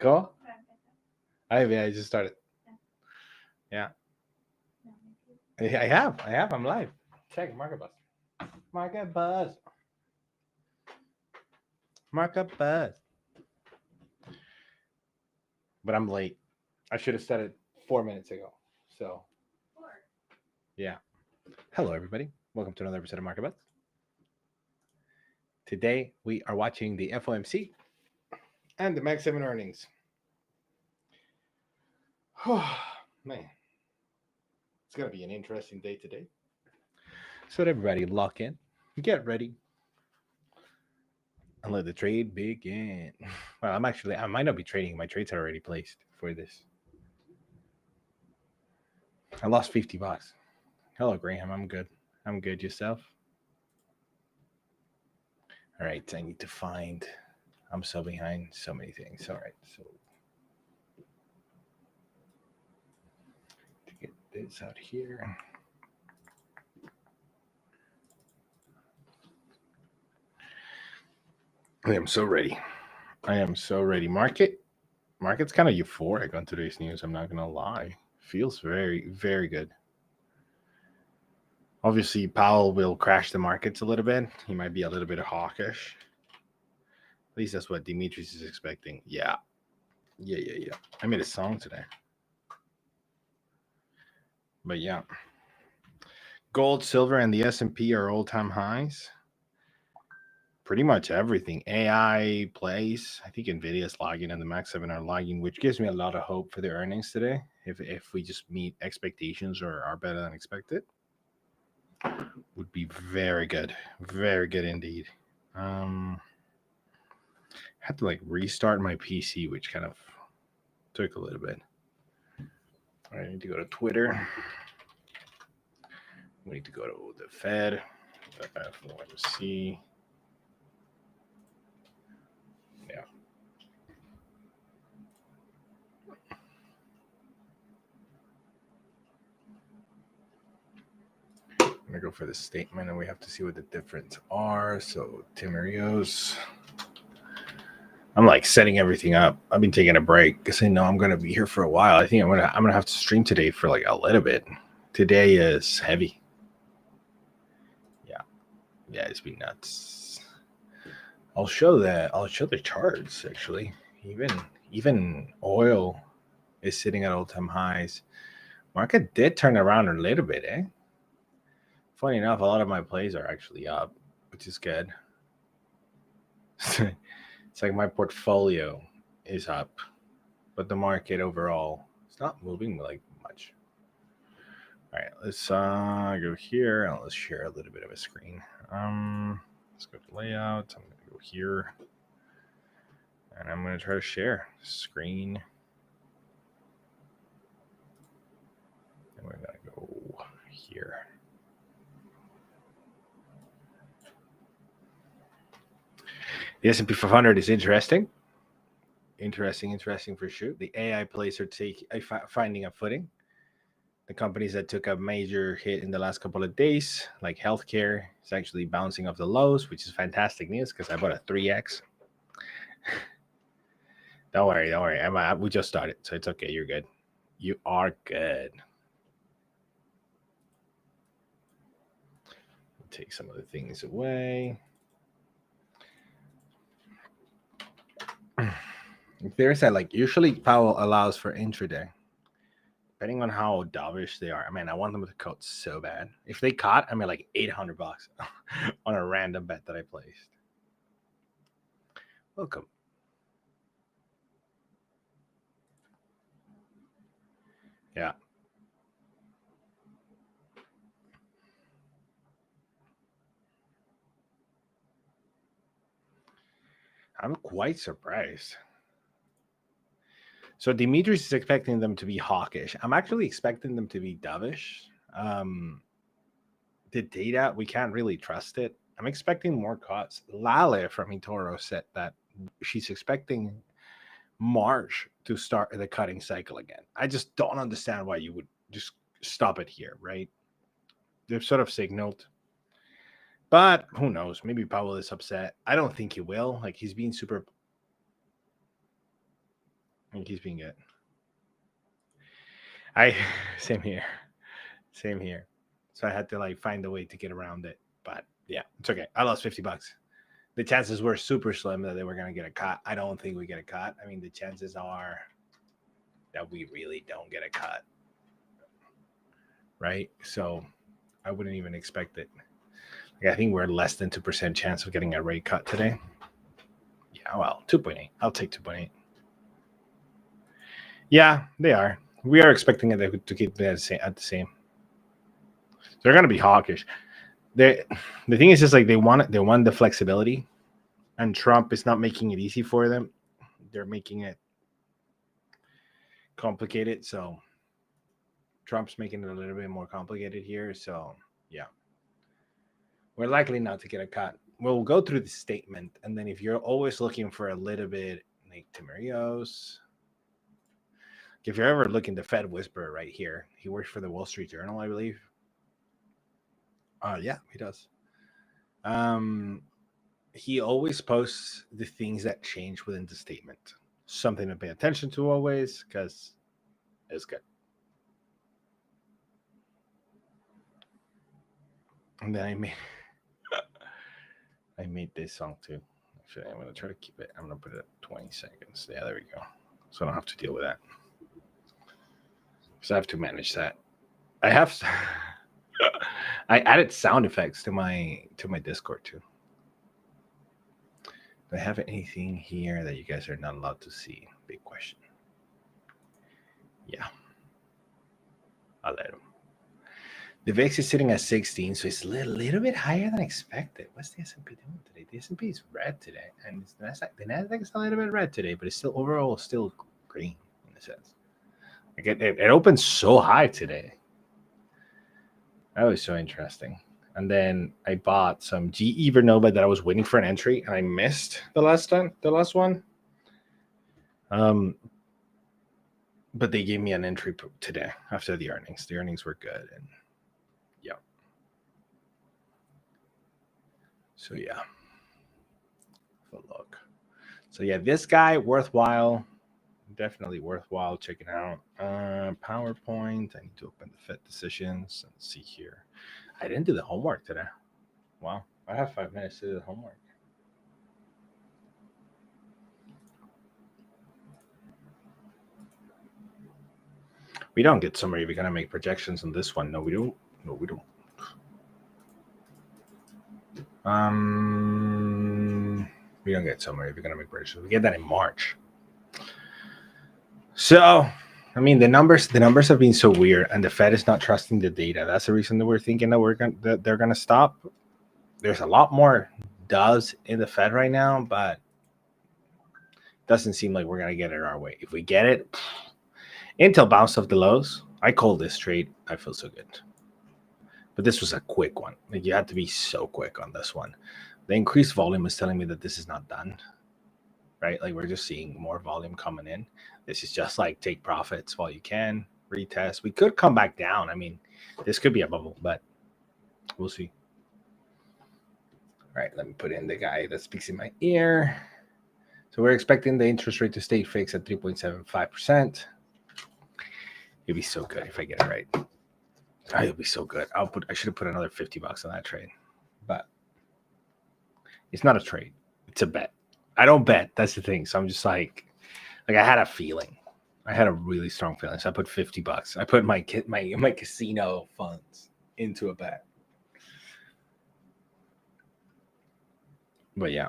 Go. I just started. Yeah. I have. I'm live. Check market buzz. Market buzz. Market buzz. But I'm late. I should have said it 4 minutes ago. So yeah. Hello everybody. Welcome to another episode of Market Buzz. Today we are watching the FOMC and the Mag 7 earnings. Man, it's gonna be an interesting day today. So everybody lock in, get ready, and let the trade begin. Well, I might not be trading. My trades are already placed for this. I lost $50. Hello, Graham. I'm good. I'm good. Yourself? All right. I need to find. I'm so behind so many things. All right. So to get this out here. I am so ready. Market's kind of euphoric on today's news. I'm not gonna lie. Feels very, very good. Obviously, Powell will crash the markets a little bit. He might be a little bit hawkish. At least that's what Demetrius is expecting. Yeah. I made a song today. But yeah. Gold, silver, and the S&P are all-time highs. Pretty much everything. AI plays. I think NVIDIA's lagging and the Max 7 are lagging, which gives me a lot of hope for the earnings today. If we just meet expectations or are better than expected, would be very good. Very good indeed. I had to restart my PC, which kind of took a little bit. I need to go to Twitter. We need to go to the Fed, the FOMC. Yeah. I'm going to go for the statement, and we have to see what the difference are. So, Timerios. I'm setting everything up. I've been taking a break because I know I'm going to be here for a while. I think I'm gonna have to stream today for a little bit. Today is heavy. Yeah, it's been nuts. I'll show the charts actually. Even oil is sitting at all-time highs. Market did turn around a little bit, eh? Funny enough, a lot of my plays are actually up, which is good. It's like my portfolio is up, but the market overall is not moving much. All right, let's go here and let's share a little bit of a screen. Let's go to layout. I'm gonna go here, and I'm gonna try to share screen. And we're gonna go here. The S&P 500 is interesting. Interesting for sure. The AI plays are finding a footing. The companies that took a major hit in the last couple of days, like healthcare, is actually bouncing off the lows, which is fantastic news because I bought a 3x. Don't worry. We just started, so it's okay. You're good. You are good. Take some of the things away. There's that usually Powell allows for intraday. Depending on how dovish they are. I want them to cut so bad. If they caught, $800 on a random bet that I placed. Welcome. Yeah. I'm quite surprised. So Demetrius is expecting them to be hawkish. I'm actually expecting them to be dovish. The data, we can't really trust it. I'm expecting more cuts. Lale from eToro said that she's expecting March to start the cutting cycle again. I just don't understand why you would just stop it here, right? They've sort of signaled. But who knows? Maybe Powell is upset. I don't think he will. He's being super I think he's being good. Same here. Same here. So I had to like find a way to get around it. But yeah, it's okay. I lost $50. The chances were super slim that they were gonna get a cut. I don't think we get a cut. I mean, the chances are that we really don't get a cut. Right? So I wouldn't even expect it. Like, I think we're less than 2% chance of getting a rate cut today. Yeah, well, 2.8. I'll take 2.8. Yeah, they are. We are expecting it to keep at the same. They're going to be hawkish. The thing is just like they want the flexibility, and Trump is not making it easy for them. They're making it complicated. So Trump's making it a little bit more complicated here. So yeah, we're likely not to get a cut. We'll go through the statement, and then if you're always looking for a little bit like Timerios, if you're ever looking, the Fed Whisperer right here, he works for the Wall Street Journal, I believe. Yeah, he does. He always posts the things that change within the statement. Something to pay attention to always, because it's good. And then I made this song too. Actually, I'm gonna try to keep it. I'm gonna put it at 20 seconds. Yeah, there we go. So I don't have to deal with that. So I have to manage that. I added sound effects to my Discord too. Do I have anything here that you guys are not allowed to see? Big question. Yeah. I'll let them. The VIX is sitting at 16, so it's a little bit higher than expected. What's the S&P doing today? The S&P is red today, and the Nasdaq is a little bit red today, but it's still overall still green in a sense. Like it opened so high today. That was so interesting. And then I bought some GE Vernova that I was waiting for an entry, and I missed the last one. But they gave me an entry today after the earnings. The earnings were good, and yeah. So yeah, have a look. So yeah, this guy worthwhile, definitely worthwhile checking out. PowerPoint. I need to open the Fed decisions and see here. I didn't do the homework today. Wow, I have 5 minutes to do the homework. We don't get summary. We're gonna make projections on this one. No, we don't. No, we don't. We don't get summary. We're gonna make projections. We get that in March. So, I mean, the numbers have been so weird, and the Fed is not trusting the data. That's the reason that we're thinking that they're gonna stop. There's a lot more does in the Fed right now, but it doesn't seem like we're gonna get it our way. If we get it, Intel bounced off the lows. I called this trade. I feel so good. But this was a quick one. Like, you had to be so quick on this one. The increased volume is telling me that this is not done, right? Like, we're just seeing more volume coming in. This is just like take profits while you can, retest. We could come back down. I mean, this could be a bubble, but we'll see. All right, let me put in the guy that speaks in my ear. So we're expecting the interest rate to stay fixed at 3.75%. It'd be so good if I get it right. It'll be so good. I should have put another $50 on that trade, but it's not a trade. It's a bet. I don't bet. That's the thing. So I'm just like I had a feeling. I had a really strong feeling. So I put $50. I put my casino funds into a bet. But yeah.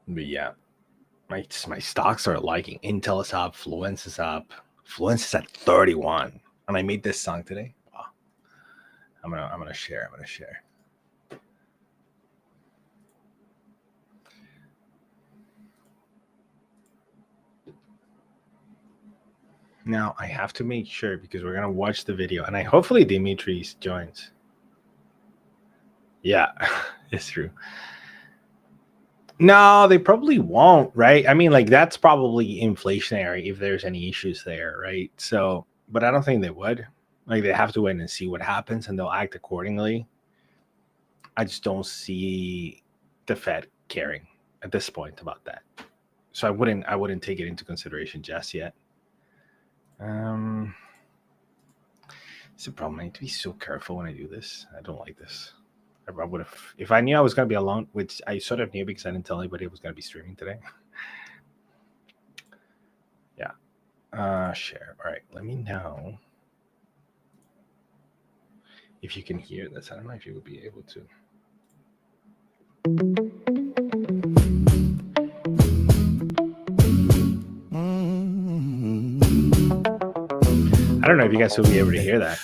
My stocks are liking. Intel is up. Fluence is up. Fluence is at 31. And I made this song today. Wow. I'm gonna share. Now I have to make sure because we're gonna watch the video, and hopefully Dimitris joins. Yeah, it's true. No, they probably won't, right? I mean, like, that's probably inflationary if there's any issues there, right? So, but I don't think they would. Like, they have to wait and see what happens, and they'll act accordingly. I just don't see the Fed caring at this point about that. So I wouldn't take it into consideration just yet. It's a problem. I need to be so careful when I do this. I don't like this. I would have, if I knew I was going to be alone, which I sort of knew because I didn't tell anybody I was going to be streaming today. Yeah. Share. All right. Let me know if you can hear this. I don't know if you would be able to. I don't know if you guys will be able to hear that.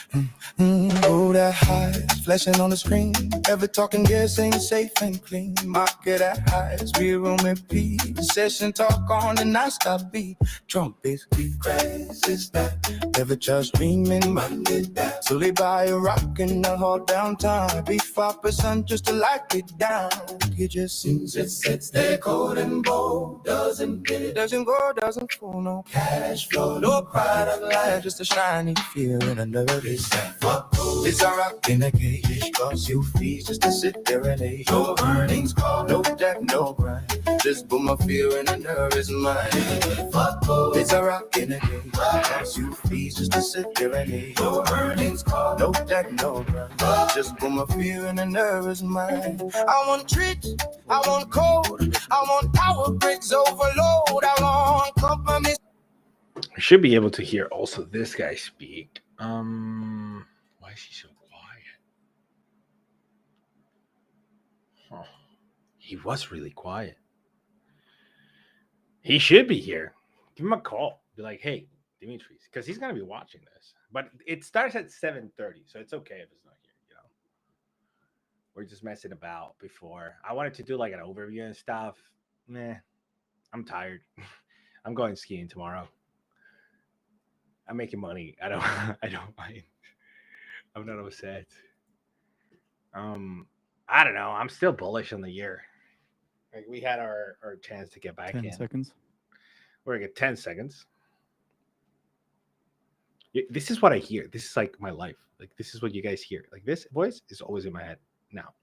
Oh, that highs flashing on the screen. Ever talking gas ain't safe and clean. Market at highs, we room at peak. Session talk on the non-stop beat. Trump is crazy stuff. Never just dreaming, Monday down. So they buy a rock in the hall downtown. Be 5% just to lock it down. He just seems it sits there cold and bold. Doesn't get it, doesn't go, doesn't fool. No cash flow, no pride of life, just a shiny feeling under this. It's a rock in a cage, cause you fees just to sit there and age. No earnings call, no debt, no grind. Just put my fear in a nervous mind. It's a rock in a cage, cause you fees just to sit there and age. No earnings call, no debt, no grind. Just put my fear in a nervous mind. I want treats, I want code, I want power bricks overload, I want company. I should be able to hear also this guy speak. Why is he so quiet? Huh. He was really quiet. He should be here. Give him a call. Be like, hey, Dimitris, because he's gonna be watching this. But it starts at 7:30, so it's okay if it's not here. You know, we're just messing about before. I wanted to do like an overview and stuff. Nah, I'm tired. I'm going skiing tomorrow. I'm making money. I don't mind. I'm not upset. I don't know. I'm still bullish on the year. Like we had our chance to get back 10 in. seconds. We're gonna get 10 seconds. This is what I hear. This is like my life. Like this is what you guys hear. Like this voice is always in my head now.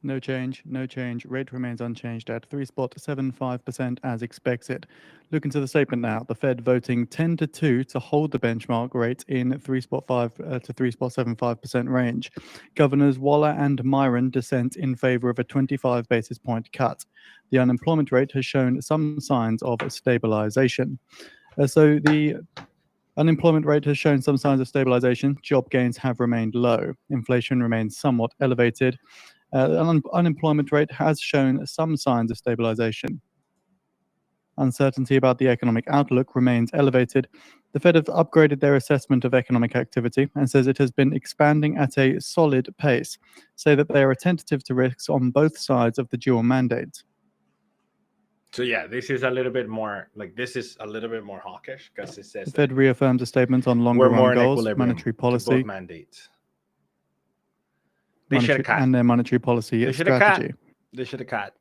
No change, no change. Rate remains unchanged at 3.75% as expected. Looking to the statement now, the Fed voting 10-2 to hold the benchmark rate in 3.5 to 3.75% range. Governors Waller and Myron dissent in favor of a 25 basis point cut. The unemployment rate has shown some signs of stabilization. So the unemployment rate has shown some signs of stabilization. Job gains have remained low. Inflation remains somewhat elevated. Unemployment rate has shown some signs of stabilization. Uncertainty about the economic outlook remains elevated. The Fed have upgraded their assessment of economic activity and says it has been expanding at a solid pace, say that they are attentive to risks on both sides of the dual mandate. So yeah, this is a little bit more hawkish because it says the Fed reaffirms a statement on longer run goals, monetary policy, both mandates. They should have cut. And their monetary policy strategy. They should have cut.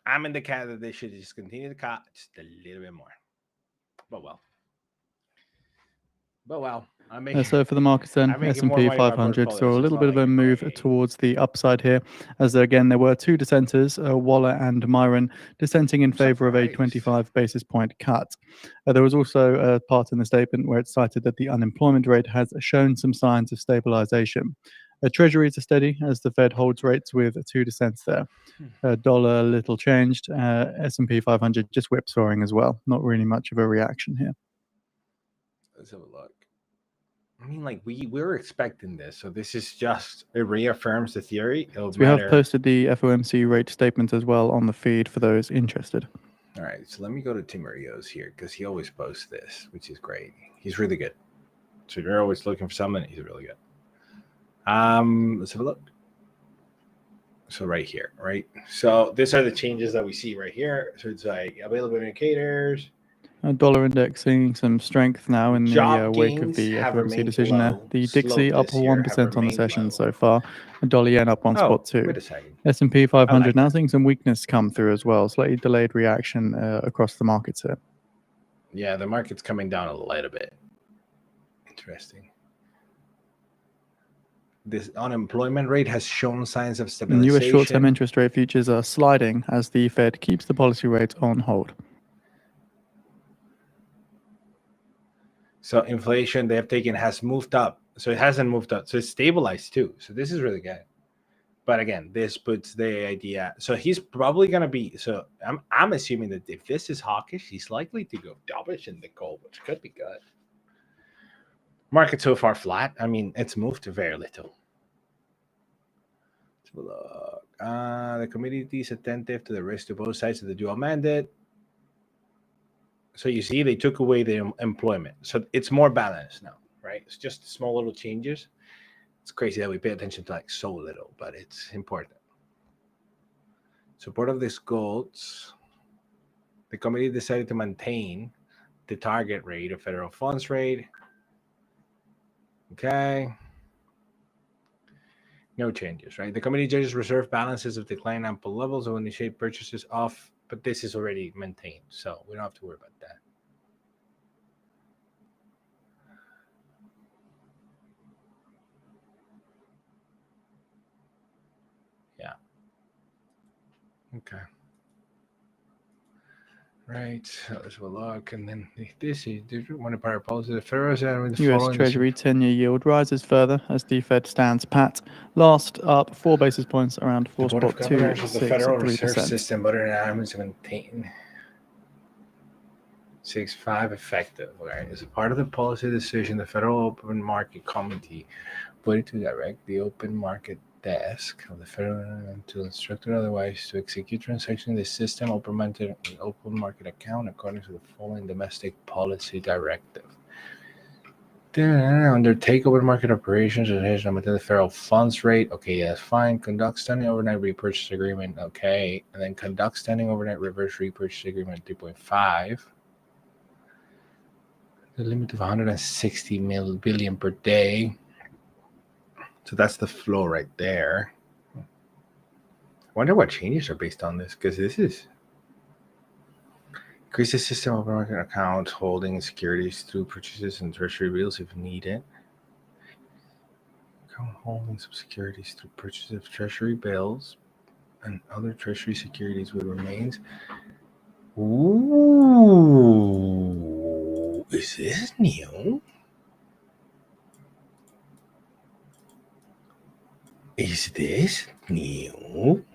I'm in the cat that they should just continue to cut just a little bit more. But well. So for the markets then, S&P 500 saw a little bit of a move towards the upside here, as again there were two dissenters, Waller and Myron, dissenting in favor of a 25 basis point cut. There was also a part in the statement where it cited that the unemployment rate has shown some signs of stabilization. Treasuries are steady as the Fed holds rates with two dissents there. Dollar little changed. S&P 500 just whipsawing as well. Not really much of a reaction here. Let's have a look. I mean, like we were expecting this, so this is just it reaffirms the theory. We have posted the FOMC rate statement as well on the feed for those interested. All right, so let me go to Tim Rios here because he always posts this, which is great. He's really good. So if you're always looking for someone, he's really good. Let's have a look. So right here, right? So these are the changes that we see right here. So it's like available indicators. Dollar index seeing some strength now in the wake of the FOMC decision there. The Dixie up 1% on the session so far. Dollar yen up 1.2. Wait a second. S&P 500 now seeing some weakness come through as well. Slightly delayed reaction across the markets here. Yeah, the market's coming down a little bit. Interesting. this unemployment rate has shown signs of And stabilization. US short-term interest rate futures are sliding as the Fed keeps the policy rate on hold. So inflation they have taken has moved up. So it hasn't moved up. So it's stabilized too. So this is really good. But again, this puts the idea. So he's probably going to be. So I'm assuming that if this is hawkish, he's likely to go dovish in the gold, which could be good. Market so far flat. I mean, it's moved to very little. Let's have a look. The committee is attentive to the risk to both sides of the dual mandate. So you see, they took away the employment. So it's more balanced now, right? It's just small little changes. It's crazy that we pay attention to like so little, but it's important. Support of this gold. The committee decided to maintain the target rate of federal funds rate. Okay. No changes, right? The committee judges reserve balances of decline ample levels will initiate purchases off, but this is already maintained, so we don't have to worry about that. Yeah. Okay. Right. So let's have a look, and then this is monetary policy. The Federal Reserve. US Treasury 10-year yield rises further as the Fed stands pat. Last up 4 basis points around 4.26%. The Federal Reserve System, but it aims to maintain 6.5 effective. Right, as a part of the policy decision, the Federal Open Market Committee voted to direct the open market desk of the federal to instruct or otherwise to execute transactions in the system open market account according to the following domestic policy directive. Undertake open market operations and the federal funds rate. Okay, that's fine. Conduct standing overnight repurchase agreement. Okay, and then conduct standing overnight reverse repurchase agreement 3.5. The limit of 160 billion per day. So that's the flow right there. I wonder what changes are based on this, because this is increase the system of market account holding securities through purchases and treasury bills if needed. Account holdings of securities through purchases of treasury bills and other treasury securities with remains. Ooh, is this new? Is this new?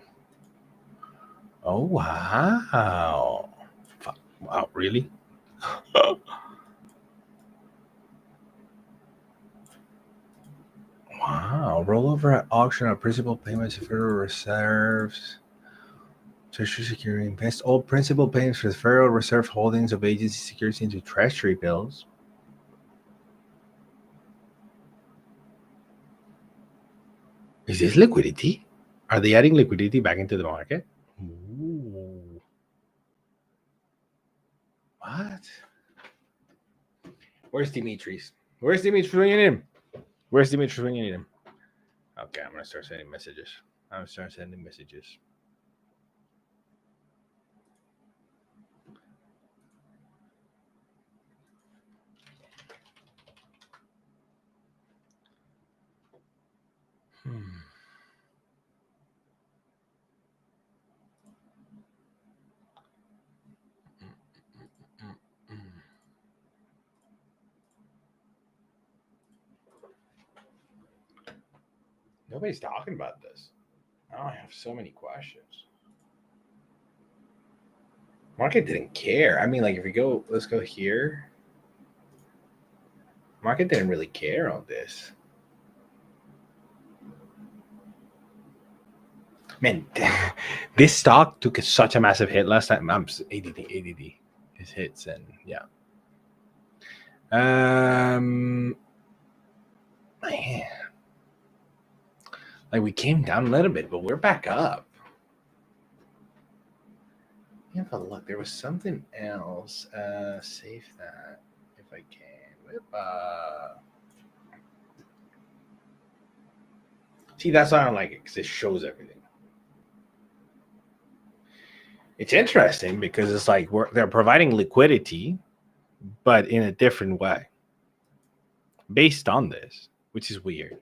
Oh, wow. Wow, really? Wow. Rollover at auction of principal payments of Federal Reserves. Treasury security. Invest all principal payments for the Federal Reserve holdings of agency securities into treasury bills. Is this liquidity? Are they adding liquidity back into the market? Ooh. What? Where's Dimitris? Where's Dimitris when you need him? Where's Dimitris when you need him? Okay, I'm going to start sending messages. Nobody's talking about this. Oh, I have so many questions. Market didn't care. I mean, like, if we go, let's go here. Market didn't really care on this. Man, this stock took such a massive hit last time. I'm ADD. His hits, and yeah. Man. Like, we came down a little bit, but we're back up. Have a look. There was something else. Save that if I can. See, that's why I don't like it, because it shows everything. It's interesting because it's like they're providing liquidity, but in a different way based on this, which is weird.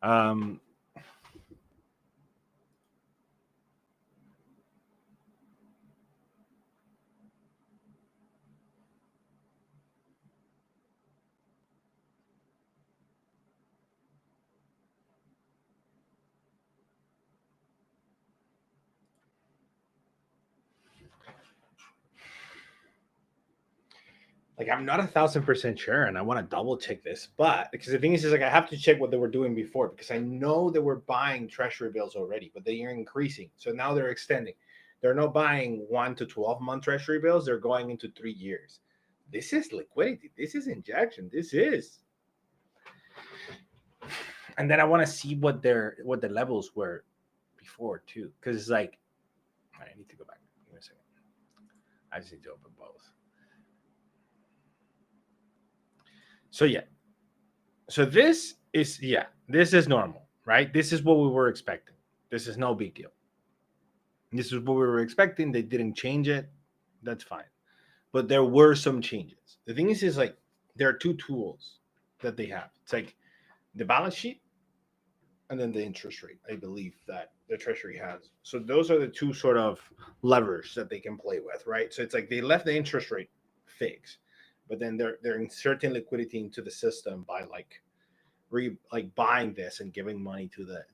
Um, like I'm not 1,000% sure, and I want to double check this, but because the thing is like I have to check what they were doing before because I know they were buying treasury bills already, but they are increasing. So now they're extending. They're not buying 1 to 12-month treasury bills. They're going into 3 years. This is liquidity. This is injection. This is. And then I want to see what the levels were before too, because it's like I need to go back. Give me a second. I just need to open both. So yeah. So this is normal, right? This is what we were expecting. This is no big deal. This is what we were expecting. They didn't change it. That's fine. But there were some changes. The thing is like there are two tools that they have. It's like the balance sheet and then the interest rate, I believe, that the Treasury has. So those are the two sort of levers that they can play with, right? So it's like they left the interest rate fixed, but then they're inserting liquidity into the system by like buying this and giving money to the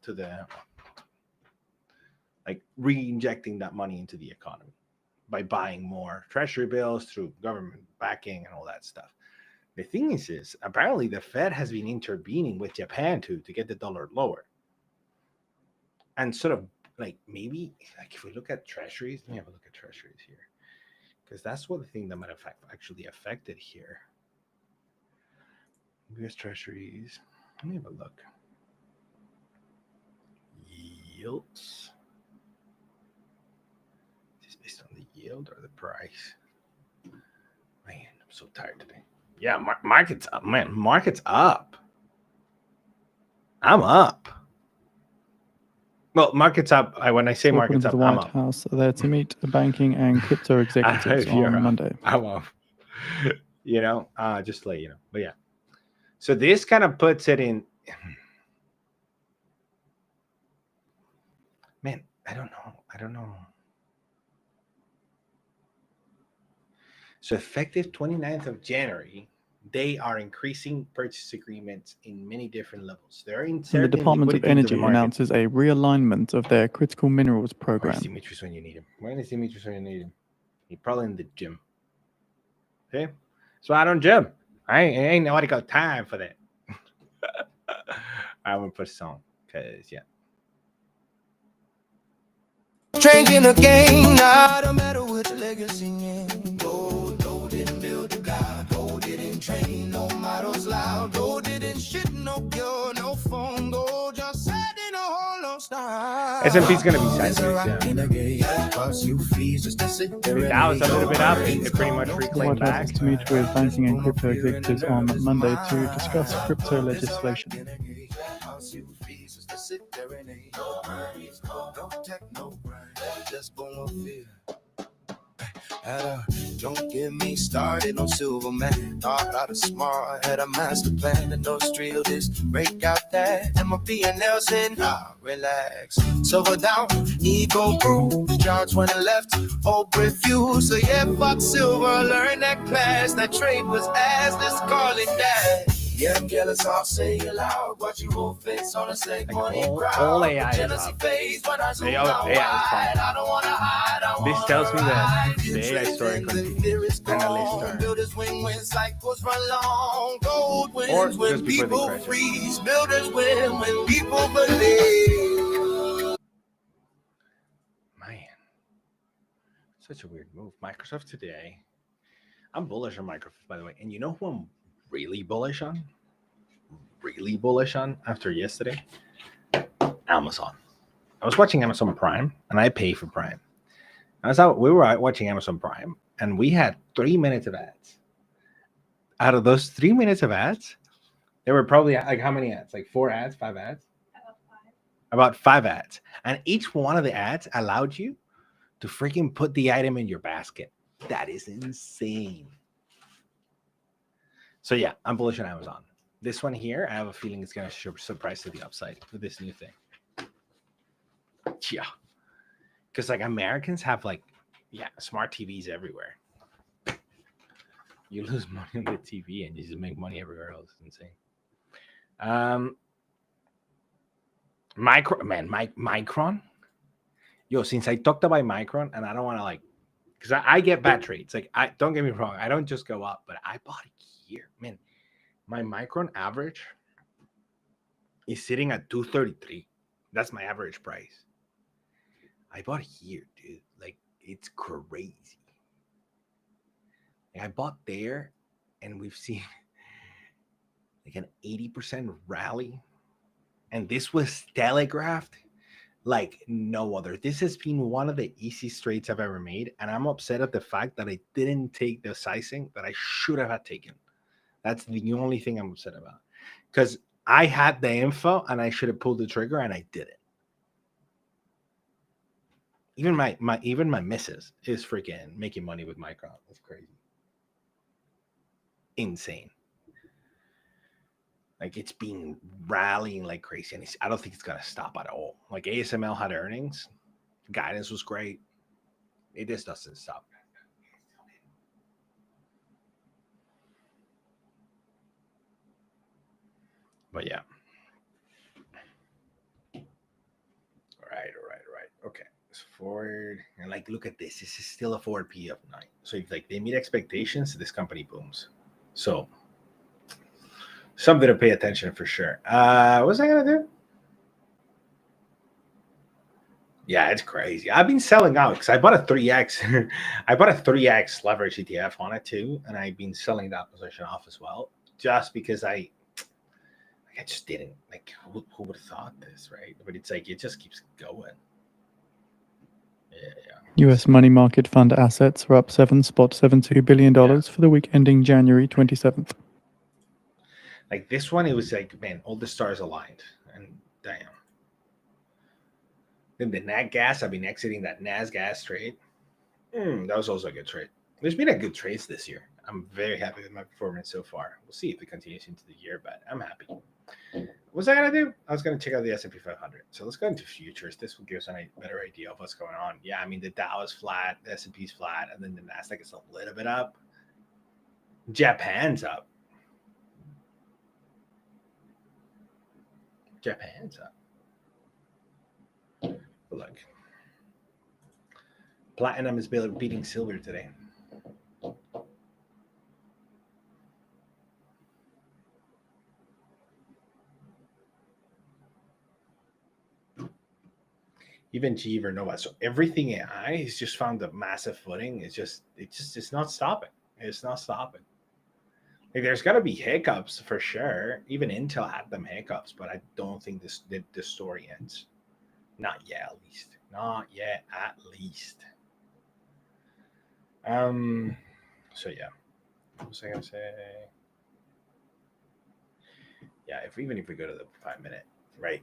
like re-injecting that money into the economy by buying more treasury bills through government backing and all that stuff. The thing is apparently the Fed has been intervening with Japan to get the dollar lower. And sort of like maybe like if we look at treasuries, let me have a look at treasuries here. Because that's what the thing that might have actually affected here. US treasuries. Let me have a look. Yields. Is this based on the yield or the price? Man, I'm so tired today. Yeah, market's up, man. Market's up. I'm up. Well, market's up. When I say market's up, the White House there to meet banking and crypto executives on Monday. I'm up. Just to let you know. But yeah. So this kind of puts it in. Man, I don't know. So effective 29th of January, they are increasing purchase agreements in many different levels. They're inserting the Department of Energy announces a realignment of their critical minerals program. Where's Demetrius when you need him? Where is Demetrius when you need him? He's probably in the gym. Okay? So I don't gym. I ain't nobody got time for that. I would put a song because yeah. Changing the game now, no matter which leg you're singing. Gold didn't build the God. Gold didn't train no models loud. Gold didn't shit no pure, no phone. Gold just sat in a hole, no style. S&P's gonna be sideways, yeah. That was a little bit up. It pretty much reclaimed back. To meet with banking and crypto executives on Monday to discuss crypto legislation. Don't get me started on silver man. Thought I was smart, had a master plan. And no drill this, break out that. MLP and Nelson, relax. Silver down, ego grew. Charge when I left, hope refused. So yeah, fuck silver, learn that class. That trade was ass, let's call it that. Yeah, I'm jealous, I'll say it loud. Watch you roll face on a same money crowd. All AI is up. I don't want to hide. This tells me that the AI story continues. Builders win when cycles run long. Gold wins when people freeze. Builders win when people believe. Man, such a weird move. Microsoft today. I'm bullish on Microsoft, by the way. And you know who I'm really bullish on after yesterday? Amazon. I was watching Amazon Prime, and I pay for Prime. We were watching Amazon Prime, and we had 3 minutes of ads. Out of those 3 minutes of ads, there were probably like how many ads? Like 4 ads, 5 ads? About 5 ads. And each one of the ads allowed you to freaking put the item in your basket. That is insane. So yeah, I'm bullish on Amazon. This one here, I have a feeling it's going to surprise to the upside with this new thing. Yeah. Because like Americans have like, smart TVs everywhere. You lose money on the TV and you just make money everywhere else. It's insane. Micron. Yo, since I talked about Micron, and I don't want to like, because I get bad trades. Like, I don't get me wrong, I don't just go up, but I bought it here, man. My Micron average is sitting at 233. That's my average price. I bought here, dude. Like, it's crazy. Like, I bought there, and we've seen like an 80% rally, and this was telegraphed like no other. This has been one of the easiest trades I've ever made, and I'm upset at the fact that I didn't take the sizing that I should have had taken. That's the only thing I'm upset about, because I had the info and I should have pulled the trigger and I didn't. Even my missus is freaking making money with Micron. That's crazy, insane. Like, it's been rallying like crazy, and I don't think it's gonna stop at all. Like, ASML had earnings, guidance was great. It just doesn't stop. But yeah. All right. Okay. It's forward. And like, look at this. This is still a forward P of 9. So if like they meet expectations, this company booms. So something to pay attention for sure. What's I gonna do? Yeah, it's crazy. I've been selling out because I bought a 3x. I bought a 3x leverage ETF on it too, and I've been selling that position off as well, just because I just didn't like. Who would have thought this, right? But it's like it just keeps going. Yeah. US money market fund assets are up $7.72 billion for the week ending January 27th. Like this one, it was like, man, all the stars aligned, and damn. Then the Nat Gas, I've been exiting that NAS gas trade. That was also a good trade. There's been a good trades this year. I'm very happy with my performance so far. We'll see if it continues into the year, but I'm happy. What was I gonna do? I was gonna check out the S&P 500. So let's go into futures. This will give us a better idea of what's going on. Yeah, I mean the Dow is flat, the S&P is flat, and then the Nasdaq is a little bit up. Japan's up. Look, platinum is beating silver today. Even GE or Nova. So everything AI has just found a massive footing. It's not stopping. It's not stopping. Like, there's got to be hiccups for sure. Even Intel had them hiccups, but I don't think this story ends. Not yet, at least. Not yet, at least. So yeah. What was I gonna say? Yeah, even if we go to the 5 minute, right?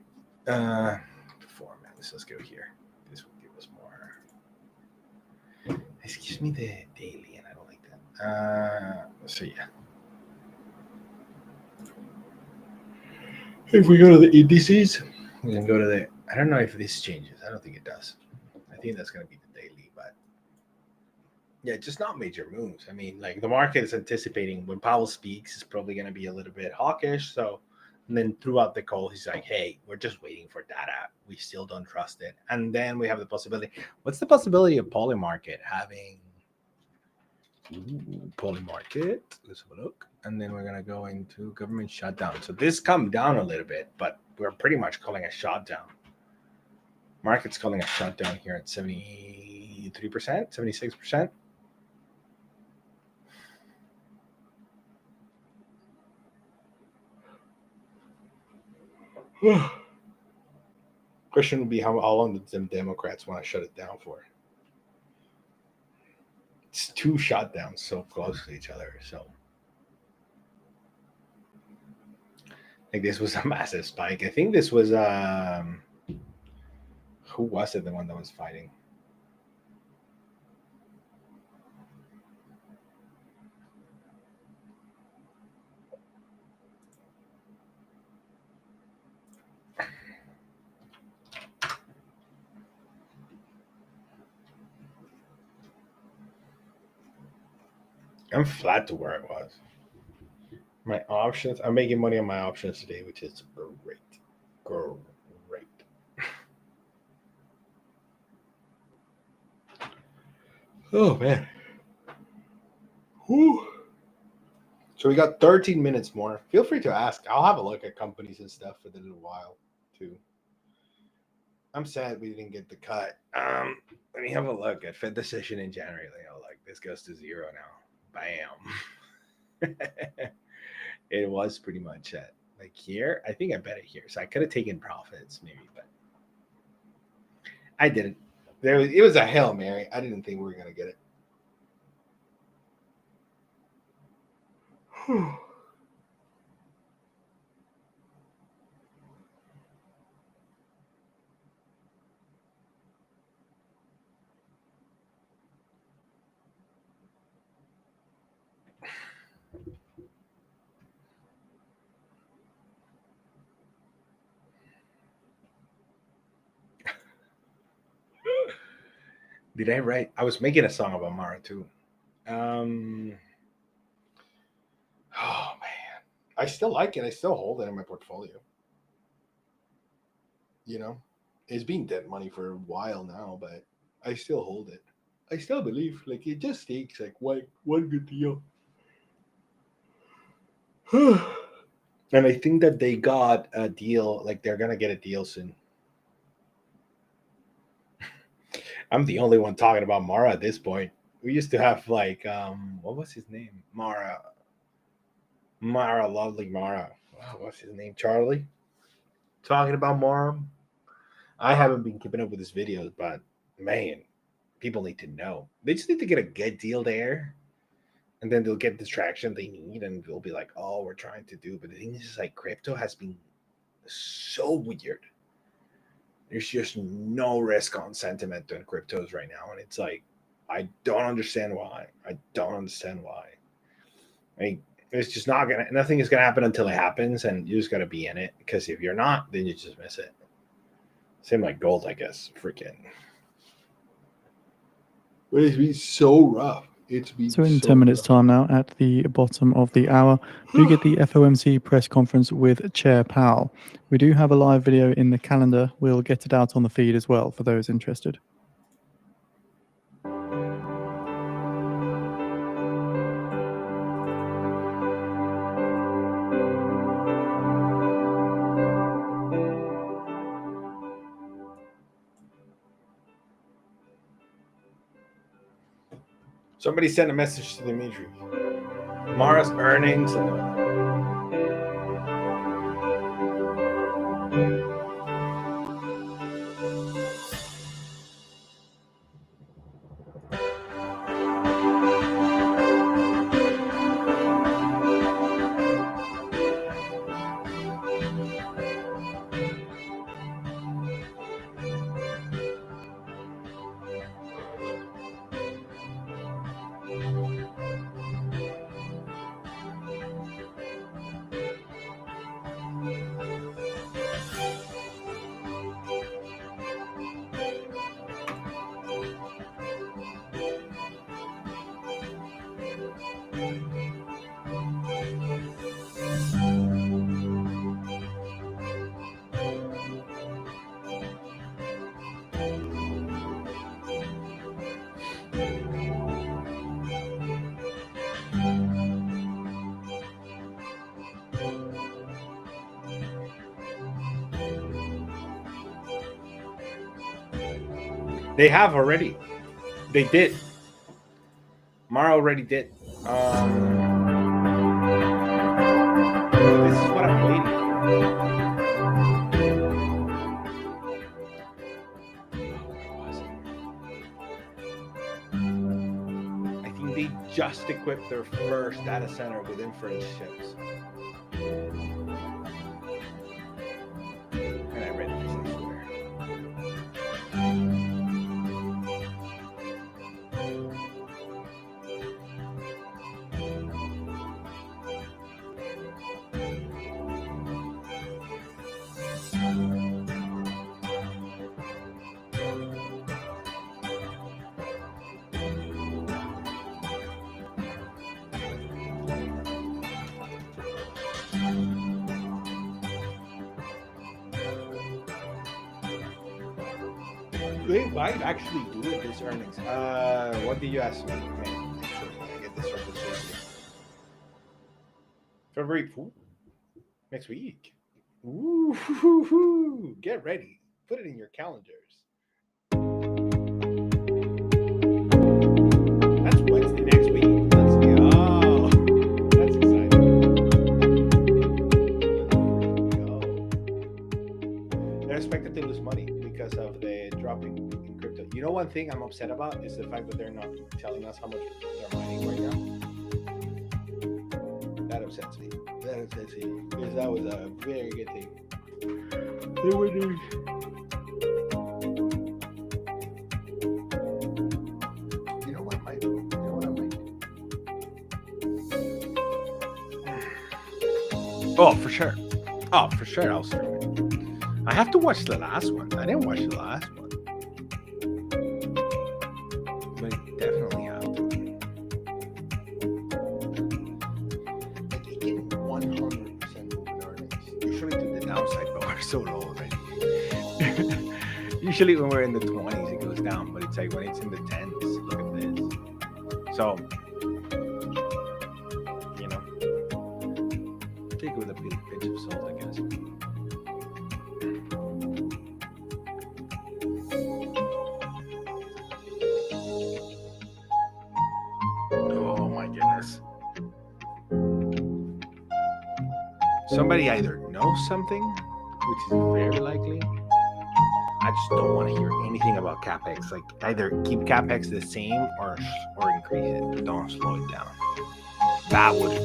Performance. Let's go here. This will give us more. Excuse me, the daily, and I don't like that. So yeah. If we go to the indices, we can go to the. I don't know if this changes. I don't think it does. I think that's going to be the daily, but yeah, just not major moves. I mean, like the market is anticipating when Powell speaks, it's probably going to be a little bit hawkish. So, and then throughout the call, he's like, "Hey, we're just waiting for data. We still don't trust it." And then we have the possibility. What's the possibility of Polymarket having? Polymarket. Let's have a look. And then we're going to go into government shutdown. So this come down a little bit, but we're pretty much calling a shutdown. Market's calling a shutdown here at 73%, 76%. Question would be how long did the Democrats want to shut it down for? It's two shutdowns so close to each other. So like this was a massive spike. I think this was who was it? The one that was fighting? I'm flat to where I was. My options. I'm making money on my options today, which is great. Great. Oh man. Whew. So we got 13 minutes more. Feel free to ask. I'll have a look at companies and stuff for a little while too. I'm sad we didn't get the cut. Let me have a look at Fed decision in January. Like this goes to zero now. Bam. It was pretty much at like here. I think I bet it here. So I could have taken profits maybe, but I didn't. It was a Hail Mary. I didn't think we were gonna get it. Did I write? I was making a song about Mara too. Oh man, I still like it. I still hold it in my portfolio. You know, it's been dead money for a while now, but I still hold it. I still believe like it just takes like one good deal. And I think that they got a deal. Like they're gonna get a deal soon. I'm the only one talking about Mara at this point. We used to have like what was his name? Mara, lovely Mara. Wow, what's his name? Charlie. Talking about Mara. I haven't been keeping up with his videos, but man, people need to know. They just need to get a good deal there, and then they'll get the traction they need, and they'll be like, "Oh, we're trying to do." But the thing is, like, crypto has been so weird. There's just no risk on sentiment in cryptos right now, and it's like, I don't understand why. I don't understand why. I mean, it's just not gonna. Nothing is gonna happen until it happens, and you just gotta be in it. Because if you're not, then you just miss it. Same like gold, I guess. Freaking. But it's been so rough. It's been So in so 10 minutes' rough. time now, at the bottom of the hour, do get the FOMC press conference with Chair Powell. We do have a live video in the calendar. We'll get it out on the feed as well for those interested. Somebody sent a message to Dimitri. Mara's earnings. They have already. They did. Mara already did. This is what I'm waiting for. I think they just equipped their first data center with inference chips. And I read this, I swear. They might actually do it this earnings. What did you ask me? I get this from the source. February 4th? Next week. Ooh, get ready. Put it in your calendars. That's Wednesday next week. Let's go. That's exciting. Let's go. They're expected to lose money because of the drop in crypto. You know, one thing I'm upset about is the fact that they're not telling us how much they're mining right now. That upsets me. Because that was a very good thing. They were doing. You know what, Mike? You know what I might? Oh, for sure. I'll stream it. I have to watch the last one. I didn't watch the last one. But I definitely have to. Like, it can 100% move in earnings. Usually to the downside, but we're so low already. Usually when we're in the 20s, it goes down. But it's like when it's in the 10s, look at this. So, you know, take it with a pinch of salt, I guess. Oh my goodness. Somebody either knows something, which is very likely. I just don't want to hear anything about CapEx. Like, either keep CapEx the same or increase it. Don't slow it down. That would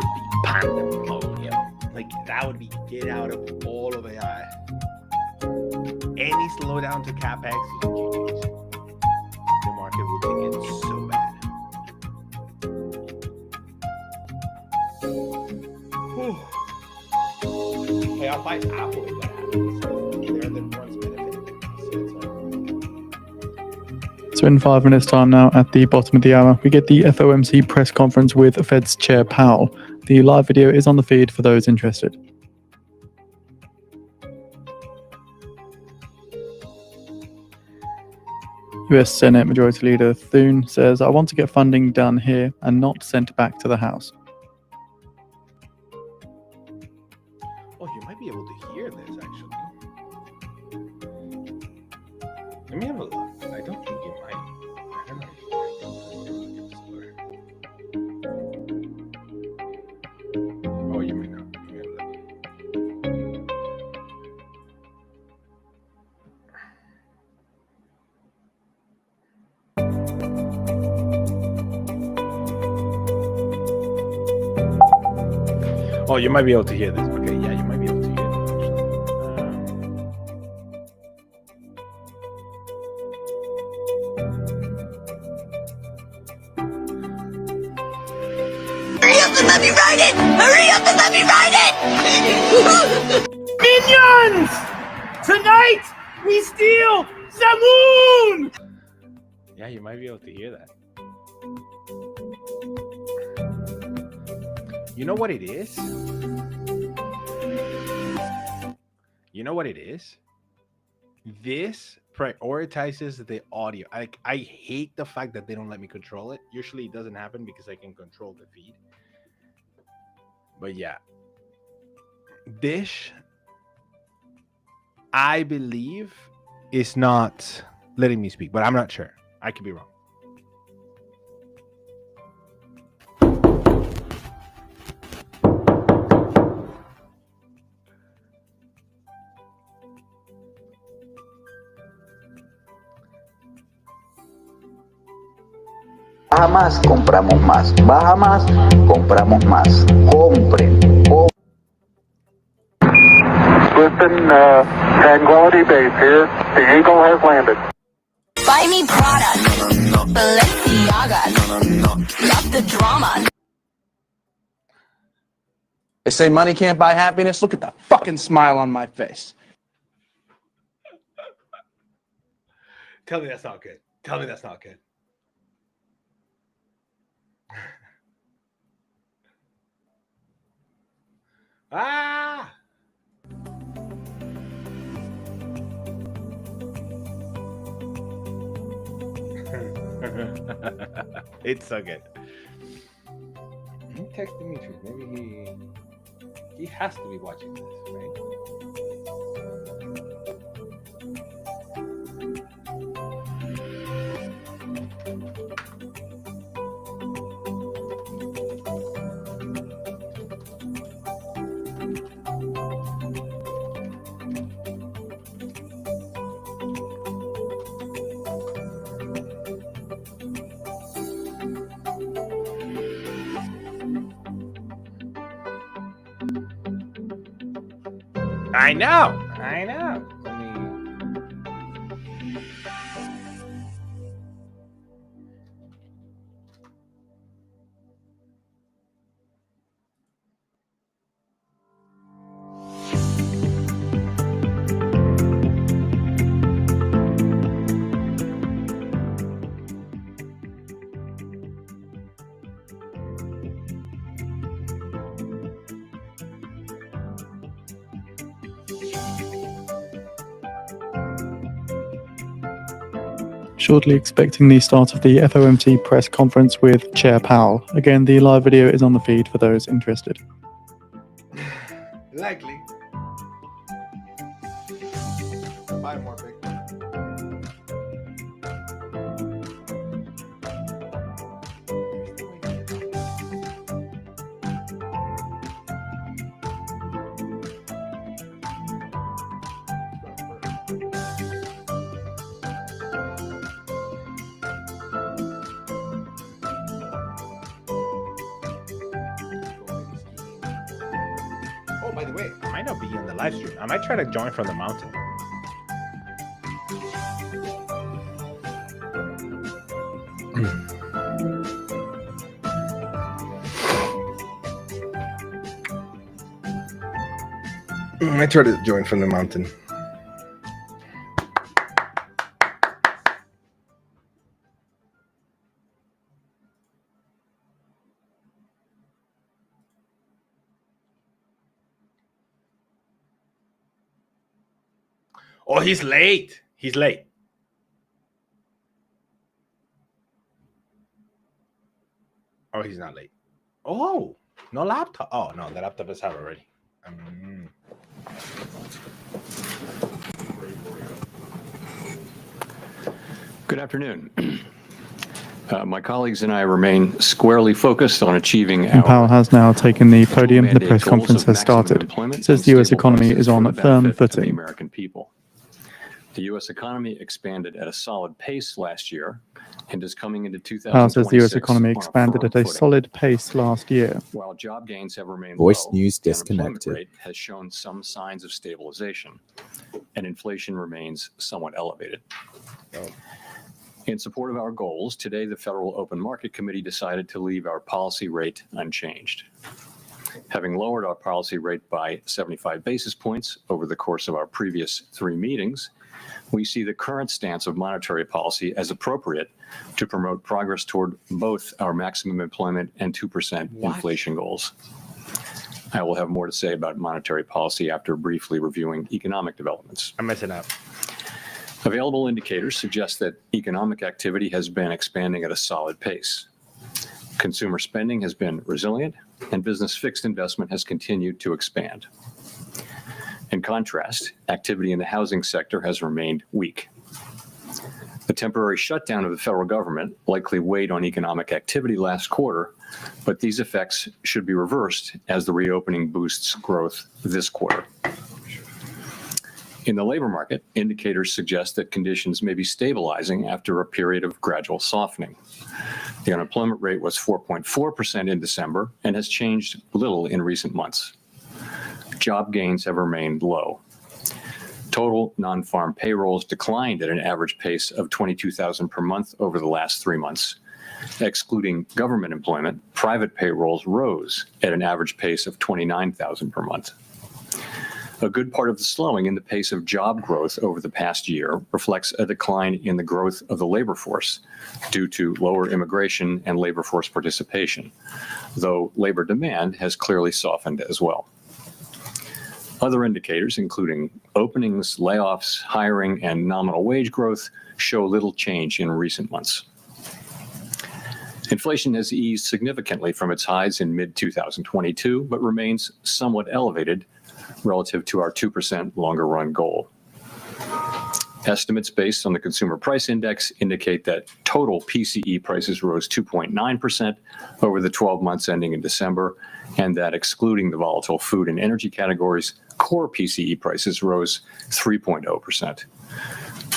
be pandemonium. Like, that would be get out of all of AI. Any slowdown to CapEx is GG's. The market will take it so bad. Hey, I'll buy Apple if that happens. They're the ones benefiting. So in 5 minutes' time now, at the bottom of the hour, we get the FOMC press conference with Fed's Chair Powell. The live video is on the feed for those interested. US Senate Majority Leader Thune says, "I want to get funding done here and not sent back to the House." Oh, you might be able to hear this, actually. Let me have a look. I don't think you might. I don't know if you might. Oh, you may not. Let me have a look. Oh, you might be able to hear this. Okay, yeah, you might be able to hear this, Hurry up and let me ride it! Hurry up and let me ride it! Minions! Tonight, we steal the moon! Yeah, you might be able to hear that. You know what it is? You know what it is? This prioritizes the audio. I hate the fact that they don't let me control it. Usually it doesn't happen because I can control the feed. But yeah. Dish, I believe, is not letting me speak, but I'm not sure. I could be wrong. Baja más, compramos más. Baja más, compramos más. Compren. Listen, Tranquility Base here. The Eagle has landed. Buy me Prada, Balenciaga, love the drama. They say money can't buy happiness. Look at the fucking smile on my face. Tell me that's not good. Tell me that's not good. Ah! It's so good. Let me text Dimitri. Maybe he has to be watching this, right? I know. I mean, Shortly expecting the start of the FOMC press conference with Chair Powell. Again, the live video is on the feed for those interested. likely. Buy more big. Oh, by the way, I might not be in the live stream. I might try to join from the mountain. I try to join from the mountain. Oh, he's late. He's late. Oh, he's not late. Oh, no laptop. Oh, no, the laptop is out already. Good afternoon. My colleagues and I remain squarely focused on achieving our Powell has now taken the podium. The mandate press goals conference of has maximum started. employment Says and the US stable economy prices is for on the a firm benefit of the footing. American people. The U.S. economy expanded at a solid pace last year and is coming into 2026 Powell says the US economy on a expanded firm at a footing. solid pace last year. While job gains have remained Voice low, news the unemployment disconnected. rate has shown some signs of stabilization, and inflation remains somewhat elevated. In support of our goals, today the Federal Open Market Committee decided to leave our policy rate unchanged. Having lowered our policy rate by 75 basis points over the course of our previous 3 meetings, we see the current stance of monetary policy as appropriate to promote progress toward both our maximum employment and 2% inflation goals. I will have more to say about monetary policy after briefly reviewing economic developments. I'm messing up. Available indicators suggest that economic activity has been expanding at a solid pace. Consumer spending has been resilient, and business fixed investment has continued to expand. In contrast, activity in the housing sector has remained weak. The temporary shutdown of the federal government likely weighed on economic activity last quarter, but these effects should be reversed as the reopening boosts growth this quarter. In the labor market, indicators suggest that conditions may be stabilizing after a period of gradual softening. The unemployment rate was 4.4% in December and has changed little in recent months. Job gains have remained low. Total non-farm payrolls declined at an average pace of 22,000 per month over the last 3 months. Excluding government employment, private payrolls rose at an average pace of 29,000 per month. A good part of the slowing in the pace of job growth over the past year reflects a decline in the growth of the labor force due to lower immigration and labor force participation, though labor demand has clearly softened as well. Other indicators, including openings, layoffs, hiring, and nominal wage growth, show little change in recent months. Inflation has eased significantly from its highs in mid-2022, but remains somewhat elevated relative to our 2% longer run goal. Estimates based on the Consumer Price Index indicate that total PCE prices rose 2.9% over the 12 months ending in December, and that excluding the volatile food and energy categories, core PCE prices rose 3.0%.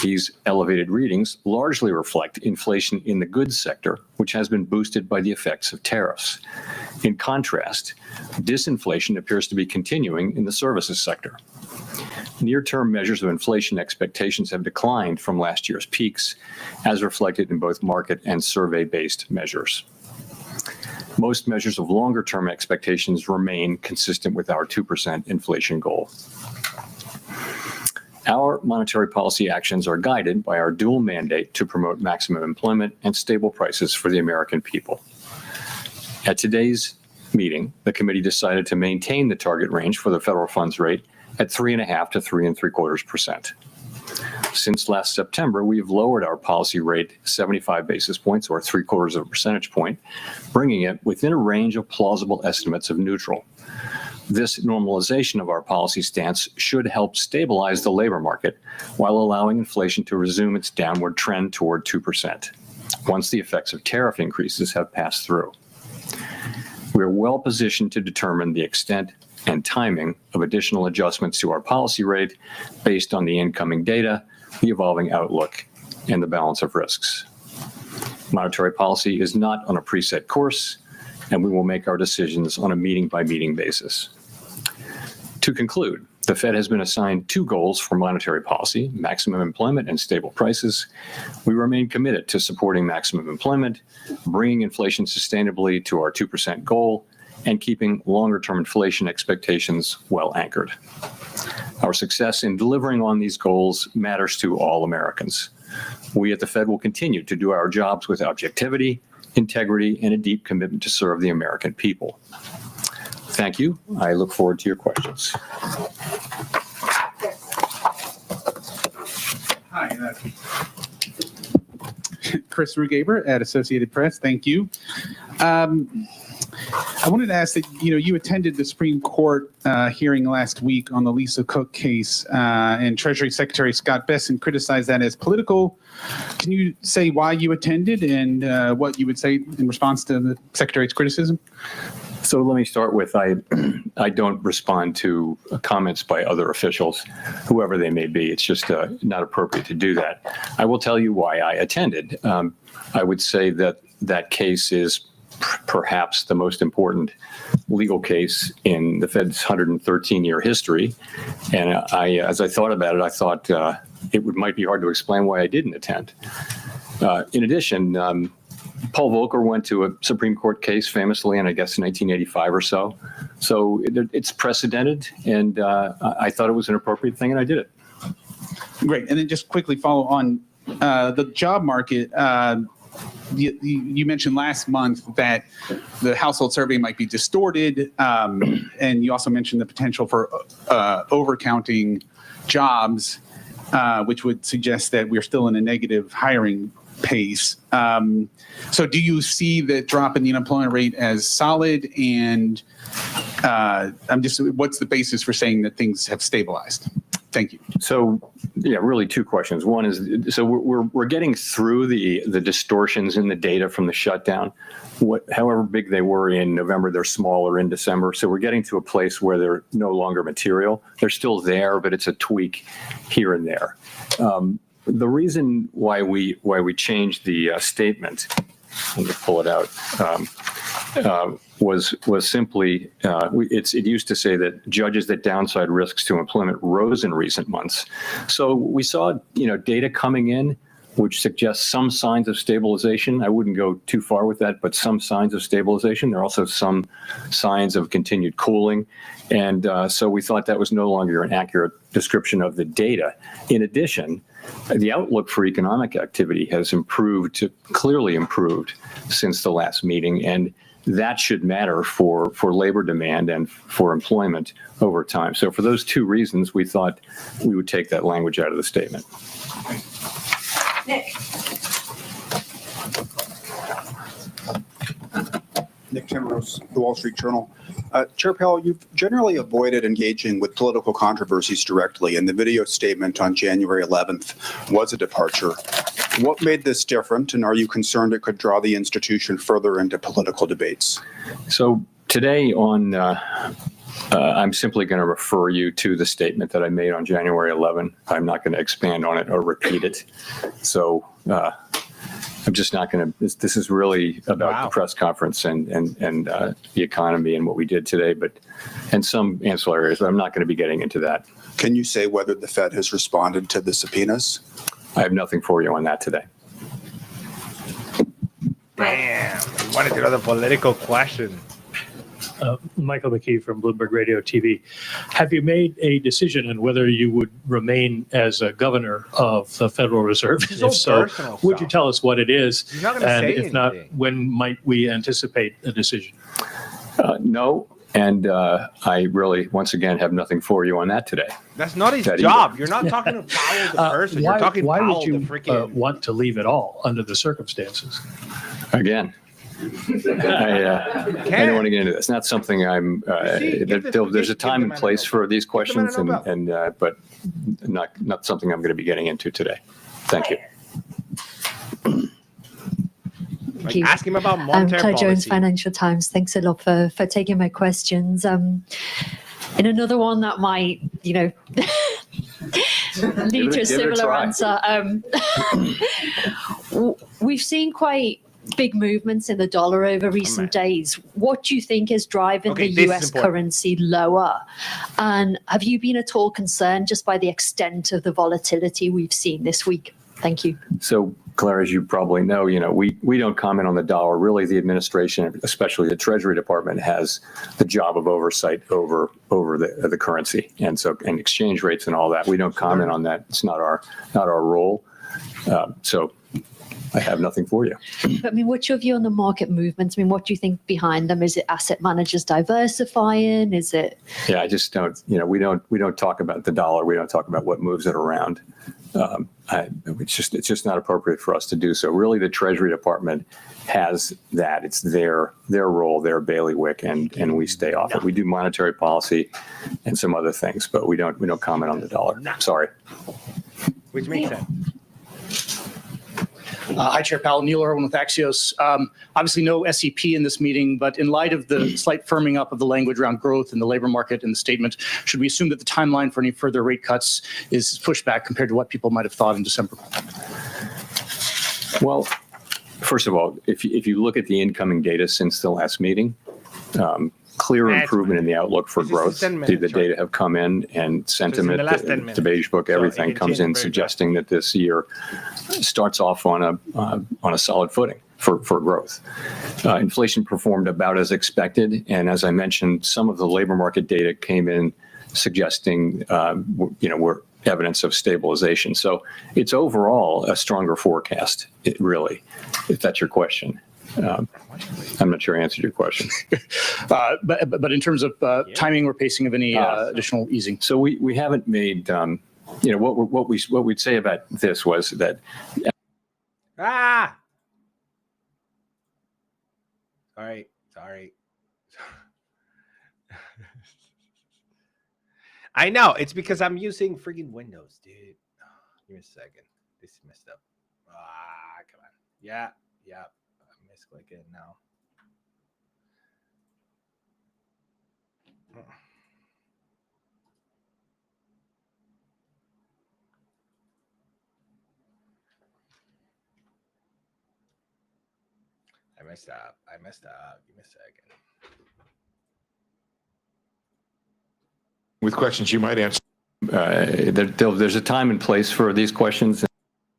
These elevated readings largely reflect inflation in the goods sector, which has been boosted by the effects of tariffs. In contrast, disinflation appears to be continuing in the services sector. Near-term measures of inflation expectations have declined from last year's peaks, as reflected in both market and survey-based measures. Most measures of longer-term expectations remain consistent with our 2% inflation goal. Our monetary policy actions are guided by our dual mandate to promote maximum employment and stable prices for the American people. At today's meeting, the committee decided to maintain the target range for the federal funds rate at 3.5% to 3.75%. Since last September, we have lowered our policy rate 75 basis points, or 0.75 of a percentage point, bringing it within a range of plausible estimates of neutral. This normalization of our policy stance should help stabilize the labor market while allowing inflation to resume its downward trend toward 2%, once the effects of tariff increases have passed through. We are well positioned to determine the extent and timing of additional adjustments to our policy rate based on the incoming data, the evolving outlook, and the balance of risks. Monetary policy is not on a preset course, and we will make our decisions on a meeting-by-meeting basis. To conclude, the Fed has been assigned two goals for monetary policy: maximum employment and stable prices. We remain committed to supporting maximum employment, bringing inflation sustainably to our 2% goal, and keeping longer-term inflation expectations well anchored. Our success in delivering on these goals matters to all Americans. We at the Fed will continue to do our jobs with objectivity, integrity, and a deep commitment to serve the American people. Thank you. I look forward to your questions. Hi, Chris Rugaber at Associated Press. Thank you. I wanted to ask that, you attended the Supreme Court hearing last week on the Lisa Cook case, and Treasury Secretary Scott Bessent criticized that as political. Can you say why you attended and what you would say in response to the Secretary's criticism? So let me start with, I don't respond to comments by other officials, whoever they may be. It's just not appropriate to do that. I will tell you why I attended. I would say that that case is perhaps the most important legal case in the Fed's 113-year history. And as I thought about it, I thought it might be hard to explain why I didn't attend. In addition, Paul Volcker went to a Supreme Court case famously in, I guess, 1985 or so. So it's precedented, and I thought it was an appropriate thing, and I did it. Great. And then just quickly follow on the job market. You mentioned last month that the household survey might be distorted, and you also mentioned the potential for overcounting jobs, which would suggest that we're still in a negative hiring pace. So do you see the drop in the unemployment rate as solid? And what's the basis for saying that things have stabilized? Thank you. So, yeah, really two questions. One is, so we're getting through the distortions in the data from the shutdown. However big they were in November, they're smaller in December. So we're getting to a place where they're no longer material. They're still there, but it's a tweak here and there. The reason why we changed the statement, let me pull it out, was simply it used to say that judges that downside risks to employment rose in recent months. So we saw data coming in which suggests some signs of stabilization. I wouldn't go too far with that, but some signs of stabilization. There are also some signs of continued cooling. And so we thought that was no longer an accurate description of the data. In addition, the outlook for economic activity has clearly improved since the last meeting. And that should matter for labor demand and for employment over time. So for those two reasons, we thought we would take that language out of the statement. Nick Timrose, The Wall Street Journal. Chair Powell, you've generally avoided engaging with political controversies directly, and the video statement on January 11th was a departure. What made this different, and are you concerned it could draw the institution further into political debates? So today on, I'm simply going to refer you to the statement that I made on January 11. I'm not going to expand on it or repeat it. So I'm just not going to. This is really about the press conference and the economy and what we did today, and some ancillary areas. But I'm not going to be getting into that. Can you say whether the Fed has responded to the subpoenas? I have nothing for you on that today. Damn, I wanted to know the political question. Michael McKee from Bloomberg Radio TV. Have you made a decision on whether you would remain as a governor of the Federal Reserve? If so, would you tell us what it is? You're not gonna and say if not, anything. when might we anticipate a decision? No, and I really, once again, have nothing for you on that today. That's not his That job. either. You're not talking to Powell the person. You're talking why Powell would you the freaking. want to leave it all under the circumstances? Again, I don't want to get into this. Not something I'm. There's a time and place for these questions, but not something I'm going to be getting into today. Thank you. Like, ask him about monetary Claire Jones, policy. Financial Times. Thanks a lot for taking my questions. In another one that might, lead to a similar answer. We've seen quite big movements in the dollar over recent days. What do you think is driving the US currency lower? And have you been at all concerned just by the extent of the volatility we've seen this week? Thank you. So, Claire, as you probably know, we don't comment on the dollar. Really, the administration, especially the Treasury Department, has the job of oversight over the currency and exchange rates and all that. We don't comment on that. It's not our role. So I have nothing for you. But, what's your view on the market movements? What do you think behind them? Is it asset managers diversifying? Is it? Yeah, I just don't. We don't talk about the dollar. We don't talk about what moves it around. It's just not appropriate for us to do so. Really, the Treasury Department has that. It's their role, their bailiwick, and we stay off it. We do monetary policy and some other things, but we don't comment on the dollar. Sorry. Which makes sense. Hi, Chair Powell. Neil Irwin with Axios. Obviously, no SEP in this meeting, but in light of the slight firming up of the language around growth in the labor market in the statement, should we assume that the timeline for any further rate cuts is pushed back compared to what people might have thought in December? Well, first of all, if you look at the incoming data since the last meeting, clear improvement in the outlook for growth. The data have come in, and sentiment, the beige book, everything comes in suggesting that this year starts off on a solid footing for growth. Inflation performed about as expected, and as I mentioned, some of the labor market data came in suggesting we're evidence of stabilization. So it's overall a stronger forecast, really, if that's your question. I'm not sure I answered your question. But in terms of timing or pacing of any additional easing. So we haven't made, what we'd say about this was that. Sorry. I know. It's because I'm using freaking Windows, dude. Give me a second. This is messed up. Come on. Yeah. I'm misclicking now. I messed up. Give me a second. With questions you might answer. There's a time and place for these questions.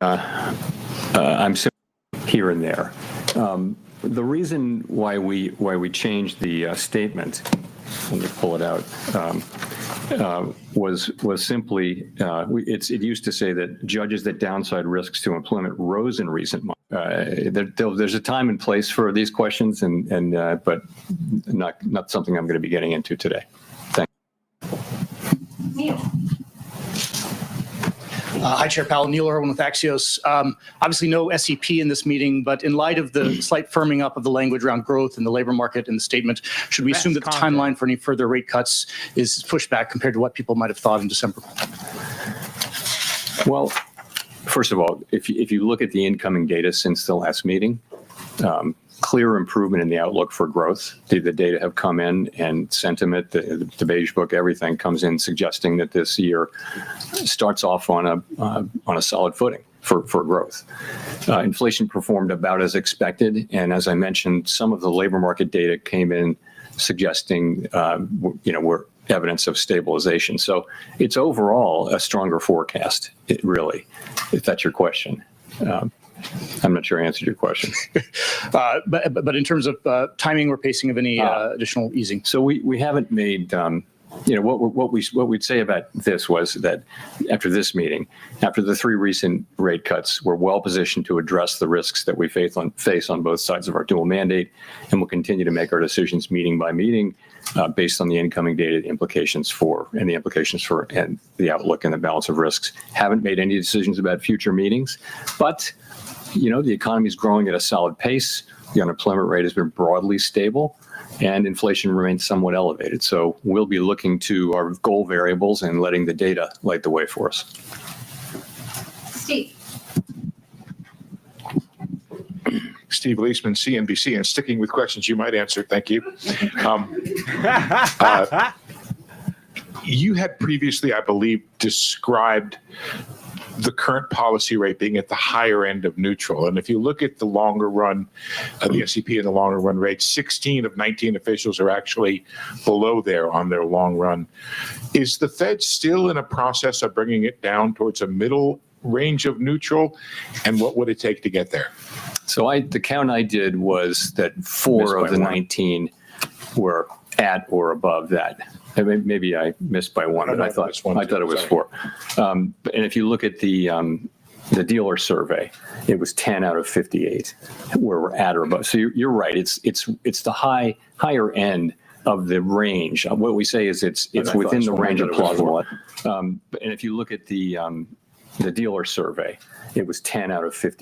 I'm simply here and there. The reason why we changed the statement, let me pull it out, was simply it used to say that judges that downside risks to employment rose in recent months. There's a time and place for these questions, but not something I'm going to be getting into today. Thank you. Hi, Chair Powell. Neil Irwin with Axios. Obviously, no SEP in this meeting, but in light of the slight firming up of the language around growth in the labor market and the statement, should we assume that the timeline for any further rate cuts is pushed back compared to what people might have thought in December? Well, first of all, if you look at the incoming data since the last meeting, clear improvement in the outlook for growth. The data have come in, and sentiment, the beige book, everything comes in suggesting that this year starts off on a solid footing for growth. Inflation performed about as expected, and as I mentioned, some of the labor market data came in suggesting we're evidence of stabilization. So it's overall a stronger forecast, really, if that's your question. I'm not sure I answered your question. But in terms of timing or pacing of any additional easing? So we haven't made, what we'd say about this was that after this meeting, after the 3 recent rate cuts, we're well positioned to address the risks that we face on both sides of our dual mandate, and we'll continue to make our decisions meeting by meeting based on the incoming data, the implications for and the outlook and the balance of risks. Haven't made any decisions about future meetings, but the economy is growing at a solid pace. The unemployment rate has been broadly stable, and inflation remains somewhat elevated. So we'll be looking to our goal variables and letting the data light the way for us. Steve. Steve Leisman, CNBC, and sticking with questions you might answer. Thank you. You had previously, I believe, described the current policy rate being at the higher end of neutral. And if you look at the longer run, the SEP and the longer run rate, 16 of 19 officials are actually below there on their long run. Is the Fed still in a process of bringing it down towards a middle range of neutral? And what would it take to get there? So the count I did was that 4 of the 19 were at or above that. Maybe I missed by 1, but I thought it was 4. And if you look at the dealer survey, it was 10 out of 58 where we're at or above. So you're right. It's the higher end of the range. What we say is it's within the range of plausible. And if you look at the dealer survey, it was 10 out of of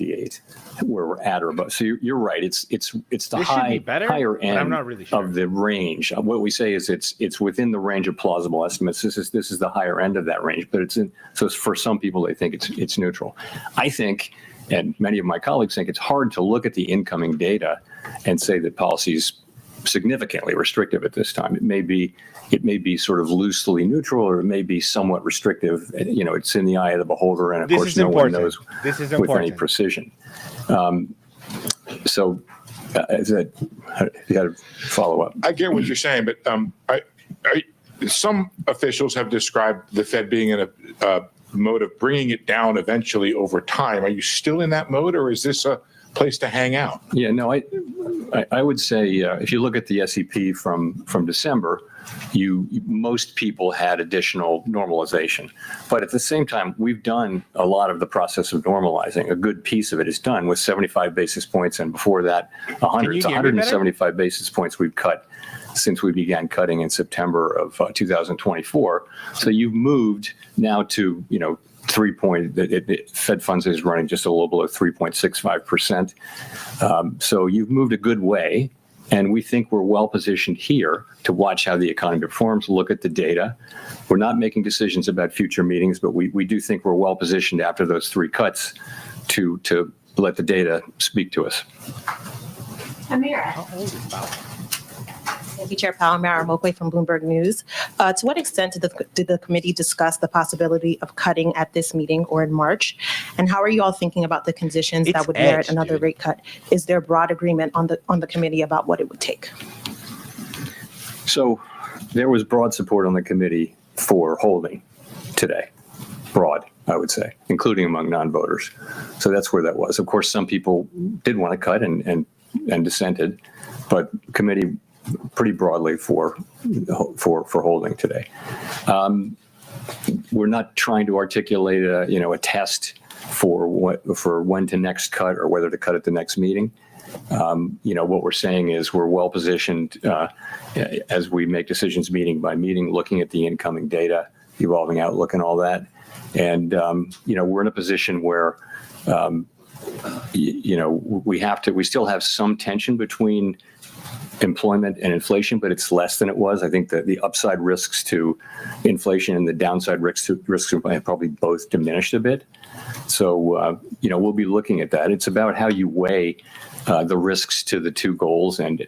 where we're at or above. So you're right. It's the higher end of the range. What we say is it's within the range of plausible estimates. This is the higher end of that range, but so for some people they think it's neutral. I think, and many of my colleagues think, it's hard to look at the incoming data and say that policy is significantly restrictive at this time. It may be sort of loosely neutral, or it may be somewhat restrictive. It's in the eye of the beholder, and of course no one knows with any precision. So you got to follow up. I get what you're saying, but some officials have described the Fed being in a mode of bringing it down eventually over time. Are you still in that mode, or is this a place to hang out? Yeah, no, I would say if you look at the SEP from December, most people had additional normalization. But at the same time, we've done a lot of the process of normalizing. A good piece of it is done with 75 basis points, and before that, 175 basis points we've cut since we began cutting in September of 2024. So you've moved now to, the Fed funds is running just a little below 3.65%. So you've moved a good way, and we think we're well positioned here to watch how the economy performs, look at the data. We're not making decisions about future meetings, but we do think we're well positioned after those 3 cuts to let the data speak to us. Amira. Thank you, Chair Powell. Mara Moakley from Bloomberg News. To what extent did the committee discuss the possibility of cutting at this meeting or in March? And how are you all thinking about the conditions that would merit another rate cut? Is there broad agreement on the committee about what it would take? So there was broad support on the committee for holding today. Broad, I would say, including among non-voters. So that's where that was. Of course, some people did want to cut and dissented, but committee pretty broadly for holding today. We're not trying to articulate a test for when to next cut or whether to cut at the next meeting. What we're saying is we're well positioned as we make decisions meeting by meeting, looking at the incoming data, evolving outlook and all that. And, we're in a position where, we still have some tension between employment and inflation, but it's less than it was. I think that the upside risks to inflation and the downside risks to have probably both diminished a bit. So, we'll be looking at that. It's about how you weigh the risks to the two goals and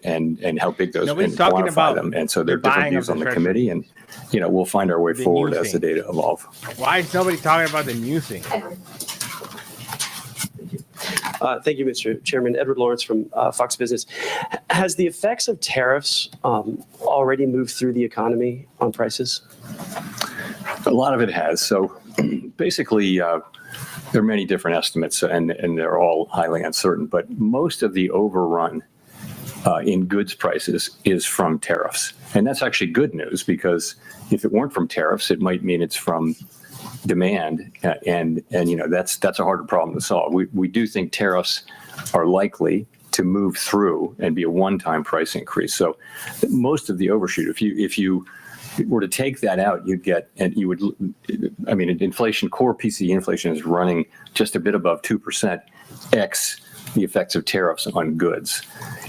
how big those and quantify them. And so there are different views on the committee, and we'll find our way forward as the data evolve. Why is nobody talking about the new thing? Thank you, Mr. Chairman. Edward Lawrence from Fox Business. Has the effects of tariffs already moved through the economy on prices? A lot of it has. So basically, there are many different estimates, and they're all highly uncertain. But most of the overrun in goods prices is from tariffs. And that's actually good news, because if it weren't from tariffs, it might mean it's from demand, and that's a harder problem to solve. We do think tariffs are likely to move through and be a one-time price increase. So most of the overshoot, if you were to take that out, inflation, core PCE inflation is running just a bit above 2% x the effects of tariffs on goods.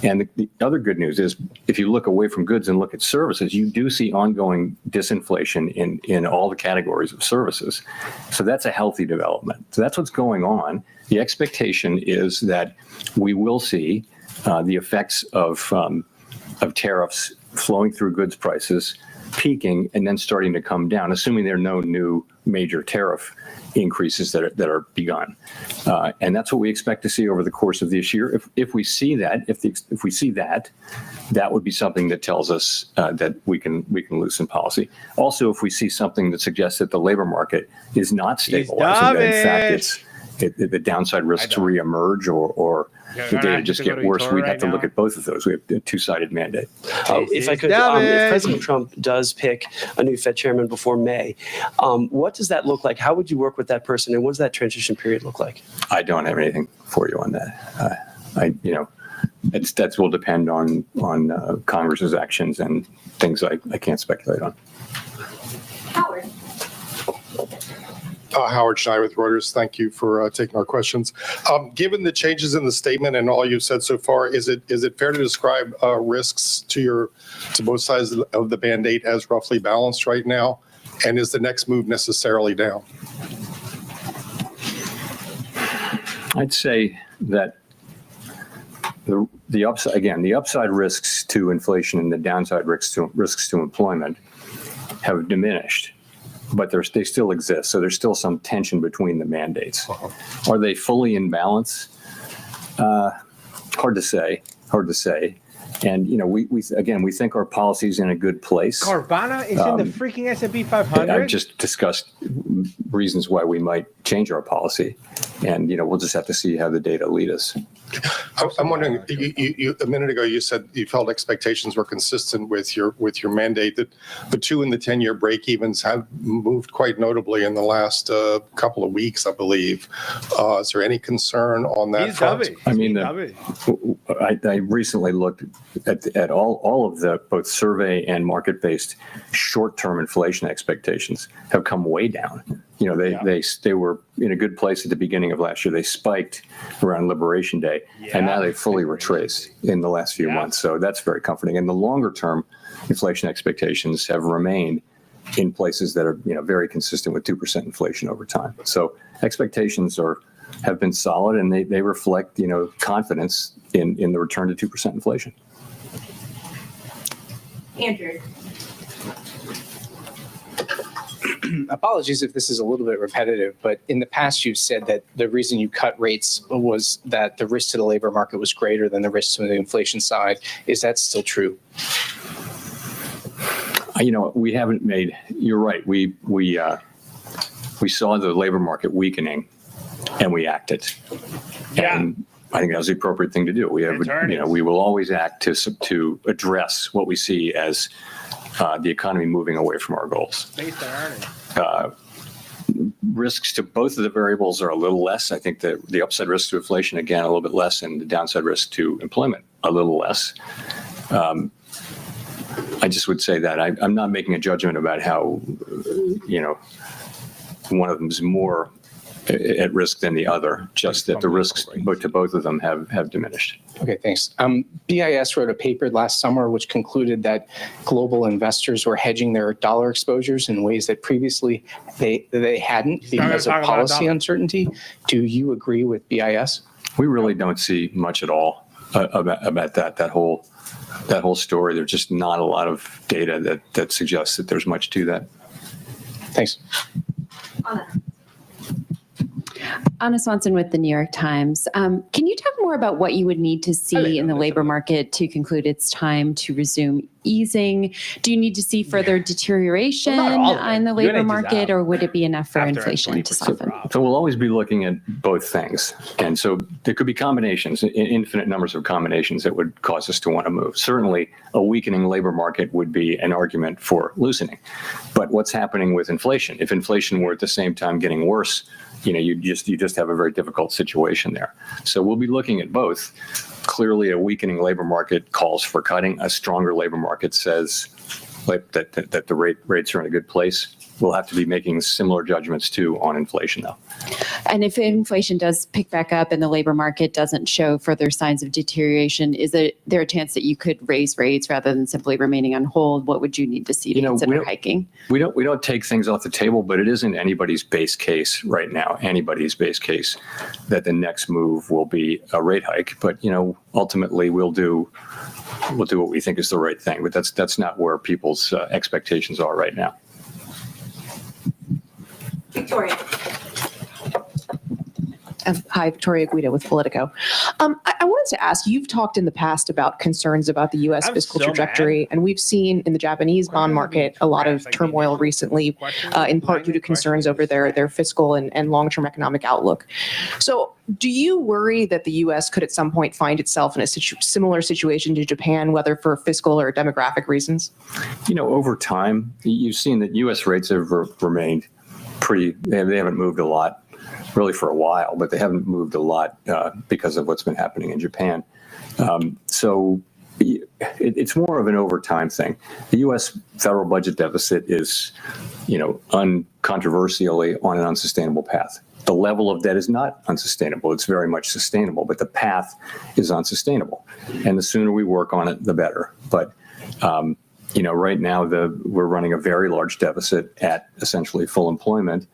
And the other good news is, if you look away from goods and look at services, you do see ongoing disinflation in all the categories of services. So that's a healthy development. So that's what's going on. The expectation is that we will see the effects of tariffs flowing through goods prices, peaking, and then starting to come down, assuming there are no new major tariff increases that are begun. And that's what we expect to see over the course of this year. If we see that, if we see that, that would be something that tells us that we can loosen policy. Also, if we see something that suggests that the labor market is not stabilizing, that in fact the downside risks reemerge or the data just get worse, we'd have to look at both of those. We have a two-sided mandate. If I could, if President Trump does pick a new Fed chairman before May, what does that look like? How would you work with that person, and what does that transition period look like? I don't have anything for you on that. That will depend on Congress's actions and things I can't speculate on. Howard. Howard Schneider with Reuters. Thank you for taking our questions. Given the changes in the statement and all you've said so far, is it fair to describe risks to both sides of the mandate as roughly balanced right now? And is the next move necessarily down? I'd say that the upside risks to inflation and the downside risks to employment have diminished, but they still exist. So there's still some tension between the mandates. Are they fully in balance? Hard to say. And we think our policy's in a good place. Carvana is in the freaking S&P 500. I've just discussed reasons why we might change our policy, and we'll just have to see how the data lead us. I'm wondering, you a minute ago you said you felt expectations were consistent with your mandate, that the 2 and the 10-year break-evens have moved quite notably in the last couple of weeks, I believe. Is there any concern on that front? I mean, I recently looked at all of the both survey and market-based short-term inflation expectations have come way down. They were in a good place at the beginning of last year. They spiked around Liberation Day, and now they've fully retraced in the last few months. So that's very comforting. And the longer-term inflation expectations have remained in places that are very consistent with 2% inflation over time. So expectations have been solid, and they reflect confidence in the return to 2% inflation. Andrew. Apologies if this is a little bit repetitive, but in the past you've said that the reason you cut rates was that the risk to the labor market was greater than the risk to the inflation side. Is that still true? We haven't made. You're right. We saw the labor market weakening, and we acted. Yeah. And I think that was the appropriate thing to do. We will always act to address what we see as the economy moving away from our goals. Based on earnings. risks to both of the variables are a little less. I think that the upside risk to inflation, again, a little bit less, and the downside risk to employment, a little less. I just would say that I'm not making a judgment about how, one of them is more at risk than the other, just that the risks to both of them have diminished. Okay, thanks. BIS wrote a paper last summer which concluded that global investors were hedging their dollar exposures in ways that previously they hadn't because of policy uncertainty. Do you agree with BIS? We really don't see much at all about that whole story. There's just not a lot of data that suggests that there's much to that. Thanks. Anna Swanson with the New York Times. Can you talk more about what you would need to see in the labor market to conclude it's time to resume easing? Do you need to see further deterioration in the labor market, or would it be enough for inflation to soften? So we'll always be looking at both things. And so there could be combinations, infinite numbers of combinations that would cause us to want to move. Certainly, a weakening labor market would be an argument for loosening. But what's happening with inflation? If inflation were at the same time getting worse, you just have a very difficult situation there. So we'll be looking at both. Clearly, a weakening labor market calls for cutting. A stronger labor market says that the rates are in a good place. We'll have to be making similar judgments too on inflation, though. And if inflation does pick back up and the labor market doesn't show further signs of deterioration, is there a chance that you could raise rates rather than simply remaining on hold? What would you need to see to consider hiking? We don't take things off the table, but it isn't anybody's base case right now. Anybody's base case that the next move will be a rate hike. But ultimately we'll do what we think is the right thing. But that's not where people's expectations are right now. Victoria. Hi, Victoria Guida with Politico. I wanted to ask, you've talked in the past about concerns about the U.S. fiscal trajectory, and we've seen in the Japanese bond market a lot of turmoil recently, in part due to concerns over their fiscal and long-term economic outlook. So do you worry that the U.S. could at some point find itself in a similar situation to Japan, whether for fiscal or demographic reasons? Over time, you've seen that U.S. rates have remained they haven't moved a lot really for a while, but they haven't moved a lot because of what's been happening in Japan. So it's more of an over time thing. The U.S. federal budget deficit is, uncontroversially on an unsustainable path. The level of debt is not unsustainable. It's very much sustainable, but the path is unsustainable. And the sooner we work on it, the better. But right now we're running a very large deficit at essentially full employment.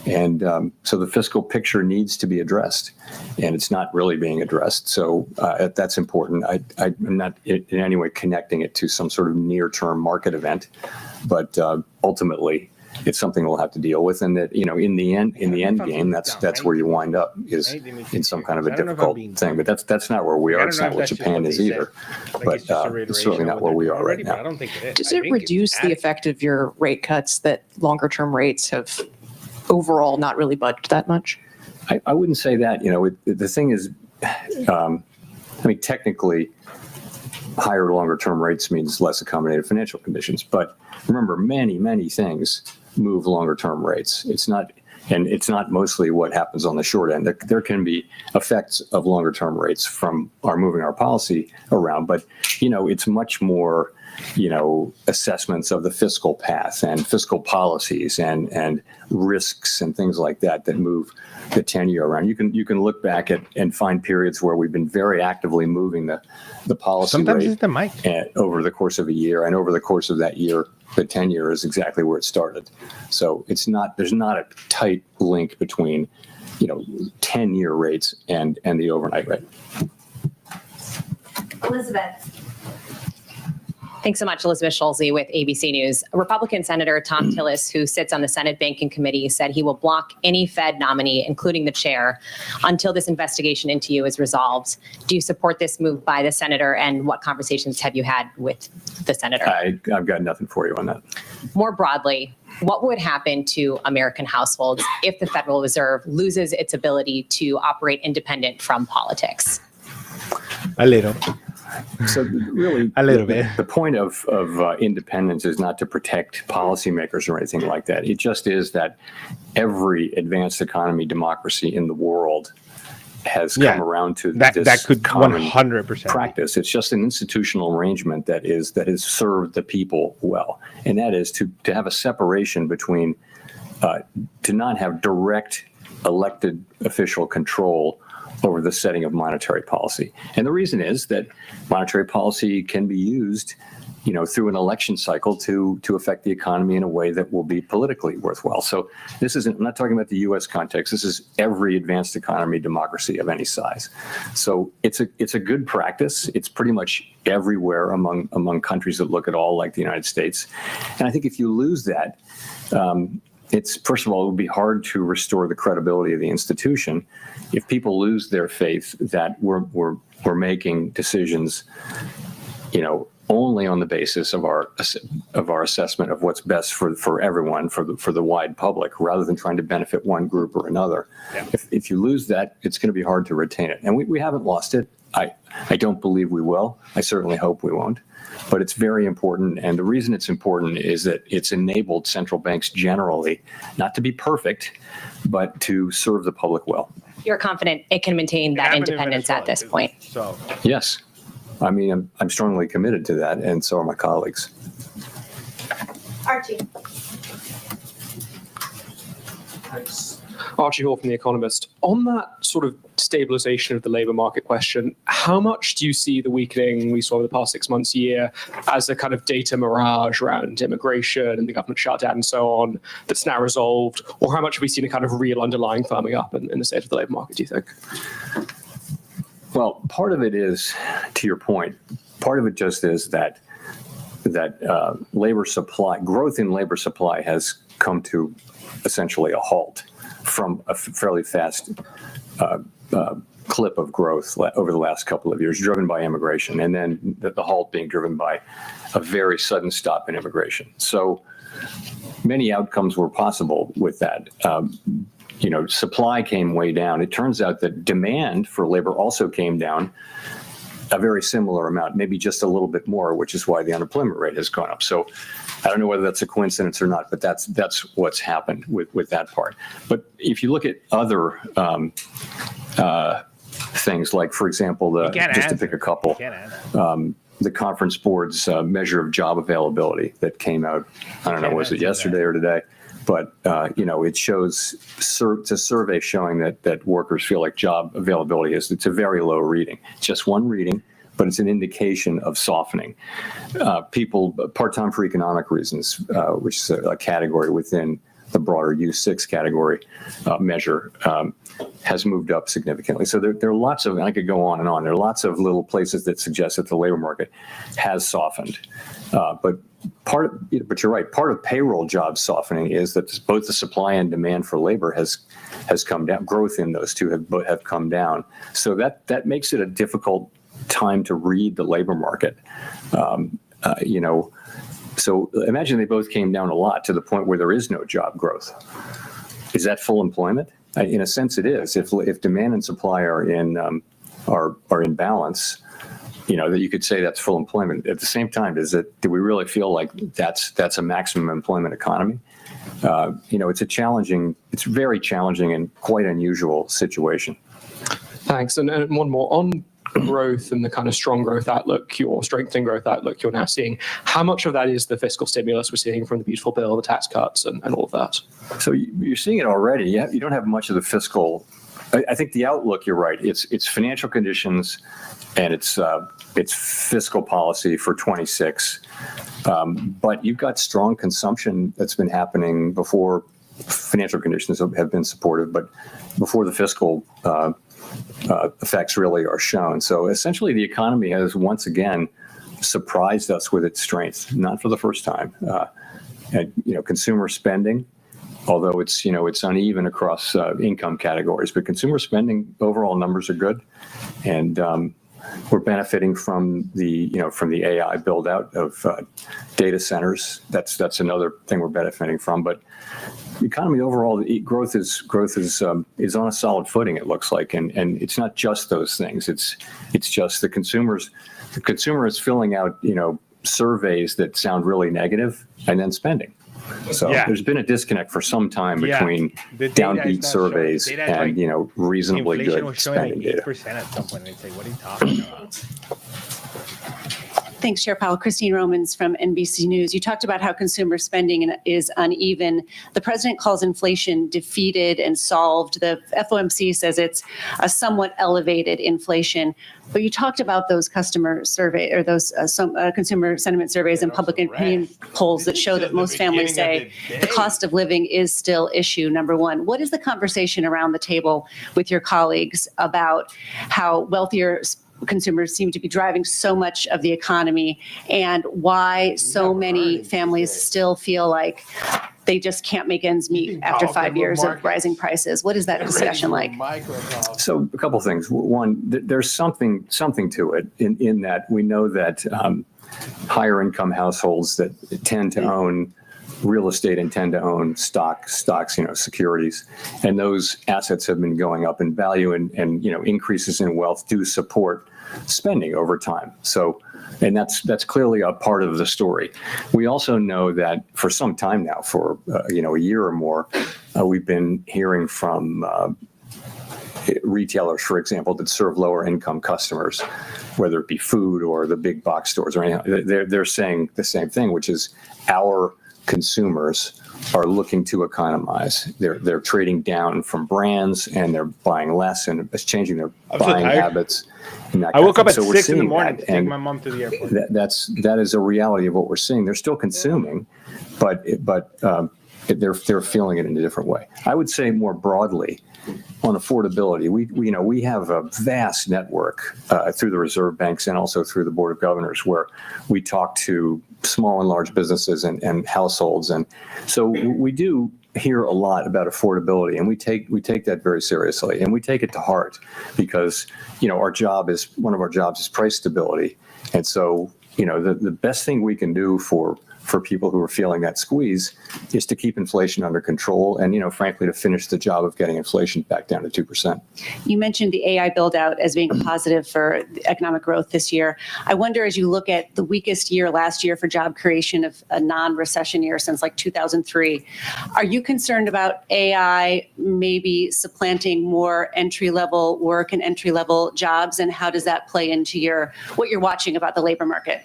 And so the fiscal picture needs to be addressed, and it's not really being addressed. So that's important. I'm not in any way connecting it to some sort of near-term market event, but ultimately it's something we'll have to deal with. And that, in the end game, that's where you wind up, is in some kind of a difficult thing. But that's not where we are. It's not what Japan is either. But it's certainly not where we are right now. Does it reduce the effect of your rate cuts that longer term rates have overall not really budged that much? I wouldn't say that. The thing is, technically, higher longer term rates means less accommodative financial conditions. But remember, many things move longer term rates. It's not mostly what happens on the short end. There can be effects of longer term rates from moving our policy around, but it's much more assessments of the fiscal path and fiscal policies and risks and things like that move the 10-year around. You can look back at and find periods where we've been very actively moving the policy Sometimes rate it's the mic. Over the course of a year, and over the course of that year, the 10-year is exactly where it started. So there's not a tight link between 10-year rates and the overnight rate. Elizabeth. Thanks so much, Elizabeth Schulze with ABC News. Republican Senator Tom Tillis, who sits on the Senate Banking Committee, said he will block any Fed nominee, including the chair, until this investigation into you is resolved. Do you support this move by the senator, and what conversations have you had with the senator? I've got nothing for you on that. More broadly, what would happen to American households if the Federal Reserve loses its ability to operate independent from politics? A little. So really, A little bit. The point of independence is not to protect policymakers or anything like that. It just is that every advanced economy democracy in the world has come around to that could common 100% practice. It's just an institutional arrangement that has served the people well, and that is to have a separation between to not have direct elected official control over the setting of monetary policy. And the reason is that monetary policy can be used, through an election cycle to affect the economy in a way that will be politically worthwhile. So I'm not talking about the U.S. context. This is every advanced economy democracy of any size. So it's a good practice. It's pretty much everywhere among countries that look at all like the United States. And I think if you lose that, it's, first of all, it would be hard to restore the credibility of the institution if people lose their faith that we're making decisions, only on the basis of our assessment of what's best for everyone, for the wide public, rather than trying to benefit one group or another. Yeah. If you lose that, it's going to be hard to retain it. And we haven't lost it. I don't believe we will. I certainly hope we won't. But it's very important. And the reason it's important is that it's enabled central banks generally not to be perfect, but to serve the public well. You're confident it can maintain that independence at this point? So yes. I mean, I'm strongly committed to that, and so are my colleagues. Archie. Thanks. Archie Hall from The Economist. On that sort of stabilization of the labor market question, how much do you see the weakening we saw over the past 6 months, year, as a kind of data mirage around immigration and the government shutdown and so on that's now resolved? Or how much have we seen a kind of real underlying firming up in the state of the labor market, do you think? Well, part of it is, to your point, part of it just is that labor supply, growth in labor supply has come to essentially a halt from a fairly fast clip of growth over the last couple of years, driven by immigration, and then the halt being driven by a very sudden stop in immigration. So many outcomes were possible with that. Supply came way down. It turns out that demand for labor also came down a very similar amount, maybe just a little bit more, which is why the unemployment rate has gone up. So I don't know whether that's a coincidence or not, but that's what's happened with that part. But if you look at other things, like, for example, just to pick a couple, the Conference Board's measure of job availability that came out, I don't know, was it yesterday or today? But, it shows, it's a survey showing that workers feel like job availability it's a very low reading. Just one reading, but it's an indication of softening. People, part-time for economic reasons, which is a category within the broader U6 category measure, has moved up significantly. So there are lots of, and I could go on and on, there are lots of little places that suggest that the labor market has softened. But you're right, part of payroll jobs softening is that both the supply and demand for labor has come down. Growth in those two have come down. So that makes it a difficult time to read the labor market. So imagine they both came down a lot to the point where there is no job growth. Is that full employment? In a sense, it is. If demand and supply are in balance, that you could say that's full employment. At the same time, do we really feel like that's a maximum employment economy? It's very challenging and quite unusual situation. Thanks. And one more on growth and the kind of strong growth outlook, your strengthening growth outlook you're now seeing. How much of that is the fiscal stimulus we're seeing from the beautiful bill, the tax cuts, and all of that? So you're seeing it already. You don't have much of the fiscal. I think the outlook, you're right. It's financial conditions and it's fiscal policy for 26. But you've got strong consumption that's been happening before financial conditions have been supportive, but before the fiscal effects really are shown. So essentially the economy has once again surprised us with its strength, not for the first time. And, consumer spending, although it's uneven across income categories, but consumer spending overall numbers are good. And we're benefiting from the AI build out of data centers. That's another thing we're benefiting from. But economy overall, growth is on a solid footing. It looks like, and it's not just those things. It's just the consumer is filling out surveys that sound really negative and then spending. So there's been a disconnect for some time between downbeat surveys and reasonably good spending data. At some point, and say, "What are you talking about?" Thanks, Chair Powell. Christine Romans from NBC News. You talked about how consumer spending is uneven. The president calls inflation defeated and solved. The FOMC says it's a somewhat elevated inflation. But you talked about those customer survey or those consumer sentiment surveys and public opinion polls that show that most families say the cost of living is still issue number one. What is the conversation around the table with your colleagues about how wealthier consumers seem to be driving so much of the economy and why so many families still feel like they just can't make ends meet after 5 years of rising prices? What is that discussion like? So a couple of things. One, there's something to it in that we know that higher income households that tend to own real estate and tend to own stocks, securities, and those assets have been going up in value, and increases in wealth do support spending over time. So, and that's clearly a part of the story. We also know that for some time now, for a year or more, we've been hearing from retailers, for example, that serve lower income customers, whether it be food or the big box stores or anything. They're saying the same thing, which is our consumers are looking to economize. They're trading down from brands and they're buying less, and it's changing their buying habits. I woke up at 6 in the morning to take my mom to the airport. That is a reality of what we're seeing. They're still consuming, but they're feeling it in a different way. I would say more broadly on affordability, we have a vast network through the reserve banks and also through the Board of Governors where we talk to small and large businesses and households, and so we do hear a lot about affordability, and we take that very seriously, and we take it to heart because one of our jobs is price stability, and so the best thing we can do for people who are feeling that squeeze is to keep inflation under control and, frankly, to finish the job of getting inflation back down to 2%. You mentioned the AI build out as being a positive for economic growth this year. I wonder, as you look at the weakest year last year for job creation of a non-recession year since like 2003, are you concerned about AI maybe supplanting more entry-level work and entry-level jobs? And how does that play into what you're watching about the labor market?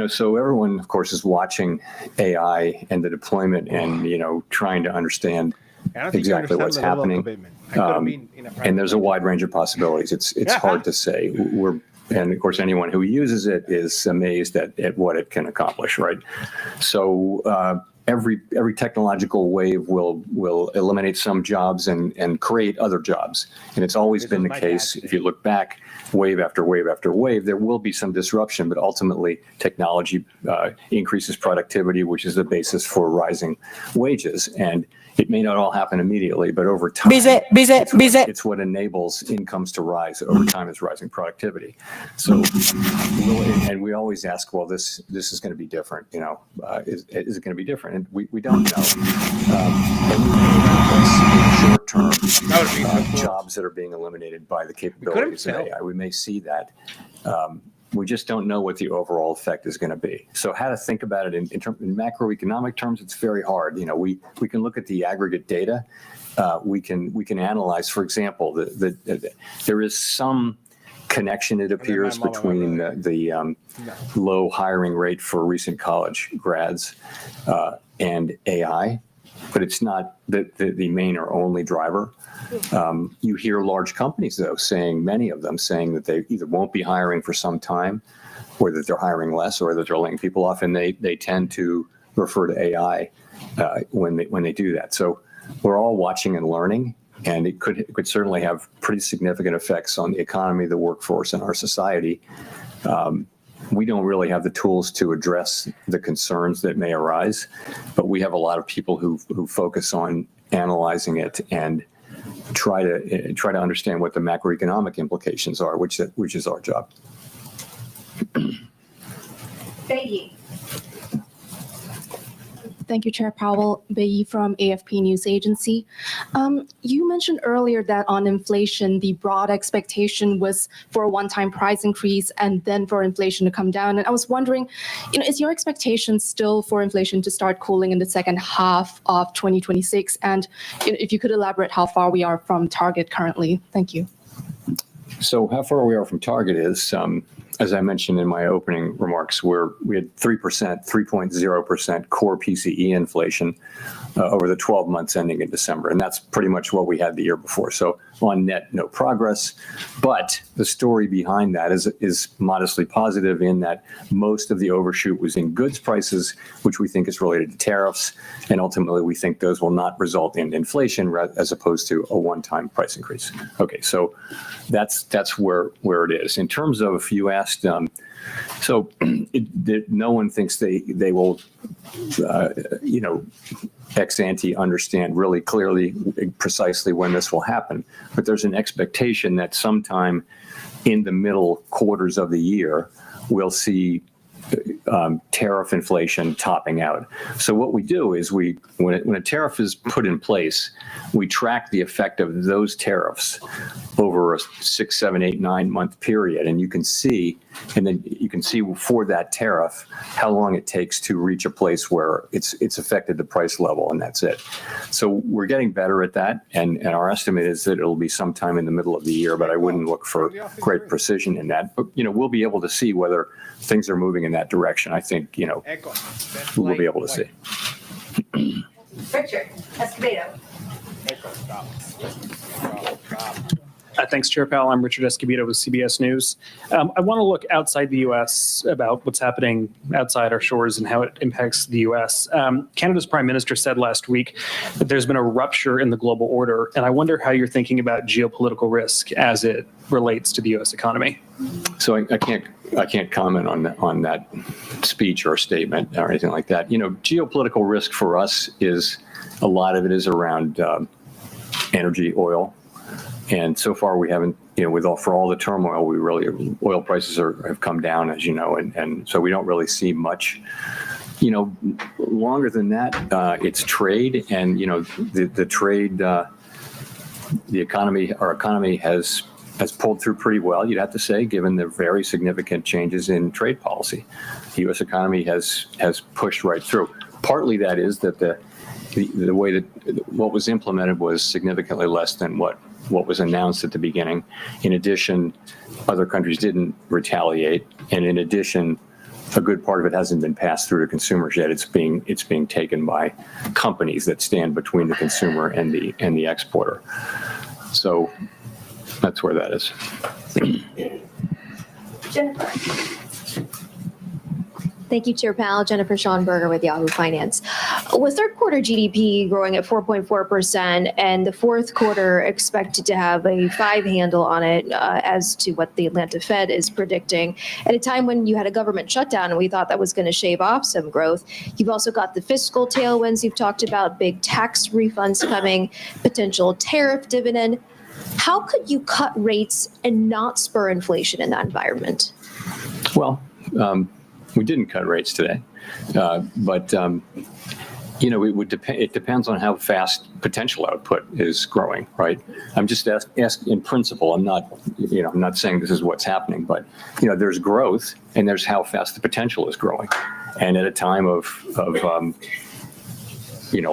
So everyone, of course, is watching AI and the deployment and, trying to understand exactly what's happening. And there's a wide range of possibilities. It's hard to say. And of course, anyone who uses it is amazed at what it can accomplish, right? So every technological wave will eliminate some jobs and create other jobs. And it's always been the case. If you look back, wave after wave after wave, there will be some disruption, but ultimately technology increases productivity, which is the basis for rising wages. And it may not all happen immediately, but over time, it's what enables incomes to rise over time is rising productivity. So, and we always ask, well, this is going to be different, is it going to be different? And we don't know. And we may short term jobs that are being eliminated by the capabilities of AI. We may see that. We just don't know what the overall effect is going to be. So how to think about it in macroeconomic terms, it's very hard. We can look at the aggregate data. We can analyze, for example, there is some connection, it appears, between the low hiring rate for recent college grads and AI, but it's not the main or only driver. You hear large companies, though, many of them saying that they either won't be hiring for some time, or that they're hiring less, or that they're laying people off, and they tend to refer to AI when they do that. So we're all watching and learning, and it could certainly have pretty significant effects on the economy, the workforce, and our society. We don't really have the tools to address the concerns that may arise, but we have a lot of people who focus on analyzing it and try to understand what the macroeconomic implications are, which is our job. Thank you. Thank you, Chair Powell. Bayi from AFP News Agency. You mentioned earlier that on inflation, the broad expectation was for a one-time price increase and then for inflation to come down. And I was wondering, is your expectation still for inflation to start cooling in the second half of 2026? And if you could elaborate how far we are from target currently. Thank you. So how far we are from target is, as I mentioned in my opening remarks, we had 3.0% core PCE inflation over the 12 months ending in December. And that's pretty much what we had the year before. So on net, no progress. But the story behind that is modestly positive in that most of the overshoot was in goods prices, which we think is related to tariffs. And ultimately, we think those will not result in inflation as opposed to a one-time price increase. Okay, so that's where it is. In terms of, you asked, no one thinks they will, ex ante understand really clearly, precisely when this will happen. But there's an expectation that sometime in the middle quarters of the year, we'll see tariff inflation topping out. So what we do is when a tariff is put in place, we track the effect of those tariffs over a 6, 7, 8, 9 month period. And you can see for that tariff, how long it takes to reach a place where it's affected the price level, and that's it. So we're getting better at that. And our estimate is that it'll be sometime in the middle of the year, but I wouldn't look for great precision in that. But, we'll be able to see whether things are moving in that direction. I think, we'll be able to see. Richard Escobedo. Thanks, Chair Powell. I'm Richard Escobedo with CBS News. I want to look outside the U.S. about what's happening outside our shores and how it impacts the U.S. Canada's Prime Minister said last week that there's been a rupture in the global order, and I wonder how you're thinking about geopolitical risk as it relates to the U.S. economy. So I can't comment on that speech or statement or anything like that. Geopolitical risk for us is, a lot of it is around energy, oil. And so far we haven't, for all the turmoil, oil prices have come down, as you know, and so we don't really see much. Longer than that, it's trade, and the trade, our economy has pulled through pretty well, you'd have to say, given the very significant changes in trade policy. The U.S. economy has pushed right through. Partly that is that the way that what was implemented was significantly less than what was announced at the beginning. In addition, other countries didn't retaliate, and in addition, a good part of it hasn't been passed through to consumers yet. It's being taken by companies that stand between the consumer and the exporter. So that's where that is. Jennifer. Thank you, Chair Powell. Jennifer Schonberger with Yahoo Finance. With third quarter GDP growing at 4.4% and the fourth quarter expected to have a 5 handle on it as to what the Atlanta Fed is predicting, at a time when you had a government shutdown and we thought that was going to shave off some growth, you've also got the fiscal tailwinds you've talked about, big tax refunds coming, potential tariff dividend. How could you cut rates and not spur inflation in that environment? Well, we didn't cut rates today, but it would depend. It depends on how fast potential output is growing, right? I'm just asking in principle. I'm not saying this is what's happening, but there's growth and there's how fast the potential is growing, and at a time of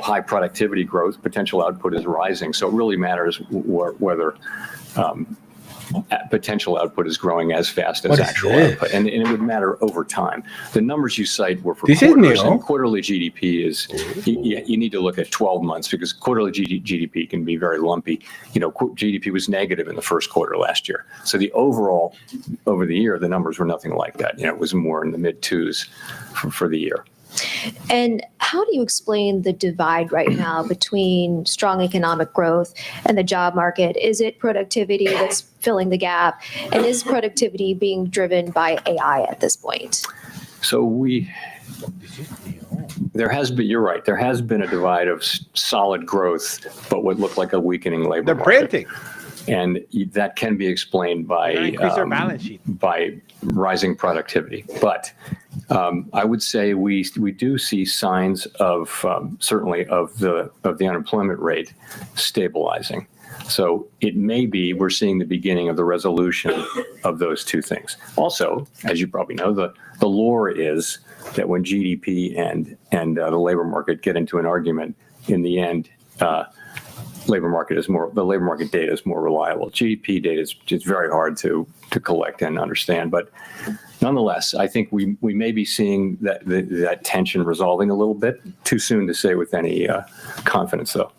high productivity growth, potential output is rising. So it really matters whether potential output is growing as fast as actual output, and it would matter over time. The numbers you cite were for quarters, and quarterly GDP is, you need to look at 12 months because quarterly GDP can be very lumpy. GDP was negative in the first quarter last year. So the overall, over the year, the numbers were nothing like that. It was more in the mid-2s for the year. And how do you explain the divide right now between strong economic growth and the job market? Is it productivity that's filling the gap? And is productivity being driven by AI at this point? So there has been, you're right, there has been a divide of solid growth, but what looked like a weakening labor market. Printing. And that can be explained by increase their balance sheet. by rising productivity. But I would say we do see signs of certainly of the unemployment rate stabilizing. So it may be we're seeing the beginning of the resolution of those two things. Also, as you probably know, the lore is that when GDP and the labor market get into an argument, in the end, the labor market data is more reliable. GDP data is just very hard to collect and understand, but nonetheless, I think we may be seeing that tension resolving a little bit. Too soon to say with any confidence, though.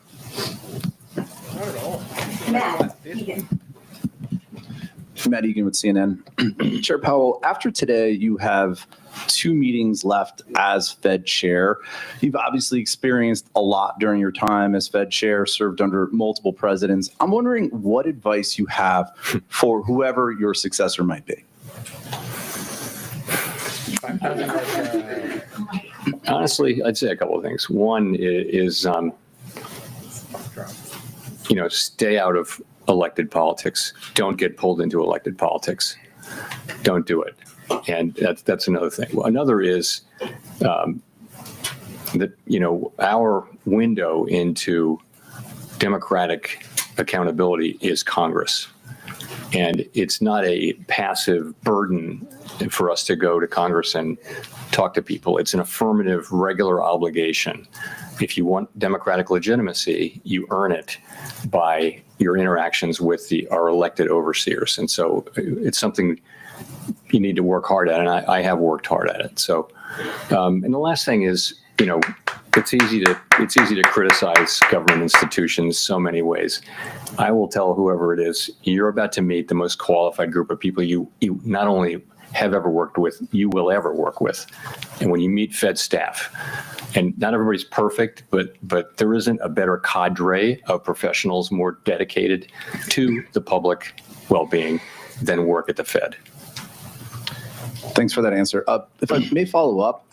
Matt Egan with CNN. Chair Powell, after today, you have 2 meetings left as Fed chair. You've obviously experienced a lot during your time as Fed chair, served under multiple presidents. I'm wondering what advice you have for whoever your successor might be. Honestly, I'd say a couple of things. One is, stay out of elected politics. Don't get pulled into elected politics. Don't do it. And that's another thing. Well, another is that, our window into democratic accountability is Congress. And it's not a passive burden for us to go to Congress and talk to people. It's an affirmative, regular obligation. If you want democratic legitimacy, you earn it by your interactions with our elected overseers. And so it's something you need to work hard at, and I have worked hard at it. So, and the last thing is, it's easy to criticize government institutions so many ways. I will tell whoever it is, you're about to meet the most qualified group of people you not only have ever worked with, you will ever work with. And when you meet Fed staff, and not everybody's perfect, but there isn't a better cadre of professionals more dedicated to the public well-being than work at the Fed. Thanks for that answer. If I may follow up,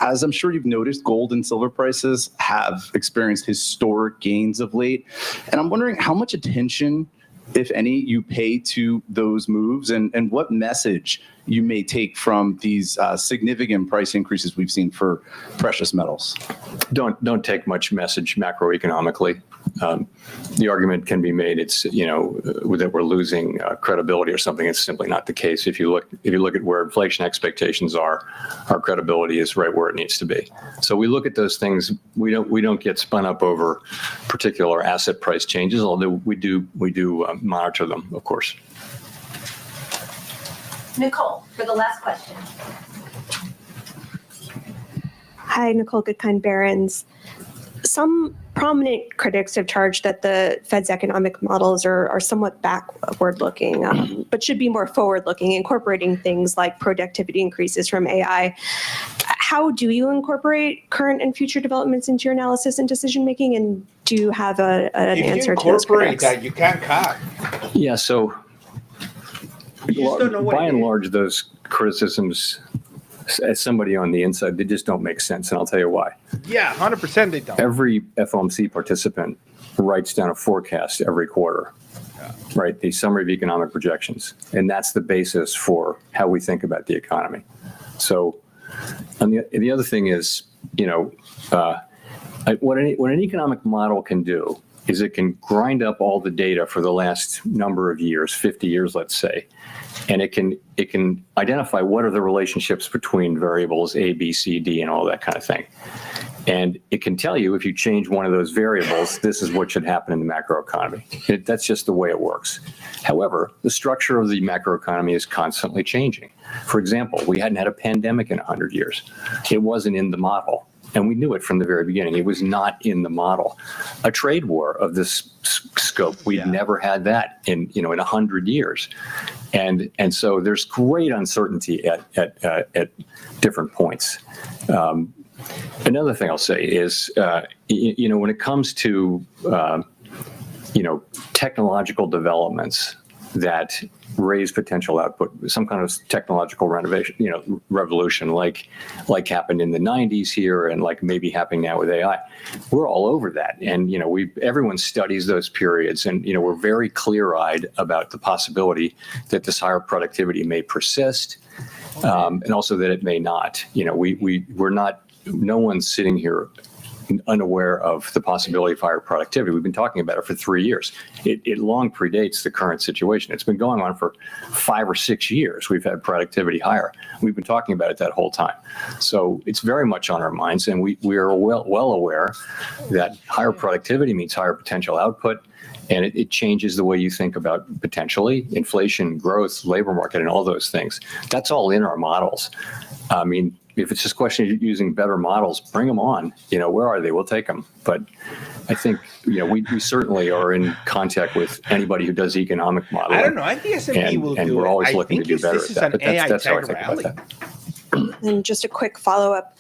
as I'm sure you've noticed, gold and silver prices have experienced historic gains of late. And I'm wondering how much attention, if any, you pay to those moves and what message you may take from these significant price increases we've seen for precious metals. Don't take much message macroeconomically. The argument can be made that we're losing credibility or something. It's simply not the case. If you look at where inflation expectations are, our credibility is right where it needs to be. So we look at those things. We don't get spun up over particular asset price changes, although we do monitor them, of course. Nicole, for the last question. Hi, Nicole Goodkind-Barron's. Some prominent critics have charged that the Fed's economic models are somewhat backward-looking, but should be more forward-looking, incorporating things like productivity increases from AI. How do you incorporate current and future developments into your analysis and decision-making, and do you have an answer to those critics? If you incorporate that, you can't cut. Yeah, so by and large, those criticisms, as somebody on the inside, they just don't make sense, and I'll tell you why. Yeah, 100% they don't. Every FOMC participant writes down a forecast every quarter, right? The summary of economic projections, and that's the basis for how we think about the economy. So, and the other thing is, what an economic model can do is it can grind up all the data for the last number of years, 50 years, let's say, and it can identify what are the relationships between variables A, B, C, D, and all that kind of thing. And it can tell you if you change one of those variables, this is what should happen in the macroeconomy. That's just the way it works. However, the structure of the macroeconomy is constantly changing. For example, we hadn't had a pandemic in 100 years. It wasn't in the model. And we knew it from the very beginning. It was not in the model. A trade war of this scope, we'd never had that in 100 years. And so there's great uncertainty at different points. Another thing I'll say is, when it comes to, technological developments that raise potential output, some kind of technological revolution like happened in the 90s here and like maybe happening now with AI. We're all over that. And, everyone studies those periods and, we're very clear-eyed about the possibility that this higher productivity may persist and also that it may not. We're not. No one's sitting here unaware of the possibility of higher productivity. We've been talking about it for 3 years. It long predates the current situation. It's been going on for 5 or 6 years. We've had productivity higher. We've been talking about it that whole time. So it's very much on our minds, and we are well aware that higher productivity means higher potential output, and it changes the way you think about potentially inflation, growth, labor market, and all those things. That's all in our models. I mean, if it's just a question of using better models, bring them on. Where are they? We'll take them. But I think, we certainly are in contact with anybody who does economic modeling. I don't know. I think S&P will do it. And we're always looking to do better at that. But that's how I think about that. And just a quick follow-up.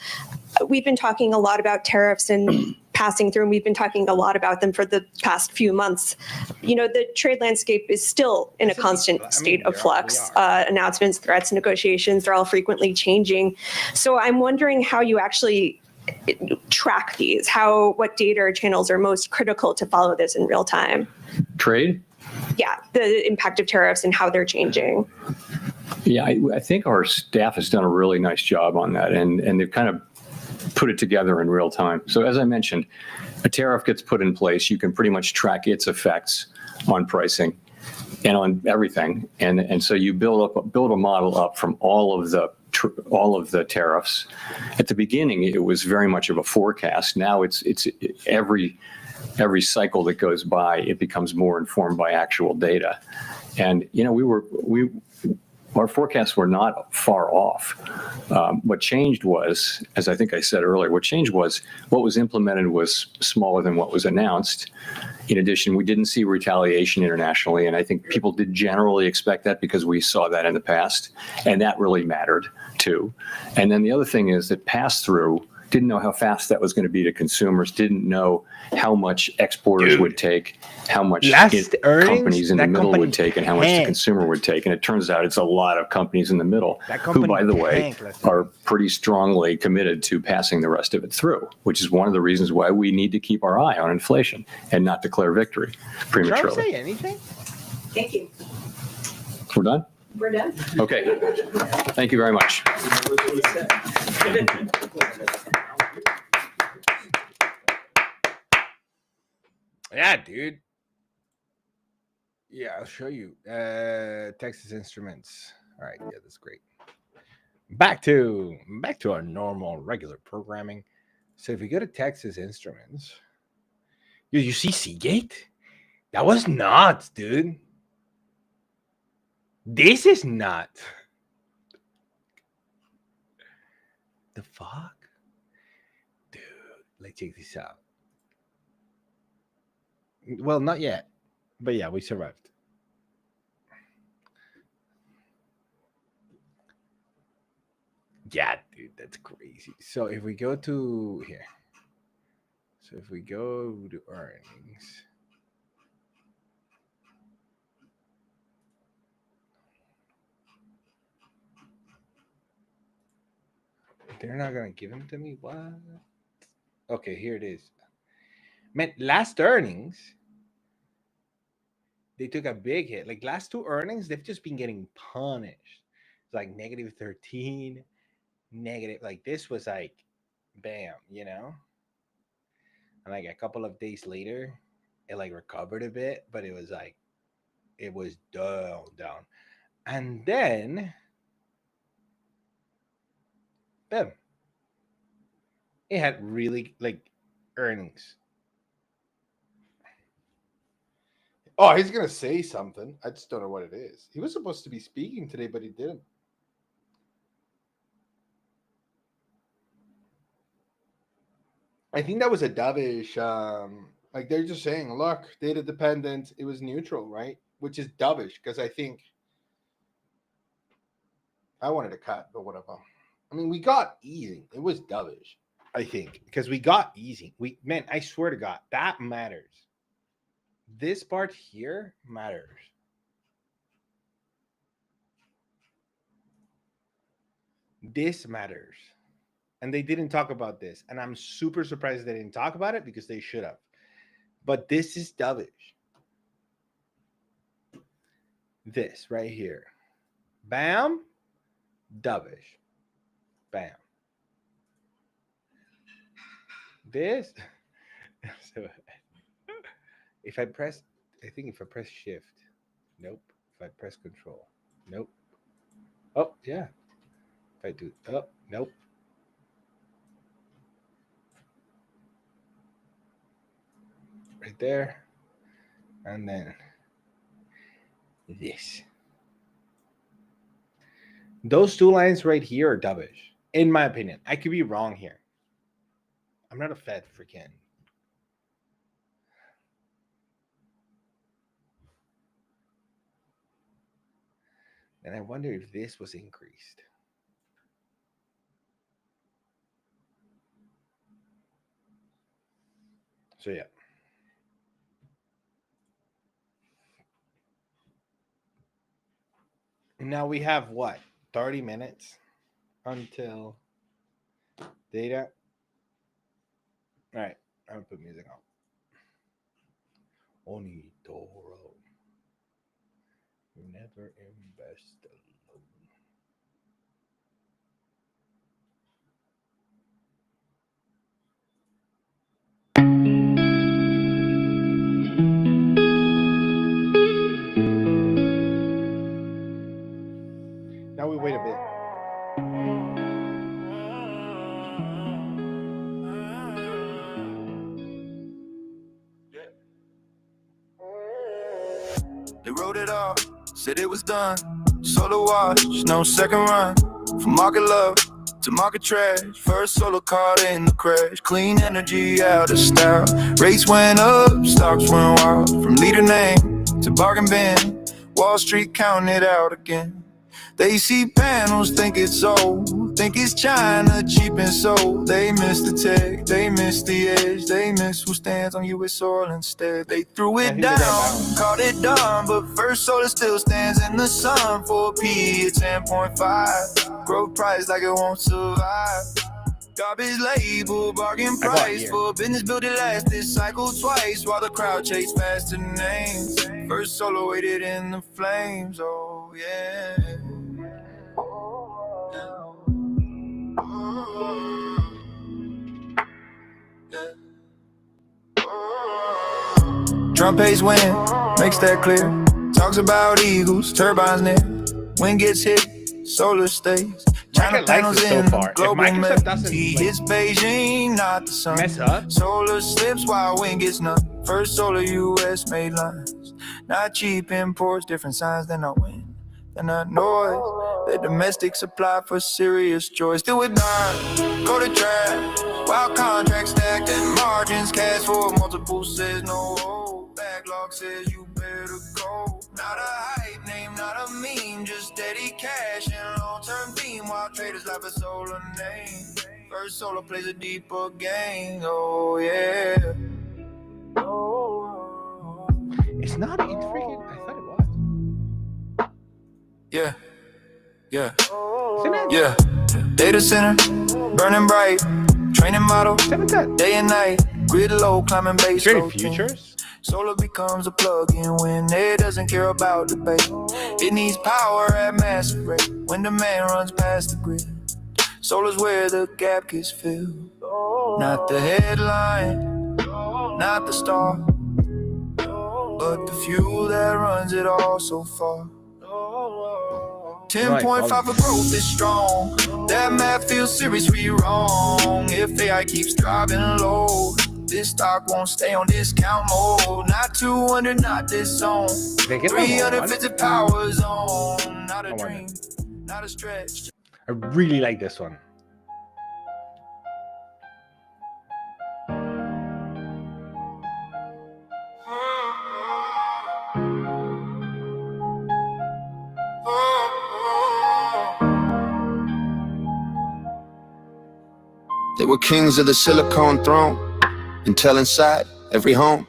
We've been talking a lot about tariffs and passing through, and we've been talking a lot about them for the past few months. The trade landscape is still in a constant state of flux. Announcements, threats, negotiations, they're all frequently changing. So I'm wondering how you actually track these, what data or channels are most critical to follow this in real time? Trade? Yeah, the impact of tariffs and how they're changing. Yeah, I think our staff has done a really nice job on that, and they've kind of put it together in real time. So as I mentioned, a tariff gets put in place, you can pretty much track its effects on pricing and on everything. And so you build a model up from all of the tariffs. At the beginning, it was very much of a forecast. Now it's every cycle that goes by, it becomes more informed by actual data. And our forecasts were not far off. What changed was, as I think I said earlier, what was implemented was smaller than what was announced. In addition, we didn't see retaliation internationally, and I think people did generally expect that because we saw that in the past, and that really mattered too. And then the other thing is that pass-through didn't know how fast that was going to be to consumers, didn't know how much exporters would take, how much companies in the middle would take, and how much the consumer would take. And it turns out it's a lot of companies in the middle who, by the way, are pretty strongly committed to passing the rest of it through, which is one of the reasons why we need to keep our eye on inflation and not declare victory prematurely. Trump say anything? Thank you. We're done? We're done. Okay. Thank you very much. Yeah, dude. Yeah, I'll show you. Texas Instruments. All right, yeah, that's great. Back to our normal, regular programming. So if we go to Texas Instruments, you see Seagate? That was nuts, dude. This is nuts. The fuck? Dude, let's check this out. Well, not yet. But yeah, we survived. Yeah, dude, that's crazy. So if we go to here. So if we go to earnings. They're not going to give them to me? What? Okay, here it is. Man, last earnings, they took a big hit. Like last two earnings, they've just been getting punished. It's like negative 13, negative. Like this was like, bam, And like a couple of days later, it like recovered a bit, but it was like, it was down. And then, bam. It had really like earnings. Oh, he's going to say something. I just don't know what it is. He was supposed to be speaking today, but he didn't. I think that was a dovish. Like they're just saying, look, data dependent. It was neutral, right? Which is dovish because I think I wanted to cut, but whatever. I mean, we got easy. It was dovish, I think, because we got easy. Man, I swear to God, that matters. This part here matters. This matters. And they didn't talk about this. And I'm super surprised they didn't talk about it because they should have. But this is dovish. This right here. Bam. dovish. Bam. This. So if I press shift, nope. If I press control, nope. Oh, yeah. If I do, oh, nope. Right there. And then this. Those two lines right here are dovish, in my opinion. I could be wrong here. I'm not a Fed freaking. And I wonder if this was increased. So yeah. Now we have what? 30 minutes until data. All right, I'm gonna put music on. Onitoro. You never invest alone. Now we wait a bit. They wrote it off, said it was done. Solo watch, no second run. From market love to market trash. First solo caught in the crash. Clean energy out of style. Rates went up, stocks went wild. From leader name to bargain bin. Wall Street counting it out again. They see panels, think it's old. Think it's China, cheap and sold. They miss the tech, they miss the edge. They miss who stands on US soil instead. They threw it down, called it done. But First Solar still stands in the sun. For a PE at 10.5. Growth price like it won't survive. Garbage label, bargain price. For a business built it last this cycle twice. While the crowd chased faster names. First Solar waited in the flames, oh yeah. Trump pays win, makes that clear. Talks about eagles, turbines near. Wind gets hit, solar stays. China panels in the global map. He hits Beijing, not the sun. Mess up. Solar slips while wind gets none. First Solar US made lines. Not cheap imports, different signs than our wind. They're not noise. The domestic supply for serious joy. Still with burn, go to track. While contracts stacked and margins cash for multiple says no hope. Backlog says you better go. Not a hype name, not a meme, just steady cash and long-term theme. While traders laugh at Solar name. First Solar plays a deeper game, oh yeah. It's not. It's freaking. I thought it was. Yeah, yeah, yeah. Data center, burning bright. Training model, day and night. Grid low, climbing base. Futures. Solar becomes a plug-in when it doesn't care about debate. It needs power at massive rate when demand runs past the grid. Solar's where the gap gets filled. Not the headline, not the star, but the fuel that runs it all so far. 10.5 for growth is strong. That math feels seriously wrong. If AI keeps driving low, this stock won't stay on discount mode. Not 200, not this zone. 350 power zone. Not a dream, not a stretch. I really like this one. They were kings of the silicone throne, Intel inside every home.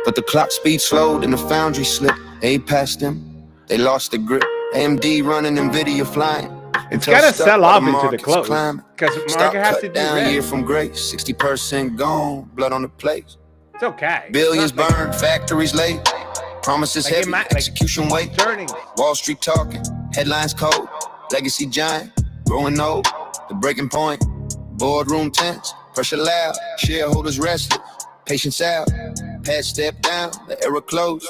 But the clock speed slowed and the foundry slipped. They passed them, they lost the grip. AMD running, NVIDIA flying. It's gotta sell off into the close because the market has to do down year from grace. 60% gone, blood on the place. It's okay. Billions burned, factories late. Promises heavy, execution weight. Wall Street talking, headlines cold. Legacy giant, growing old, the breaking point, boardroom tense, pressure loud, shareholders restless, patience out, past step down, the era closed,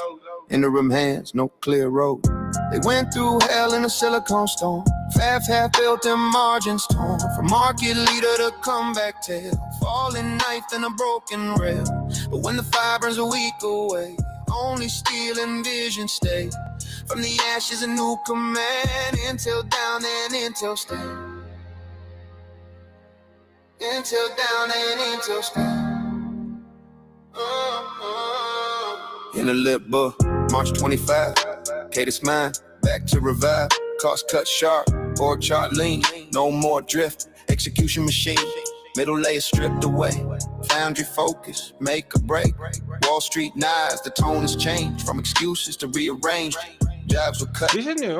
interim hands, no clear road. They went through hell in a silicone storm, half built their margins torn, from market leader to comeback tail, falling knife in a broken rail. But when the fire burns a week away, only steel and vision stay. From the ashes a new command, Intel down and Intel stay. Intel down and Intel stay. In the lip book, March 25, Cadence mine, back to revive. Cost cut sharp, org chart lean, no more drift. Execution machine, middle layer stripped away. Foundry focus, make a break. Wall Street knives, the tone has changed from excuses to rearranged. Jobs were cut,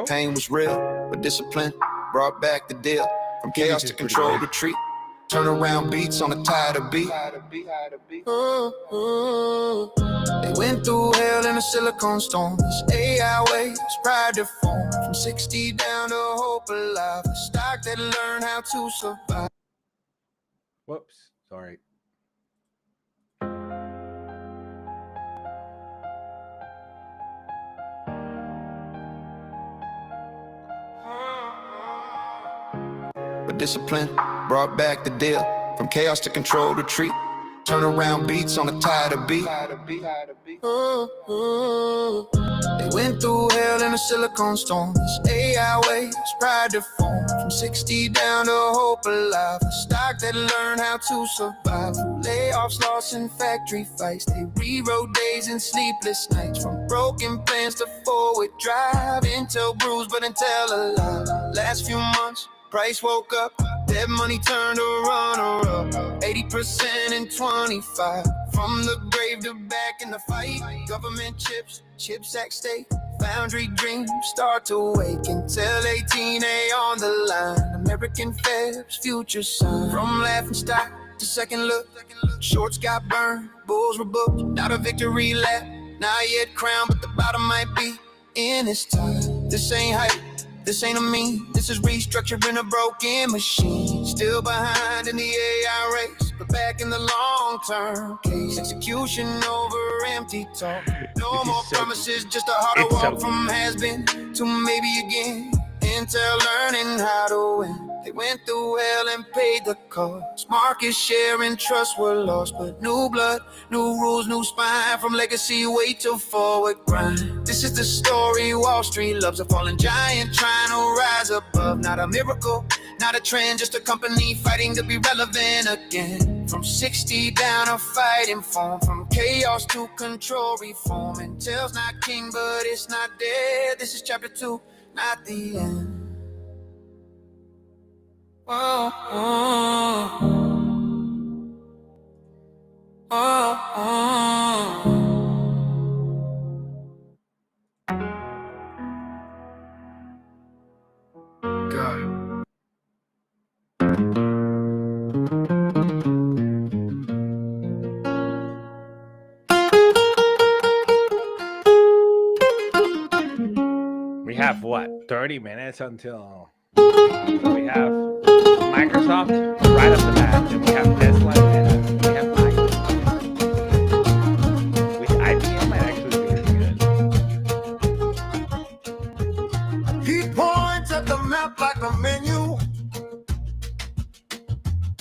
pain was real, but discipline brought back the deal. From chaos to control, retreat. Turnaround beats on a tighter beat. They went through hell in a silicone storm. This AI waves pride to form. From 60 down to hope alive. A stock that learned how to survive. Whoops, sorry. But discipline brought back the deal. From chaos to control, retreat. Turnaround beats on a tighter beat. They went through hell in a silicone storm. This AI waves pride to form. From 60 down to hope alive. A stock that learned how to survive. Through layoffs, loss, and factory fights. They rewrote days and sleepless nights. From broken plans to forward drive. Intel bruised, but Intel alive. Last few months, price woke up. Dead money turned to runner up. 80% in 25. From the grave to back in the fight. Government chips at stake. Foundry dreams start to wake. Intel 18A on the line. American Fab's future sign. From laughing stock to second look. Shorts got burned, bulls were booked. Not a victory lap, not yet crowned, but the bottom might be in its time. This ain't hype. This ain't a meme, this is restructuring a broken machine. Still behind in the AI race, but back in the long-term case. Execution over empty talk. No more promises, just a harder walk from has-been to maybe again. Intel learning how to win. They went through hell and paid the cost. Market share and trust were lost, but new blood, new rules, new spine. From legacy weight to forward grind. This is the story Wall Street loves. A fallen giant trying to rise above. Not a miracle, not a trend, just a company fighting to be relevant again. From 60 down a fighting form. From chaos to control reform. Intel's not king, but it's not dead. This is chapter 2, not the end. Oh, oh, oh, oh. God. We have what? 30 minutes until we have Microsoft right off the bat, then we have Tesla, and we have Microsoft. Which IBM might actually be good. He points at the map like a menu.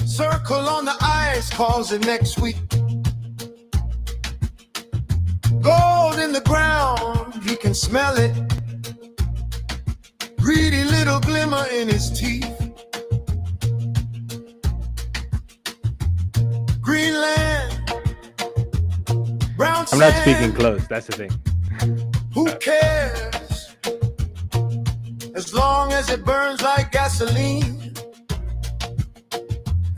Circle on the ice, calls it next week. Gold in the ground, he can smell it. Greedy little glimmer in his teeth. Greenland, brown I'm not sand, speaking close, that's the thing. who cares? As long as it burns like gasoline.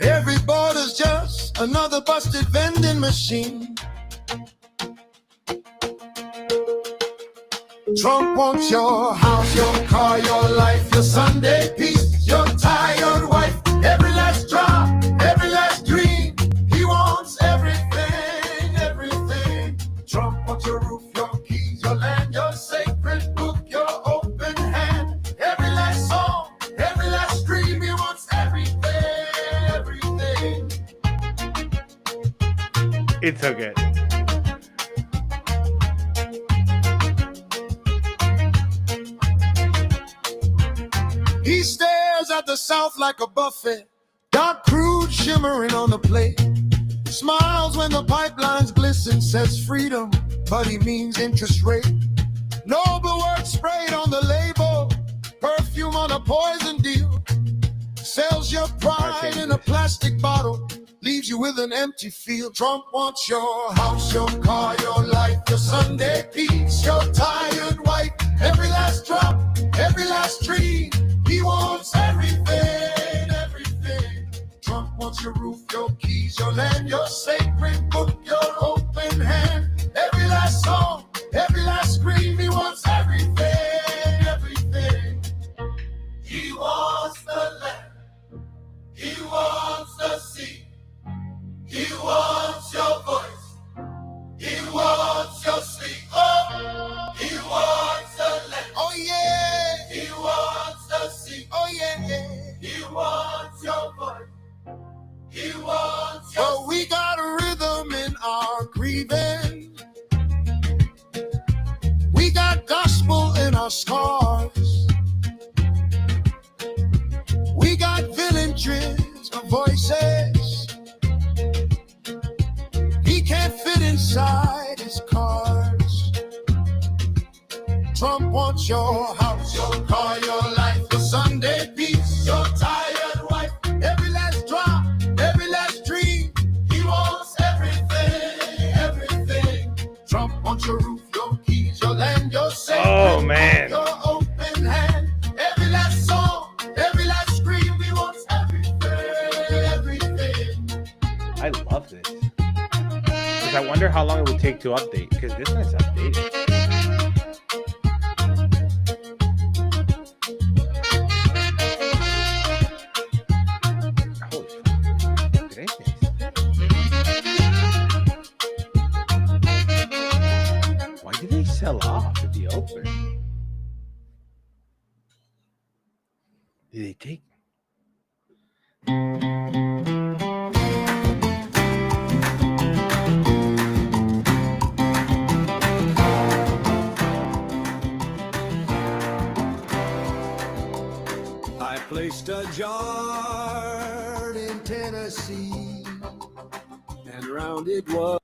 Every border's just another busted vending machine. Trump wants your house, your car, your life, your Sunday peace, your tired wife, every last drop, every last dream. He wants everything, everything. Trump wants your roof, your keys, your land, your sacred book, your open hand. Every last song, every last dream. He It's so good. He stares at the South like a buffet, dark crude shimmering on the plate. Smiles when the pipelines glisten, says freedom, but he means interest rate. Noble words sprayed on the label, perfume on a poison deal. Sells your pride in a plastic bottle, leaves you with an empty field. Trump wants your house, your car, your life, your Sunday peace, your tired wife, every last drop, every last tree. He wants everything, everything. Trump wants your roof, your keys, your land, your sacred book, your open hand. Every last song, every last scream. He wants everything, everything. He wants the land. He wants the sea. He wants your voice. He wants your sleep. Oh, he wants the land. Oh yeah. He wants the sea. Oh yeah. He wants your voice. He wants your sleep. We got a rhythm in our grieving. We got gospel in our scars. We got villages of voices. He can't fit inside his cars. Trump wants your house, your car, your life, your Sunday peace, your tired wife, every last drop, every last dream. He wants everything, everything. Trump wants your roof, your keys, your land, your safety. Oh, man. Your open hand, every last song, every last scream. He wants everything, everything. I love this. Because I wonder how long it would take to update. Because this one's updated. Why did they sell off at the open? Did they take? I placed a jar in Tennessee, and round it was.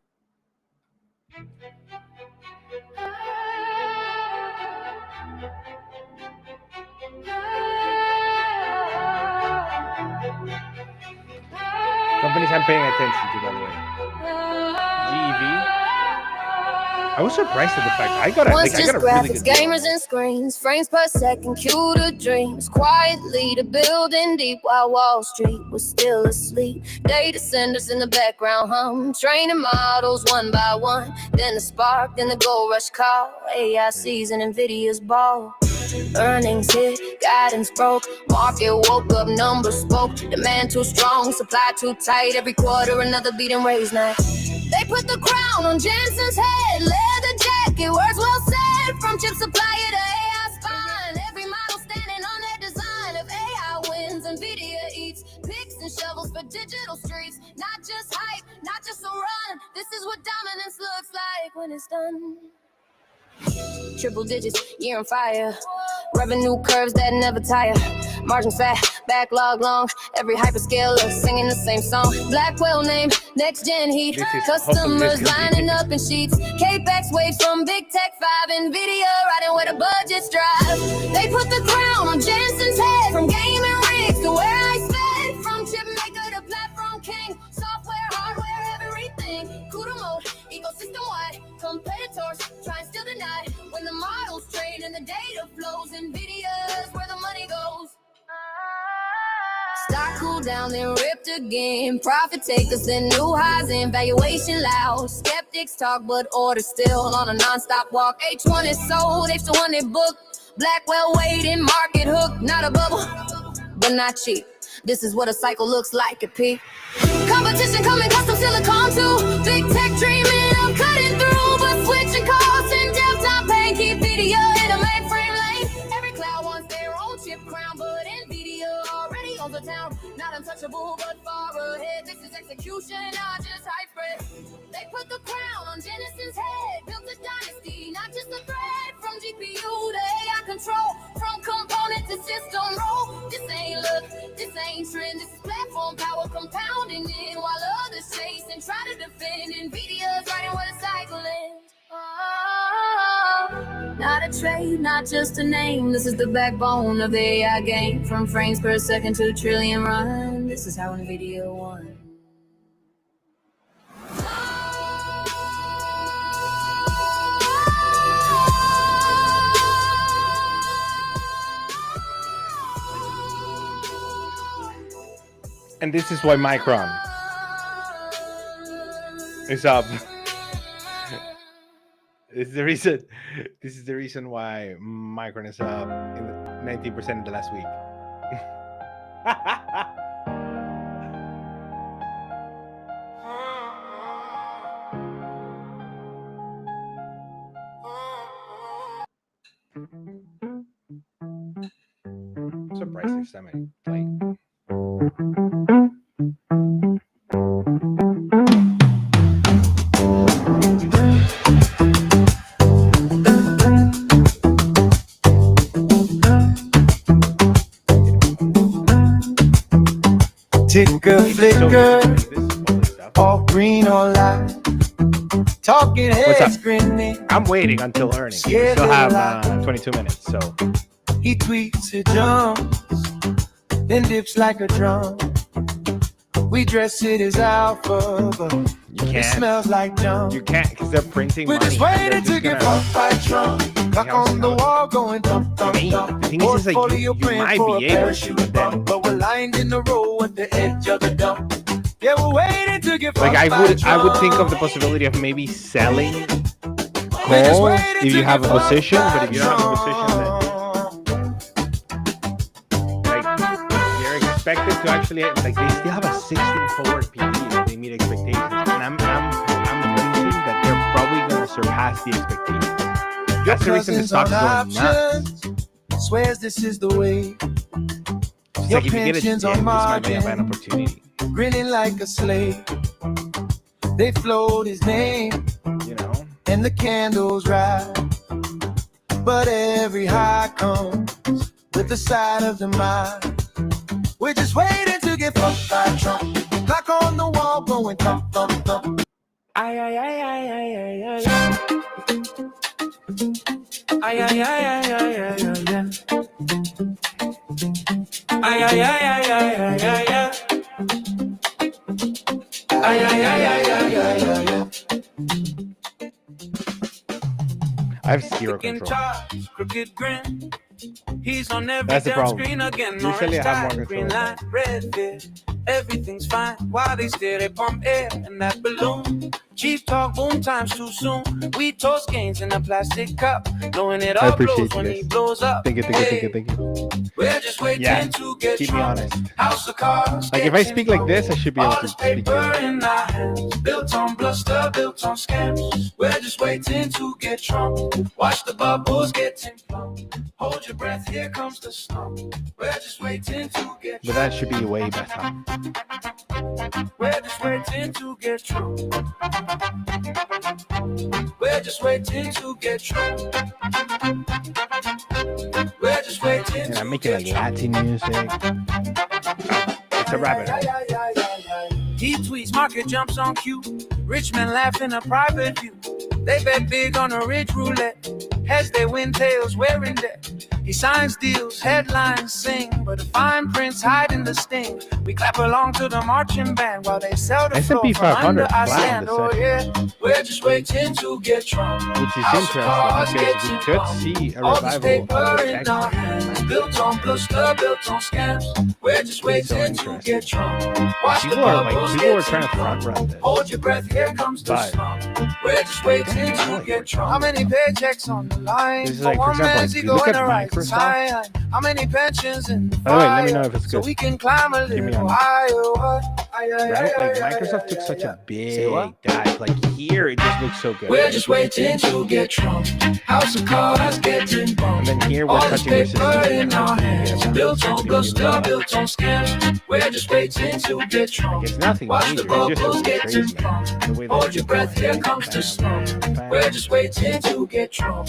Companies I'm paying attention to, by the way. GEV. I was surprised at the fact I got a really graphics, good deal. gamers and screens, frames per second, cue to dreams. Quietly, the building deep while Wall Street was still asleep. Data centers in the background hum, training models one by one. Then the spark, then the gold rush call. AI season, Nvidia's ball. Earnings hit, guidance broke. Market woke up, numbers spoke. Demand too strong, supply too tight. Every quarter, another beat and raise night. They put the crown on Jensen's head. Leather jacket, words well said. From chip supplier to AI spine. Every model standing on that design. If AI wins, Nvidia eats. Picks and shovels for digital streets. Not just hype, not just a run. This is what dominance looks like when it's done. Triple digits, year on fire. Revenue curves that never tire. Margin fat, backlog long. Every hyperscaler singing the same song. Blackwell name, next gen heat. Customers lining up in sheets. Capex wage from Big Tech 5. Nvidia riding where the budgets drive. They put the crown on Jensen's head. From gaming rigs to where I sped. From chip maker to platform king. Software, hardware, everything. CUDA mode, ecosystem wide. Competitors try and still deny. When the models trade and the data flows, Nvidia's where the money goes. Stock cool down, then ripped again. Profit takers, then new highs and valuation loud. Skeptics talk, but order still on a non-stop walk. H1 is sold, H1 is booked. Blackwell waiting, market hook, not a bubble, but not cheap. This is what a cycle looks like at peak. Competition coming, custom silicon too. Big tech dreaming of cutting through, but switching costs and desktop pain keep video in a mainframe lane. Every cloud wants their own chip crown, but Nvidia already owns a town. Not untouchable, but far ahead. This is execution, not just hype spread. They put the crown on Jennison's head. Built a dynasty, not just a thread. From GPU to AI control, from component to system roll. This ain't luck, this ain't trend. This is platform power compounding in while others chase and try to defend. NVIDIA's writing where the cycle ends. Oh, not a trade, not just a name. This is the backbone of the AI game. From frames per second to trillion run. This is how NVIDIA won. And this is why Micron is up. This is the reason why Micron is up in 19% in the last week. I'm surprised next time I play. Ticker flicker, all green or light. Talking heads grinning. I'm waiting until earnings. We still have 22 minutes, so. He tweets, it jumps, then dips like a drum. We dress it as alpha, but it smells like junk. You can't, because they're printing We're money. just waiting to get bumped by Trump. Clock on the wall going thump, thump, thump. The thing is, like, you might be able to, but then, but we're lined in a row at the edge of the dump. Yeah, we're waiting to get like, bumped by I would Trump. think of the possibility of maybe selling calls if you have a position, but if you don't have a position, then like they're expected to actually, like, they still have a 16 forward PE if they meet expectations, and I'm thinking that they're probably going to surpass the expectations. That's the reason the stock's going nuts. Swears this is the way. It's Your like if you get a dip, pensions this on might be an margin, opportunity. grinning like a slave. They float his name, you know, and the candles rise. But every high comes with the side of the mind. We're just waiting to get fucked by Trump. Clock on the wall going thump, thump, thump. Ay, ay, ay, ay, ay, ay, ay, ay. Ay, ay, ay, ay, ay, ay, ay, ay. Ay, ay, ay, ay, ay, ay, ay, ay. Ay, ay, ay, ay, ay, ay, ay, ay. I have zero control. Crooked grin. He's on every That's the damn problem. screen again. Usually I have more Green control. light, red fit. Everything's fine. While they stare, they pump air in that balloon. Cheap talk, boom times too soon. We toast gains in a plastic cup. Knowing it I all appreciate blows you when guys. he blows up. Thank you. We're just waiting to get keep me drunk. honest. House of cards. Like, if I speak like this, I should be able All to this speak paper good. in our hands. Built on bluster, built on scams. We're just waiting to get drunk. Watch the bubbles getting plump. Hold your breath, here comes the slump. We're just waiting to get But that should be way better. We're just waiting to get drunk. We're just waiting to get drunk. We're just waiting And to I'm making like Latin music. It's a rabbit hole. He tweets, market jumps on cue. Rich men laugh in a private view. They bet big on a rich roulette. Heads they win, tails wearing debt. He signs deals, headlines sing, but the fine prints hide in the sting. We clap along to the marching band while they sell the S&P floor from 500 under our flat stand. this Oh session. yeah, we're just waiting to get drunk. Which is House of cards interesting because we getting could see a all this revival paper of in the our hands. Built on bluster, built on scams. We're just waiting to get drunk. Watch the People are bubbles trying to getting front run this. Hold your breath, here comes the But slump. We're just waiting to get drunk. How many paychecks on the line? this is like, for example, like, if you look at it's high. How many pensions in the By the way, let me fire? know if it's So good. we can climb a Give me little a- higher. Like Microsoft took such a big dive. Like here, it just looks so good. We're just waiting to get Trump. House of cards getting bumped. And then here we're All touching this this. paper in our hands. Built on bluster, built on scams. We're just waiting to get Trump. It's nothing Watch major. the bubbles It's get just to pump. Hold your breath, here comes the slump. We're just waiting to get Trump.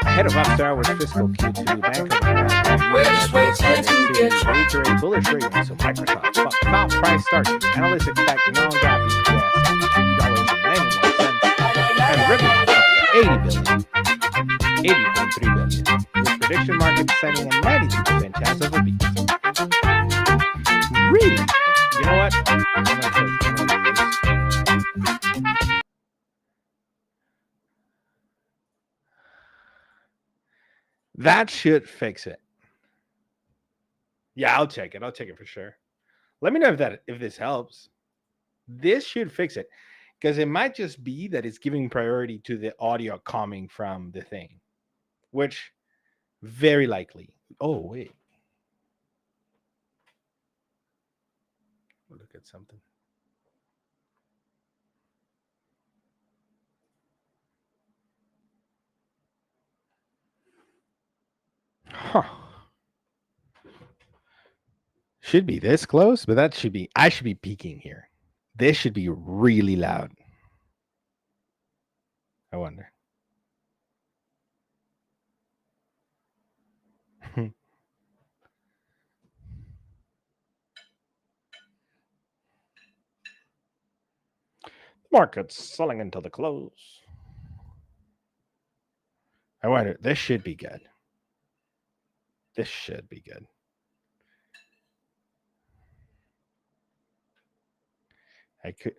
Ahead of Upstart with fiscal Q2, Bank of America. We're just waiting to get Trump. Reiterate bullish ratings, so Microsoft stock price starts. Analysts expect non-GAAP EPS of $3.91 and revenue of $80.3 billion. With prediction markets setting a 92% chance of a beat. Really? You know what? I'm gonna do this. That should fix it. Yeah, I'll check it. I'll check it for sure. Let me know if this helps. This should fix it. Because it might just be that it's giving priority to the audio coming from the thing. Which very likely. Oh, wait. Look at something. Huh. Should be this close, but that should be, I should be peaking here. This should be really loud. I wonder. Market's selling until the close. I wonder, this should be good. This should be good. I could.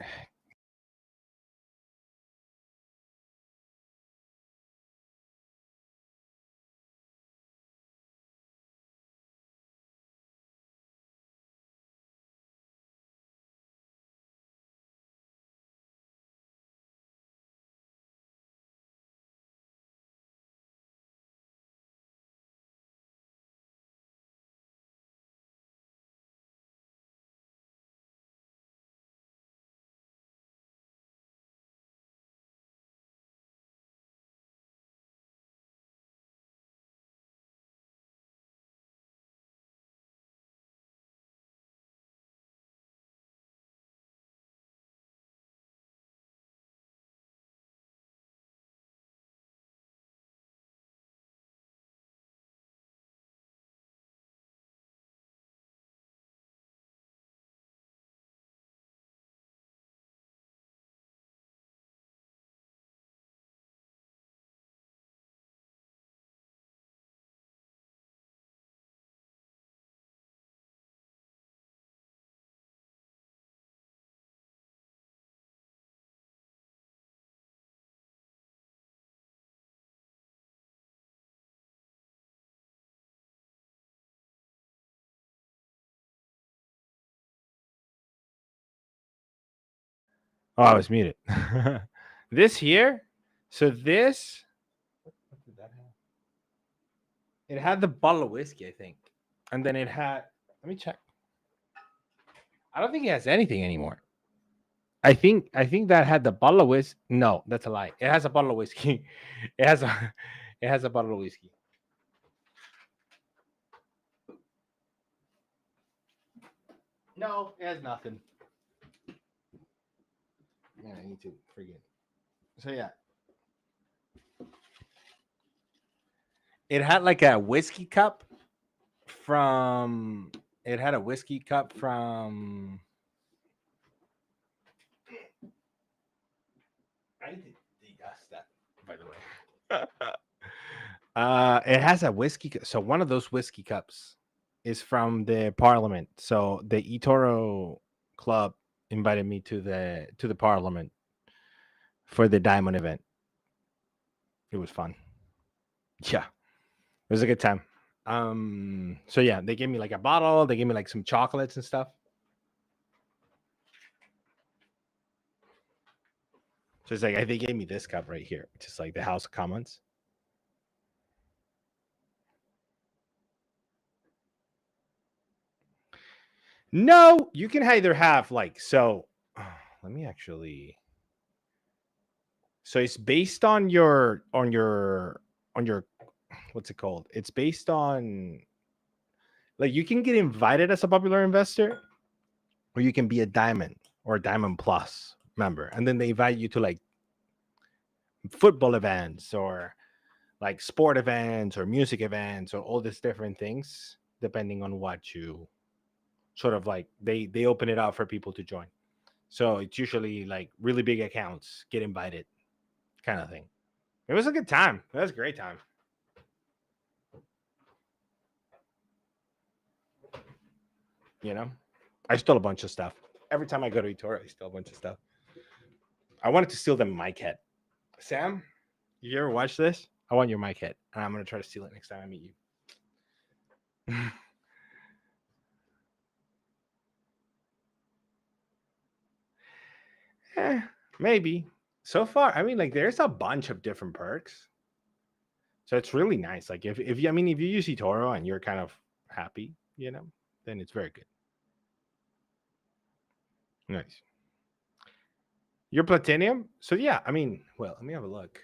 Oh, I was muted. This here. So this. What did that have? It had the bottle of whiskey, I think. And then it had. Let me check. I don't think it has anything anymore. I think that had the bottle of whiskey. No, that's a lie. It has a bottle of whiskey. It has a bottle of whiskey. No, it has nothing. Man, I need to forget. So yeah. It had like a whiskey cup from I need to degust that, by the way. It has a whiskey. So one of those whiskey cups is from the parliament. So the eToro club invited me to the parliament for the diamond event. It was fun. Yeah, it was a good time. So yeah, they gave me like a bottle. They gave me like some chocolates and stuff. So it's like they gave me this cup right here, which is like the House of Commons. No, you can either have like so. Let me actually. So it's based on your what's it called? It's based on like you can get invited as a popular investor, or you can be a diamond or a diamond plus member, and then they invite you to like football events or like sport events or music events or all these different things, depending on what you sort of like. They open it up for people to join. So it's usually like really big accounts get invited, kind of thing. It was a good time. It was a great time. You know, I stole a bunch of stuff. Every time I go to eToro, I steal a bunch of stuff. I wanted to steal the mic head. Sam, you ever watch this? I want your mic head, and I'm going to try to steal it next time I meet you. Maybe. So far, I mean, like, there's a bunch of different perks. So it's really nice. Like, if you use eToro and you're kind of happy, then it's very good. Nice. Your platinum? So yeah, I mean, well, let me have a look.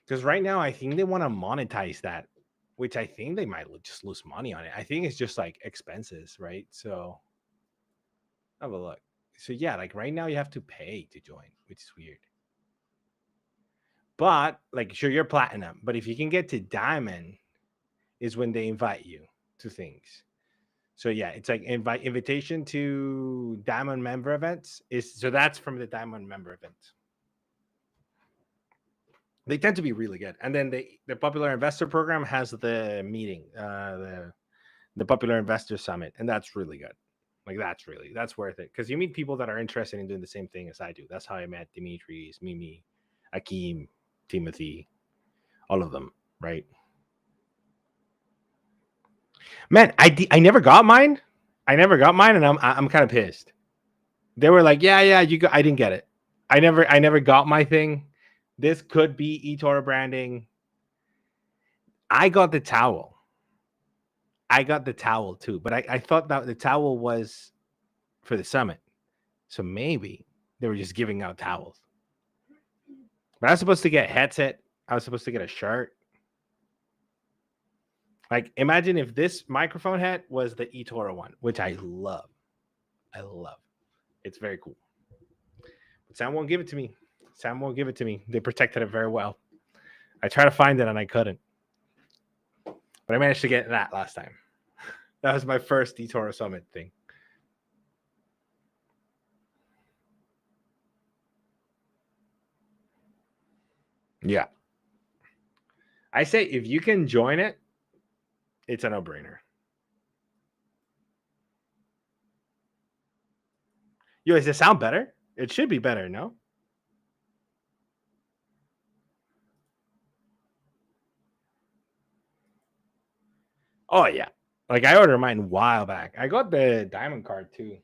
Because right now, I think they want to monetize that, which I think they might just lose money on it. I think it's just like expenses, right? So have a look. So yeah, like right now you have to pay to join, which is weird. But like, sure, you're platinum, but if you can get to diamond, is when they invite you to things. So yeah, it's like invitation to diamond member events so that's from the diamond member events. They tend to be really good. And then the popular investor program has the meeting, the popular investor summit, and that's really good. Like that's worth it because you meet people that are interested in doing the same thing as I do. That's how I met Dimitris, Mimi, Akeem, Timothy, all of them, right? Man, I never got mine. And I'm kind of pissed. They were like, yeah, you go. I didn't get it. I never got my thing. This could be eToro branding. I got the towel. Too, but I thought that the towel was for the summit. So maybe they were just giving out towels. But I was supposed to get a headset. I was supposed to get a shirt. Like, imagine if this microphone head was the eToro one, which I love. It's very cool. But Sam won't give it to me. They protected it very well. I tried to find it and I couldn't. But I managed to get that last time. That was my first eToro Summit thing. Yeah. I say if you can join it, it's a no-brainer. Yo, does it sound better? It should be better, no? Oh, yeah. Like, I ordered mine a while back. I got the diamond card, too.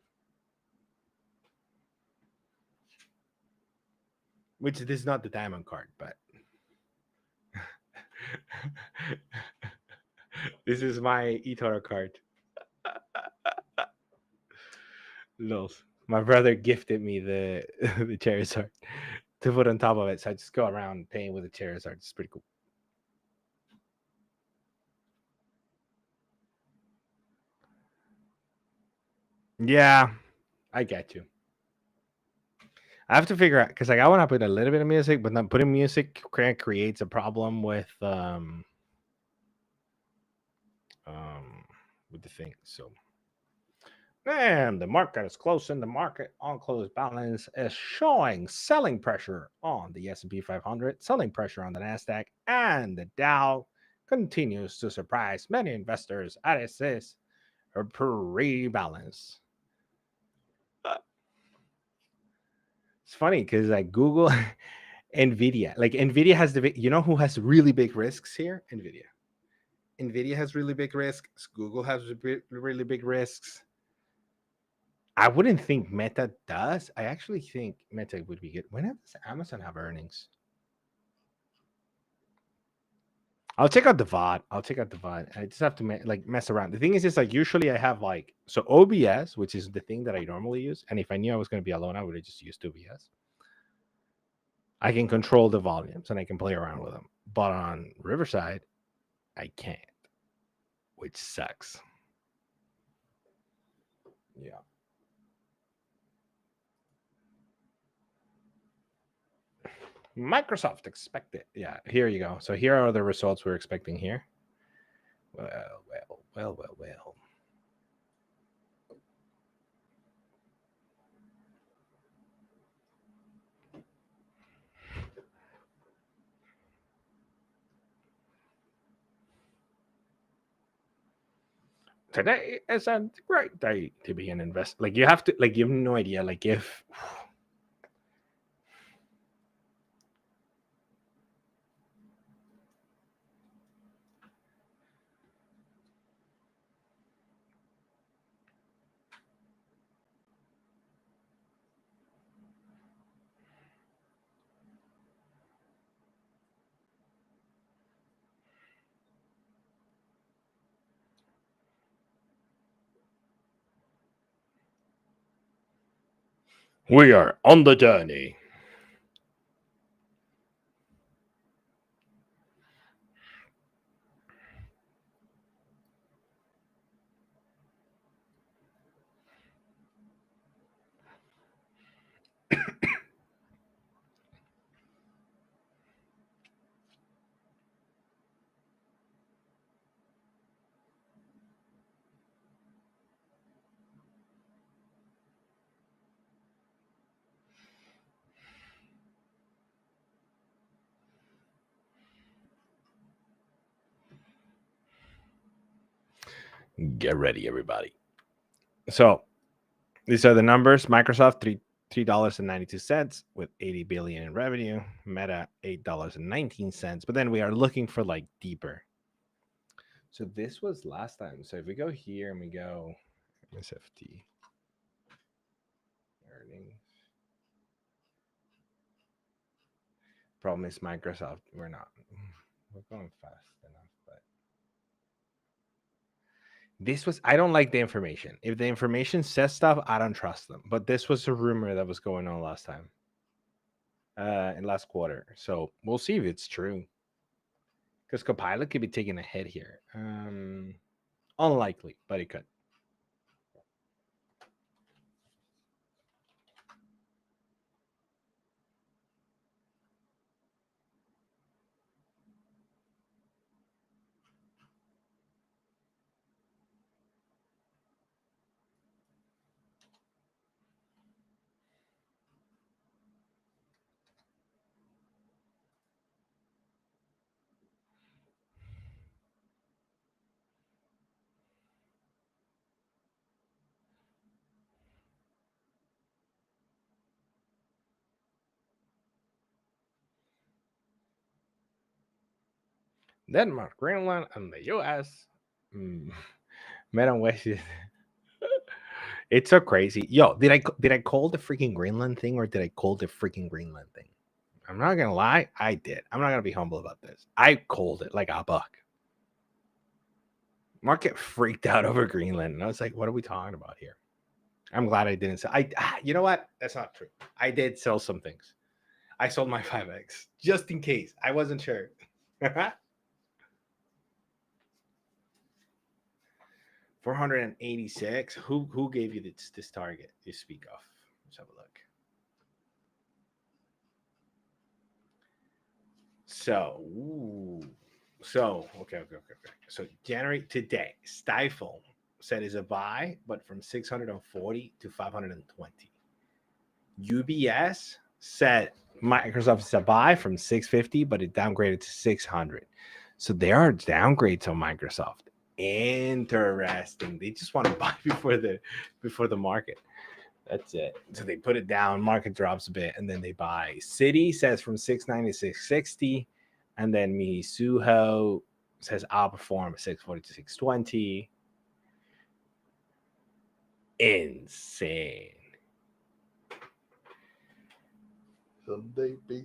Which this is not the diamond card, but... This is my eToro card. Lols. My brother gifted me the Charizard to put on top of it. So I just go around paying with the Charizard. It's pretty cool. Yeah, I get you. I have to figure out because like I want to put a little bit of music, but not putting music creates a problem with the thing. So, and the market is closing. The market on close balance is showing selling pressure on the S&P 500, selling pressure on the Nasdaq, and the Dow continues to surprise many investors as it is a pre-balance. It's funny because like Google, Nvidia, like Nvidia has who has really big risks here? Nvidia has really big risks. Google has really big risks. I wouldn't think Meta does. I actually think Meta would be good. When does Amazon have earnings? I'll check out the VOD. I just have to mess around. The thing is, just like usually I have so OBS, which is the thing that I normally use. And if I knew I was going to be alone, I would have just used OBS. I can control the volumes and I can play around with them. But on Riverside, I can't, which sucks. Yeah. Microsoft expected. Yeah, here you go. So here are the results we're expecting here. Well. Today is a great day to be an investor. Like you have to, you have no idea. Like if we are on the journey. Get ready, everybody. So these are the numbers. Microsoft, $3.92 with 80 billion in revenue. Meta, $8.19. But then we are looking for deeper. So this was last time. So if we go here and we go SFT earnings. Problem is Microsoft. We're going fast enough, but this was, I don't like the information. If the information says stuff, I don't trust them. But this was a rumor that was going on last time, in last quarter. So we'll see if it's true. Because Copilot could be taking a hit here. Unlikely, but it could. Denmark, Greenland, and the U.S. Met on West. It's so crazy. Yo, did I call the freaking Greenland thing or did I call the freaking Greenland thing? I'm not gonna lie, I did. I'm not gonna be humble about this. I called it like a buck. Market freaked out over Greenland, and I was like, "What are we talking about here?" I'm glad I didn't sell. You know what? That's not true. I did sell some things. I sold my 5x just in case. I wasn't sure. 486. Who gave you this target you speak of? Let's have a look. So okay. So January today, Stifle said is a buy, but from 640 to 520. UBS said Microsoft is a buy from 650, but it downgraded to 600. So there are downgrades on Microsoft. Interesting. They just want to buy before the market. That's it. So they put it down, market drops a bit, and then they buy. Citi says from 690 to 660, and then Mizuho says outperform 640 to 620. Insane. Someday peace.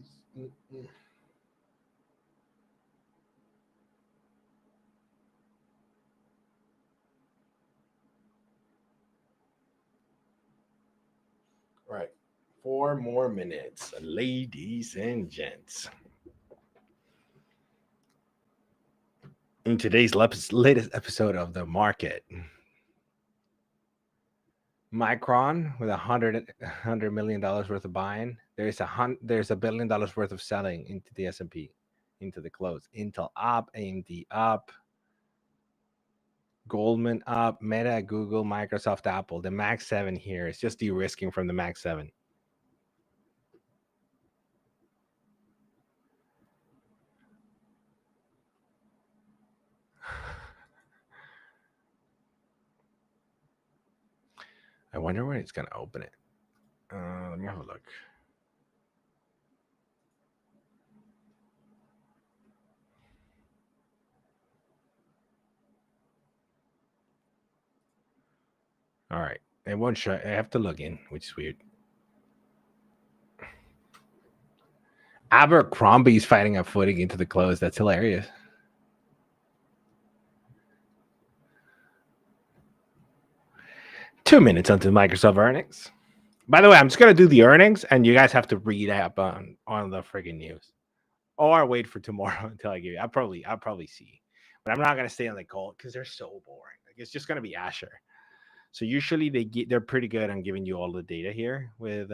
All right. 4 more minutes, ladies and gents. In today's latest episode of The Market, Micron with $100 million worth of buying. There's $1 billion worth of selling into the S&P, into the close. Intel up, AMD up, Goldman up, Meta, Google, Microsoft, Apple. The Max 7 here is just de-risking from the Max 7. I wonder where it's going to open it. Let me have a look. All right. It won't show. I have to log in, which is weird. Abercrombie's fighting a footing into the close. That's hilarious. Two minutes until Microsoft earnings. By the way, I'm just gonna do the earnings, and you guys have to read up on the friggin' news, or wait for tomorrow until I give you. I'll probably see, but I'm not gonna stay on the call because they're so boring. Like, it's just gonna be Asher. So usually they're pretty good on giving you all the data here with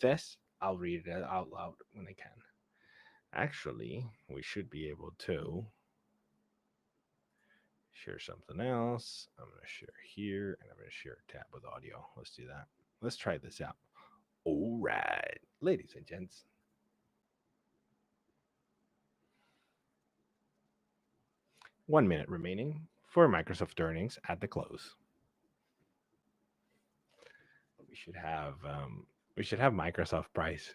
this. I'll read it out loud when I can. Actually, we should be able to share something else. I'm going to share here, and I'm going to share a tab with audio. Let's do that. Let's try this out. All right, ladies and gents. One minute remaining for Microsoft earnings at the close. We should have Microsoft price.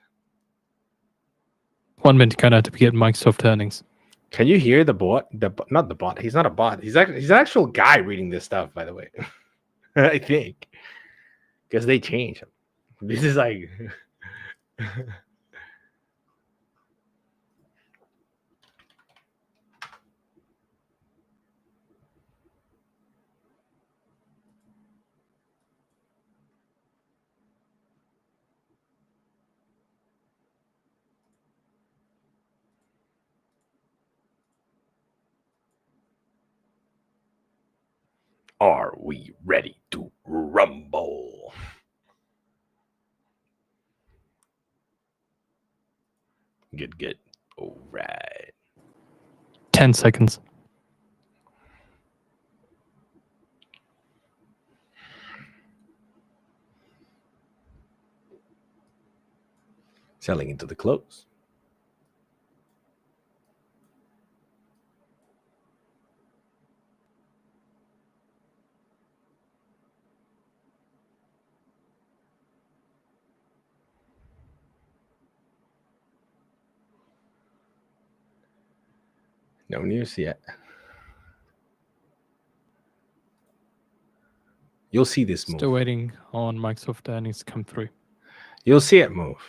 1 minute going out to get Microsoft earnings. Can you hear the bot? Not the bot. He's not a bot. He's an actual guy reading this stuff, by the way. I think. Because they change him. This is like... Are we ready to rumble? Good. All right. 10 seconds. Selling into the close. No news yet. You'll see this move. Still waiting on Microsoft earnings to come through. You'll see it move.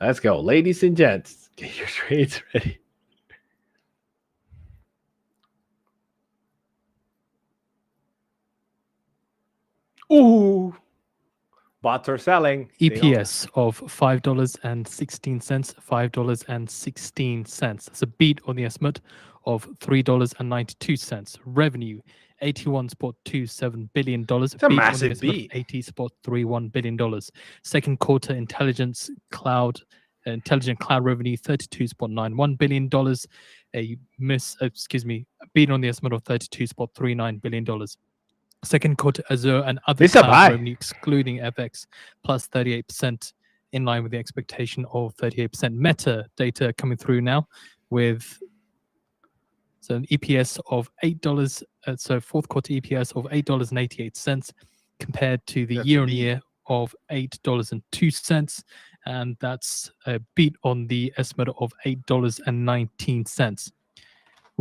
Let's go. Ladies and gents, get your trades ready. Ooh. Bots are selling. EPS of $5.16, $5.16. That's a beat on the estimate of $3.92. Revenue, $81.27 billion. It's a massive beat. $80.31 billion. Second quarter intelligent cloud revenue, $32.91 billion. A beat on the estimate of $32.39 billion. Second quarter Azure and other cloud revenue, excluding FX, plus 38%, in line with the expectation of 38%. Meta data coming through now with an EPS of $8. So fourth quarter EPS of $8.88 compared to the year-on-year of $8.02, and that's a beat on the estimate of $8.19.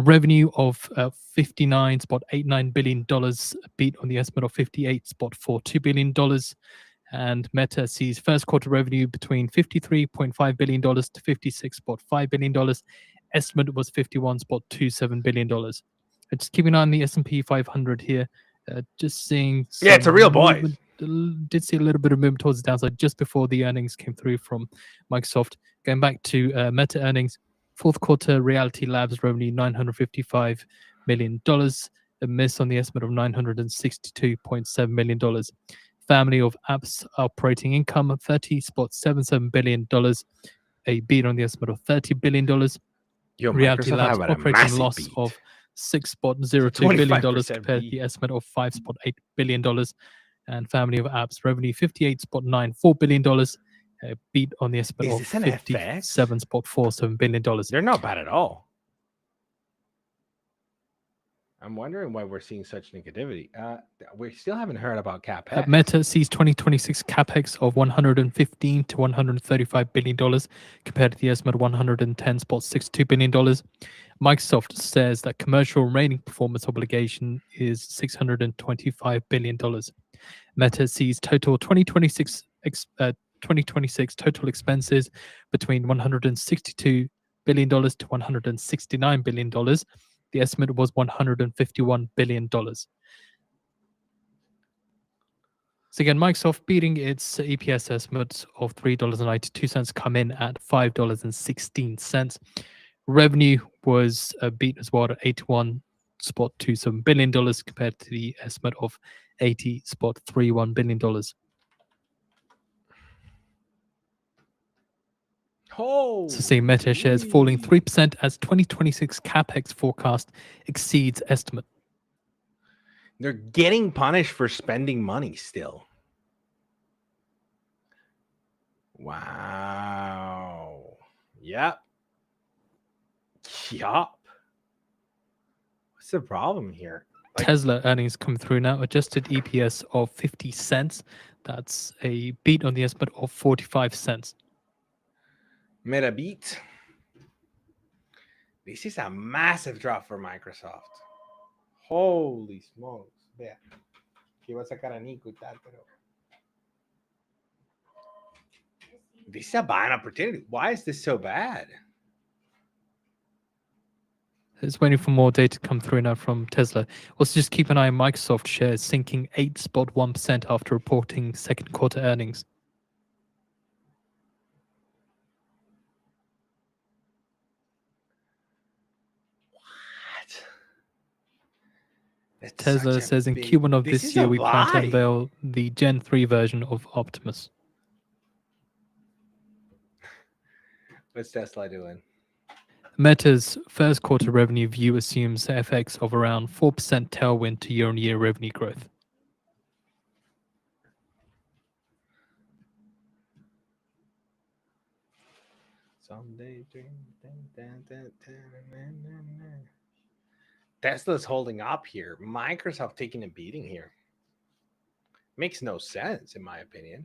Revenue of $59.89 billion, a beat on the estimate of $58.42 billion. And Meta sees first quarter revenue between $53.5 billion to $56.5 billion. Estimate was $51.27 billion. Just keeping an eye on the S&P 500 here. Just seeing Yeah, it's a real boy. Did see a little bit of movement towards the downside just before the earnings came through from Microsoft. Going back to Meta earnings, fourth quarter Reality Labs revenue $955 million, a miss on the estimate of $962.7 million. Family of apps operating income of $30.77 billion, a beat on the estimate of $30 billion. Yo, Reality Microsoft Labs having a operating massive loss beat. of $6.02 billion 25% compared to beat. the estimate of $5.8 billion. And family of apps revenue $58.94 billion, a beat on the estimate Is of this an FX? $57.47 billion. They're not bad at all. I'm wondering why we're seeing such negativity. We still haven't heard about CapEx. Meta sees 2026 capex of $115 to $135 billion compared to the estimate of $110.62 billion. Microsoft says that commercial remaining performance obligation is $625 billion. Meta sees total 2026 total expenses between $162 billion to $169 billion. The estimate was $151 billion. So again, Microsoft beating its EPS estimate of $3.92, come in at $5.16. Revenue was a beat as well at $81.27 billion compared to the estimate of $80.31 billion. Oh, So seeing Meta shares falling 3% as 2026 capex forecast exceeds estimate. They're getting punished for spending money still. Wow. Yep. Yup. What's the problem here? Tesla earnings come through now. Adjusted EPS of 50 cents. That's a beat on the estimate of 45 cents. Meta beat. This is a massive drop for Microsoft. Holy smokes. Vea. Que iba a sacar a Nico y tal, pero. This is a buying opportunity. Why is this so bad? It's waiting for more data to come through now from Tesla. Also, just keep an eye on Microsoft shares sinking 8.1% after reporting second quarter earnings. That's Tesla says in Q1 of this year, we plan to unveil the Gen 3 version of Optimus. What's Tesla doing? Meta's first quarter revenue view assumes FX of around 4% tailwind to year-on-year revenue growth. Someday dream. Tesla's holding up here. Microsoft taking a beating here. Makes no sense, in my opinion.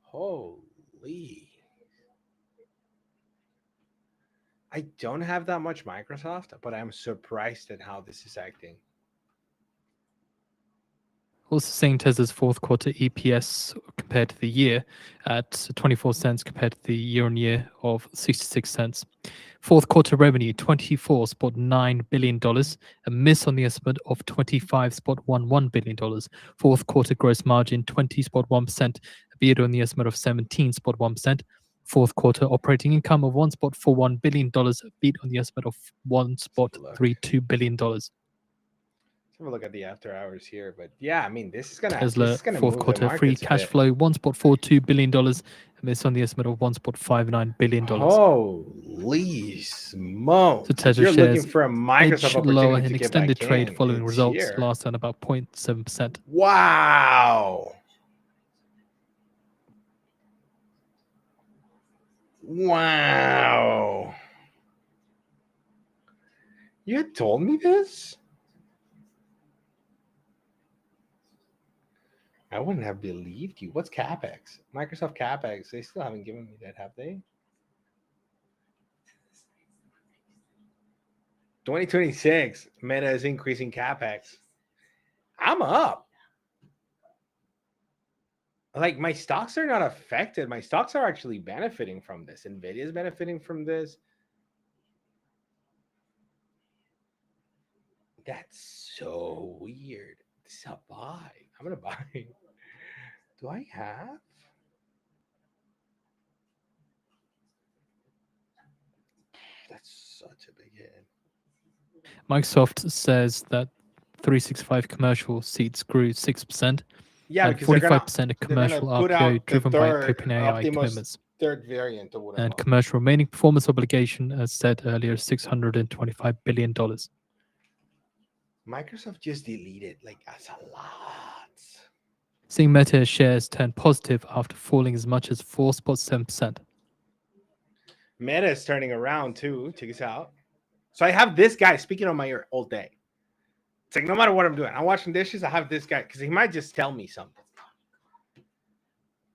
Holy. I don't have that much Microsoft, but I'm surprised at how this is acting. Also seeing Tesla's fourth quarter EPS compared to the year at 24 cents compared to the year-on-year of 66 cents. Fourth quarter revenue, $24.9 billion, a miss on the estimate of $25.11 billion. Fourth quarter gross margin, 20.1%, a beat on the estimate of 17.1%. Fourth quarter operating income of $1.41 billion, a beat on the estimate of $1.32 billion. Let's have a look at the after hours here, but yeah, I mean, this is gonna Tesla fourth move quarter free cash flow $1.42 billion, and this on the estimate of $1.59 billion. Holy smokes! So Tesla You're shares looking for a Microsoft edge lower opportunity in to get extended back trade in. following It's results here. last down about 0.7%. Wow! Wow! You had told me this? I wouldn't have believed you. What's CapEx? Microsoft CapEx. They still haven't given me that, have they? 2026, Meta is increasing capex. I'm up. Like my stocks are not affected. My stocks are actually benefiting from this. Nvidia is benefiting from this. That's so weird. This is a buy. I'm gonna buy. Do I have? That's such a big hit. Microsoft says that 365 commercial seats grew 6%. Yeah, and because they're 45% of commercial put RPO out the driven by third OpenAI Optimus commitments. third variant or whatever. And commercial remaining performance obligation, as said earlier, $625 billion. Microsoft just deleted like that's a lot. Seeing Meta shares turn positive after falling as much as 4.7%. Meta is turning around too. Check this out. So I have this guy speaking on my ear all day. It's like no matter what I'm doing, I'm washing dishes. I have this guy because he might just tell me something.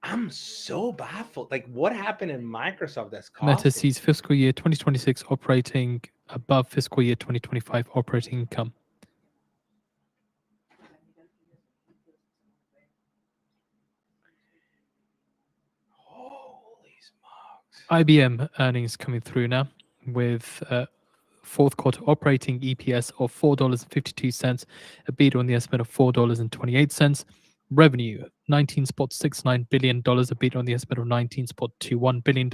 I'm so baffled. Like, what happened in Microsoft that's causing? Meta sees fiscal year 2026 operating above fiscal year 2025 operating income. Holy smokes. IBM earnings coming through now with fourth quarter operating EPS of $4.52, a beat on the estimate of $4.28. Revenue, $19.69 billion, a beat on the estimate of $19.21 billion.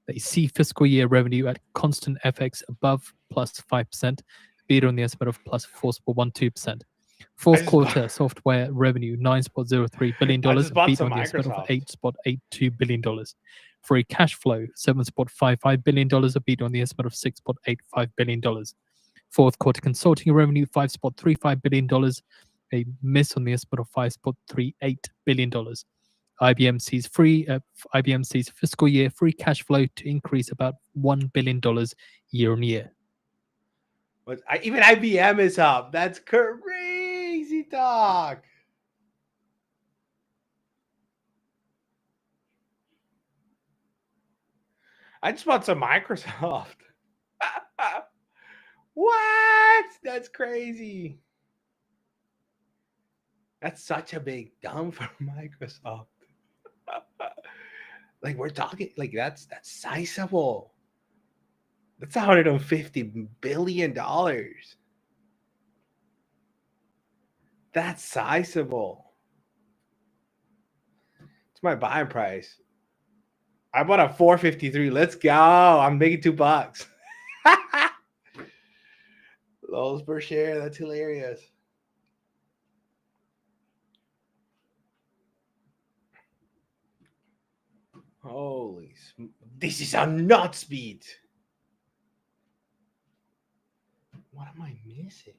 They see fiscal year revenue at constant FX above plus 5%, beat on the estimate of plus 4.12%. Fourth quarter software revenue, $9.03 billion, a beat on the estimate of $8.82 billion. Free cash flow, $7.55 billion, a beat on the estimate of $6.85 billion. Fourth quarter consulting revenue, $5.35 billion, a miss on the estimate of $5.38 billion. IBM sees fiscal year free cash flow to increase about $1 billion year on year. But even IBM is up. That's crazy talk. I just bought some Microsoft. What? That's crazy. That's such a big dump for Microsoft. Like we're talking, like that's sizable. That's $150 billion. That's sizable. It's my buying price. I bought a 453. Let's go. I'm making $2. Lows per share. That's hilarious. Holy, this is a nuts beat. What am I missing?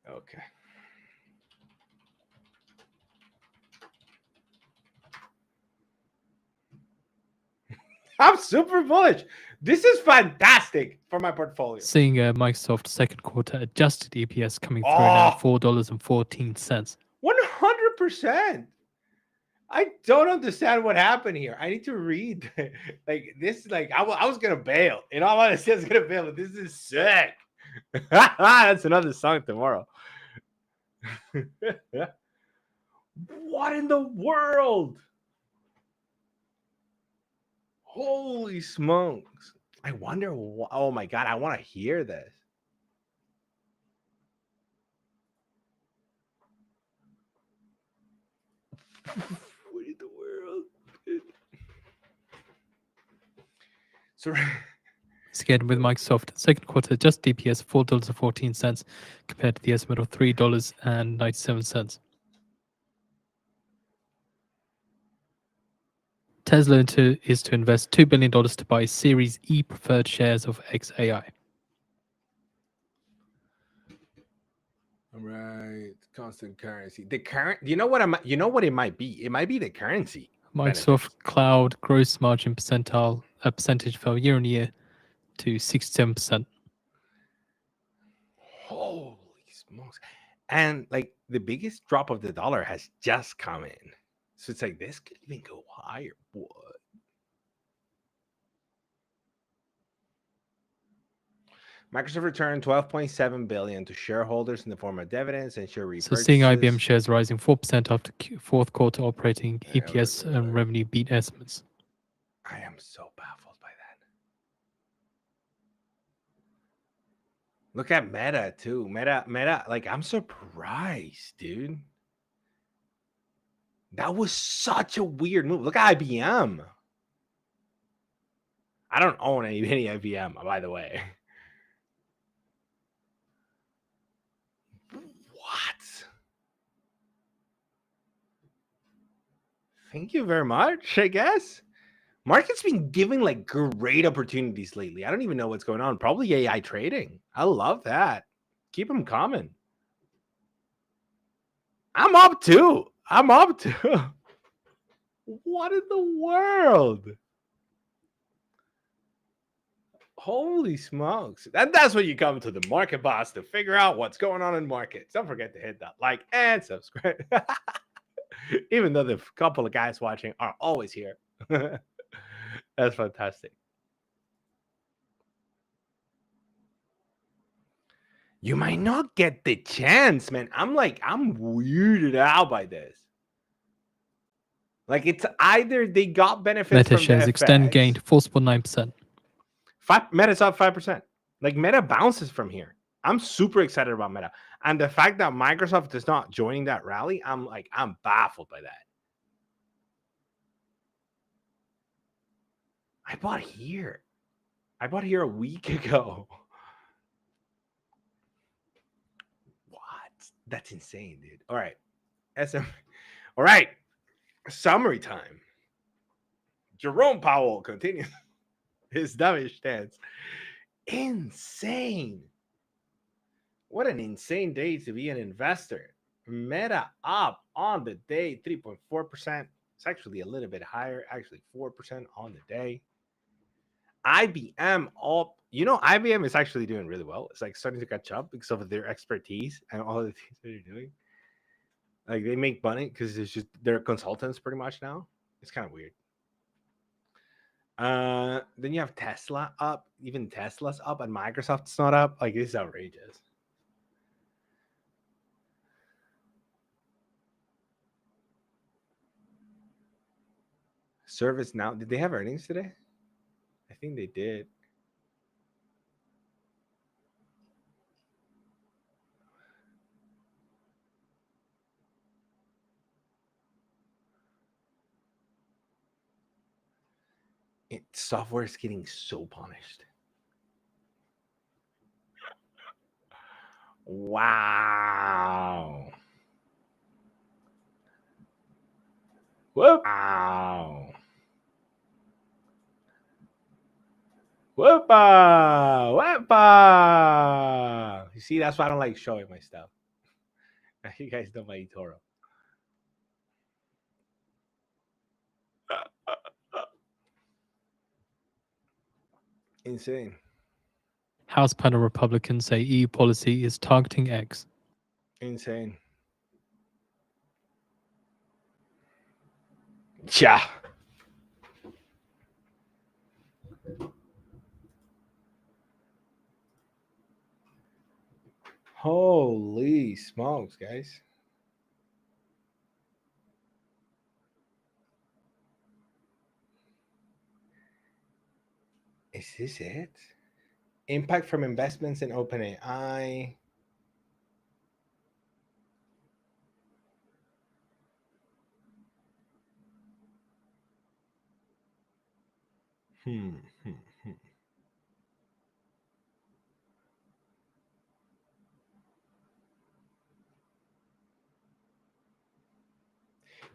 Okay. I'm super bullish. This is fantastic for my portfolio. Seeing Microsoft second quarter adjusted EPS coming through now, $4.14. 100%. I don't understand what happened here. I need to read. Like this, like I was gonna bail. In all honesty, I was gonna bail. But this is sick. That's another song tomorrow. What in the world? Holy smokes. I wonder, oh my God, I want to hear this. What in the world? So, again, with Microsoft, second quarter just DPS $4.14 compared to the estimate of $3.97. Tesla is to invest $2 billion to buy Series E preferred shares of XAI. All right, constant currency. The current, you know what it might be? It might be the currency. Microsoft Cloud gross margin percentage fell year on year to 67%. And like the biggest drop of the dollar has just come in. So it's like this could even go higher. What? Microsoft returned $12.7 billion to shareholders in the form of dividends and share repurchases. So seeing IBM shares rising 4% after fourth quarter operating EPS and revenue beat estimates. I am so baffled by that. Look at Meta too. Meta, like I'm surprised, dude. That was such a weird move. Look at IBM. I don't own any IBM, by the way. What? Thank you very much, I guess. Market's been giving like great opportunities lately. I don't even know what's going on. Probably AI trading. I love that. Keep them coming. I'm up too. What in the world? Holy smokes. That's what you come to the Market Boss to figure out what's going on in markets. Don't forget to hit that like and subscribe. Even though the couple of guys watching are always here. That's fantastic. You might not get the chance, man. I'm weirded out by this. Like it's either they got benefits Meta from shares the extend FX. gained 4.9%. Meta's up 5%. Like Meta bounces from here. I'm super excited about Meta. And the fact that Microsoft is not joining that rally, I'm baffled by that. I bought here a week ago. What? That's insane, dude. All right. All right. Summary time. Jerome Powell continues his dovish stance. Insane. What an insane day to be an investor. Meta up on the day, 3.4%. It's actually a little bit higher, actually 4% on the day. IBM up. You know, IBM is actually doing really well. It's like starting to catch up because of their expertise and all the things that they're doing. Like they make money because it's just they're consultants pretty much now. It's kind of weird. Then you have Tesla up. Even Tesla's up and Microsoft's not up. Like this is outrageous. ServiceNow. Did they have earnings today? I think they did. Software is getting so punished. Wow. Wow. Whoopa! Whoopa! You see, that's why I don't like showing my stuff. You guys know my eToro. Insane. House panel Republicans say EU policy is targeting X. Insane. Yeah. Holy smokes, guys. Is this it? Impact from investments in OpenAI.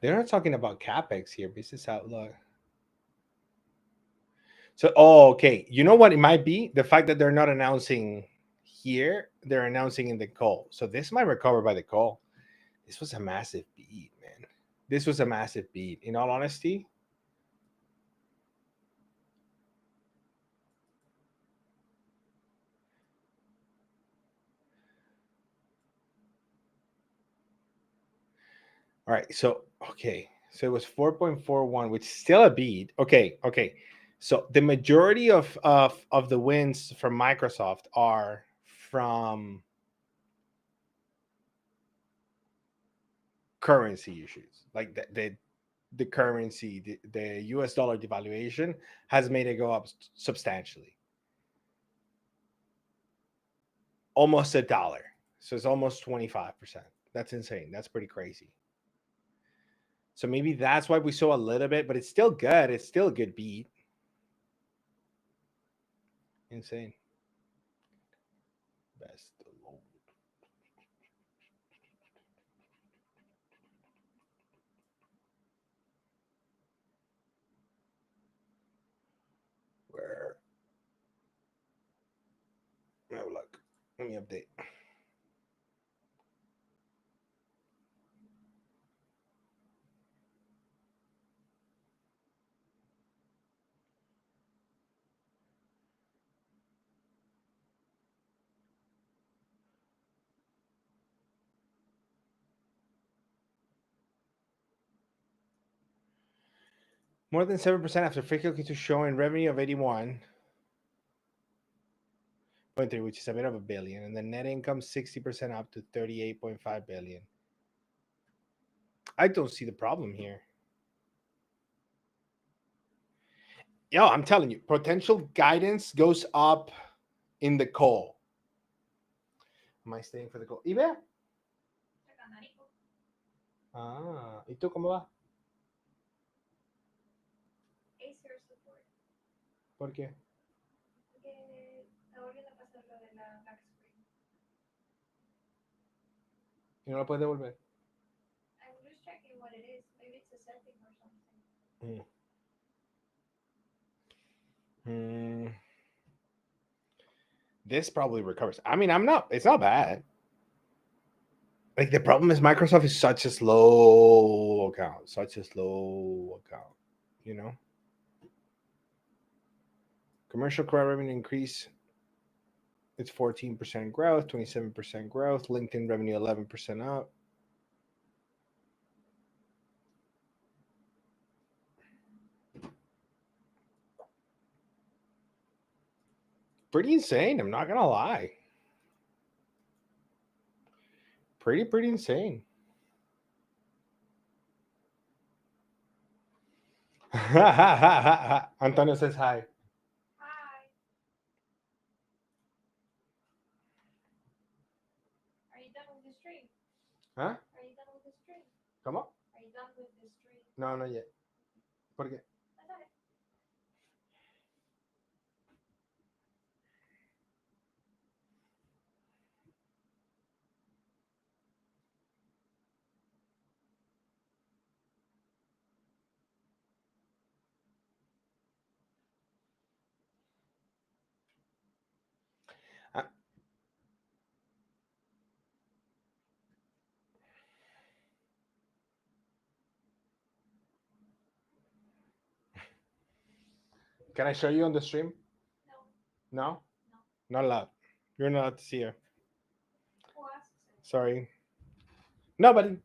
They're not talking about CapEx here, business outlook. So, okay. You know what it might be? The fact that they're not announcing here, they're announcing in the call. So this might recover by the call. This was a massive beat, man. This was a massive beat. In all honesty, All right. So so it was 4.41, which is still a beat. Okay. So the majority of the wins from Microsoft are from currency issues, like the currency, the US dollar devaluation has made it go up substantially, almost $1. So it's almost 25%. That's insane. That's pretty crazy. So maybe that's why we saw a little bit, but it's still good. It's still a good beat. Insane. Best alone. Where? Oh, look. Let me update. More than 7% after fiscal Q2 showing revenue of 81.3, which is a bit of $1 billion, and the net income 60% up to 38.5 billion. I don't see the problem here. Yo, I'm telling you, potential guidance goes up in the call. Am I staying for the call? Ibe? Ah, ¿y tú cómo va? ¿Por qué? ¿Y no lo puedes devolver? This probably recovers. I mean, it's not bad. Like, the problem is Microsoft is such a slow account, you know? Commercial core revenue increase. It's 14% growth, 27% growth. LinkedIn revenue 11% up. Pretty insane. I'm not gonna lie. Pretty insane. Antonio says hi. Huh? Are you done with the stream? Come on. Are you done with the stream? No, not yet. ¿Por qué? Can I show you on the stream? No? Not allowed. You're not allowed to see her. Sorry. Nobody.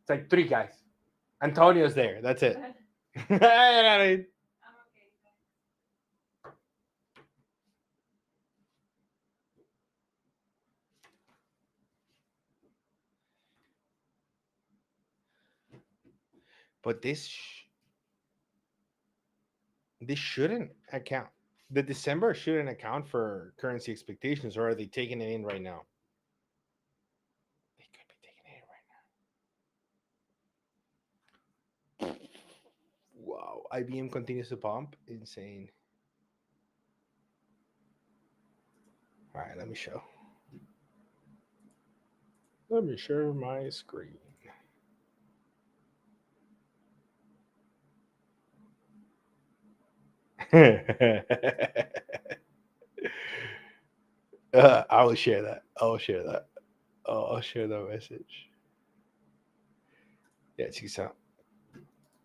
It's like 3 guys. Antonio's there. That's it. But this shouldn't account. The December shouldn't account for currency expectations, or are they taking it in right now? They could be taking it in right now. Wow. IBM continues to pump. Insane. All right, let me show. Let me share my screen. I will share that. I'll share that. I'll share that message. Yeah, check this out.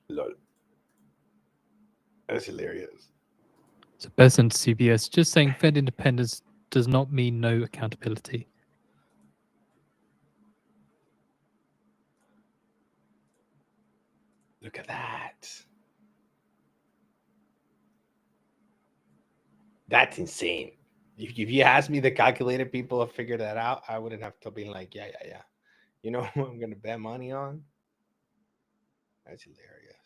Lol. That's hilarious. So Besant CBS just saying Fed independence does not mean no accountability. Look at that. That's insane. If you asked me the calculated people have figured that out, I wouldn't have to be like, yeah. You know who I'm going to bet money on? That's hilarious.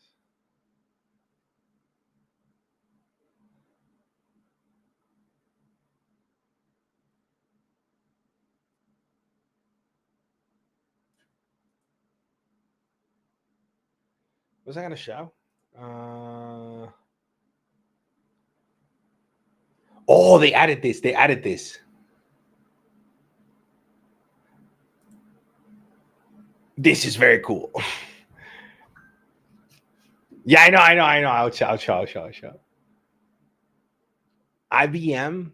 Was I going to show? Oh, they added this. This is very cool. Yeah, I know. I'll show. IBM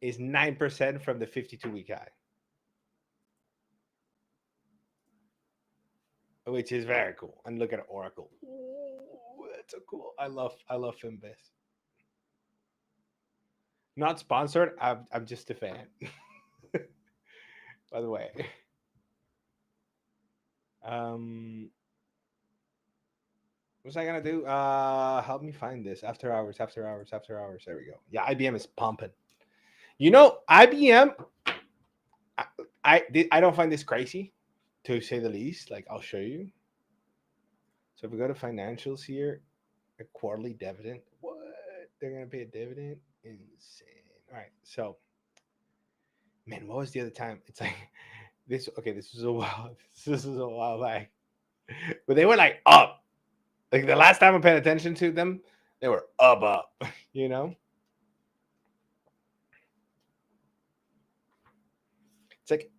is 9% from the 52-week high, which is very cool. And look at Oracle. Ooh, that's so cool. I love Finbase. Not sponsored. I'm just a fan. By the way. What's I gonna do? Help me find this. After hours. There we go. Yeah, IBM is pumping. You know, IBM. I don't find this crazy, to say the least. Like, I'll show you. So if we go to financials here, a quarterly dividend. What? They're gonna pay a dividend? Insane. All right. So, man, what was the other time? It's like this. Okay, this was a while. This is a while back, but they were like up. Like the last time I paid attention to them, they were up. You know. It's like,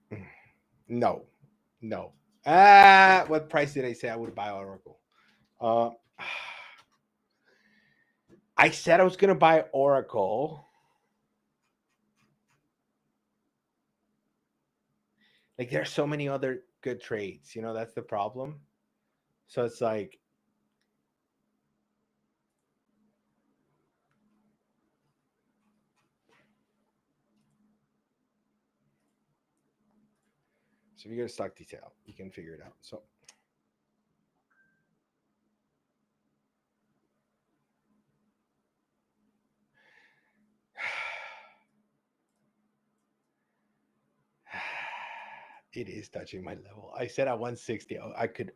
no. What price did I say I would buy Oracle? I said I was gonna buy Oracle. Like, there's so many other good trades, you know, that's the problem. So it's like, so if you go to stock detail, you can figure it out. So it is touching my level. I said at 160. I could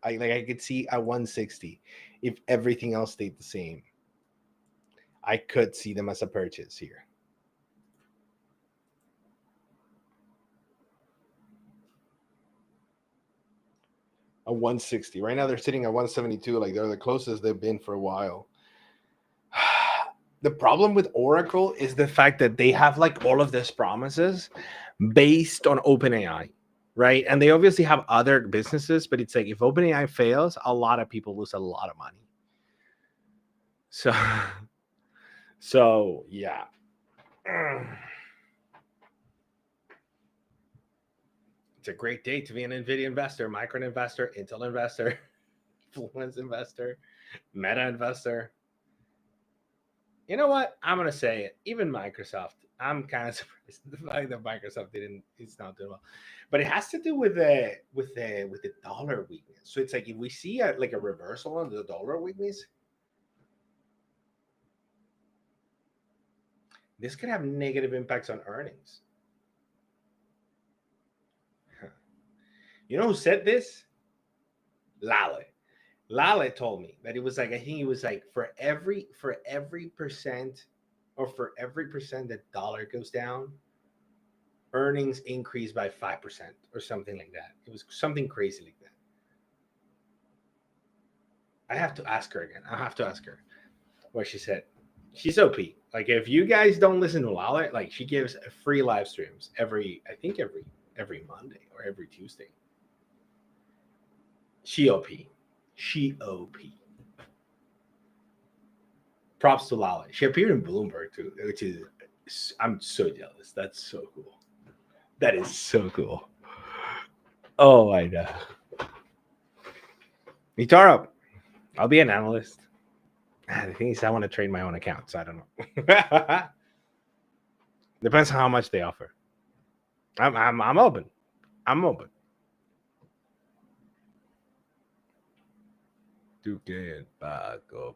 see at 160 if everything else stayed the same. I could see them as a purchase here. A 160. Right now they're sitting at 172. Like, they're the closest they've been for a while. The problem with Oracle is the fact that they have like all of these promises based on OpenAI, right? And they obviously have other businesses, but it's like if OpenAI fails, a lot of people lose a lot of money. So yeah. It's a great day to be an NVIDIA investor, Micron investor, Intel investor, Fluence investor, Meta investor. You know what? I'm gonna say it. Even Microsoft. I'm kind of surprised the fact that Microsoft it's not doing well, but it has to do with the dollar weakness. So it's like if we see a reversal on the dollar weakness, this could have negative impacts on earnings. You know who said this? Lale told me that it was like, I think it was like for every percent, or for every percent that dollar goes down, earnings increase by 5% or something like that. It was something crazy like that. I have to ask her again. I'll have to ask her what she said. She's OP. Like, if you guys don't listen to Lale, like, she gives free live streams every Monday or every Tuesday. She OP. Props to Lale. She appeared in Bloomberg too, which is, I'm so jealous. That's so cool. That is so cool. Oh, I know. Vitaro, I'll be an analyst. The thing is, I want to trade my own account, so I don't know. Depends on how much they offer. I'm open. I'm open. to get back up.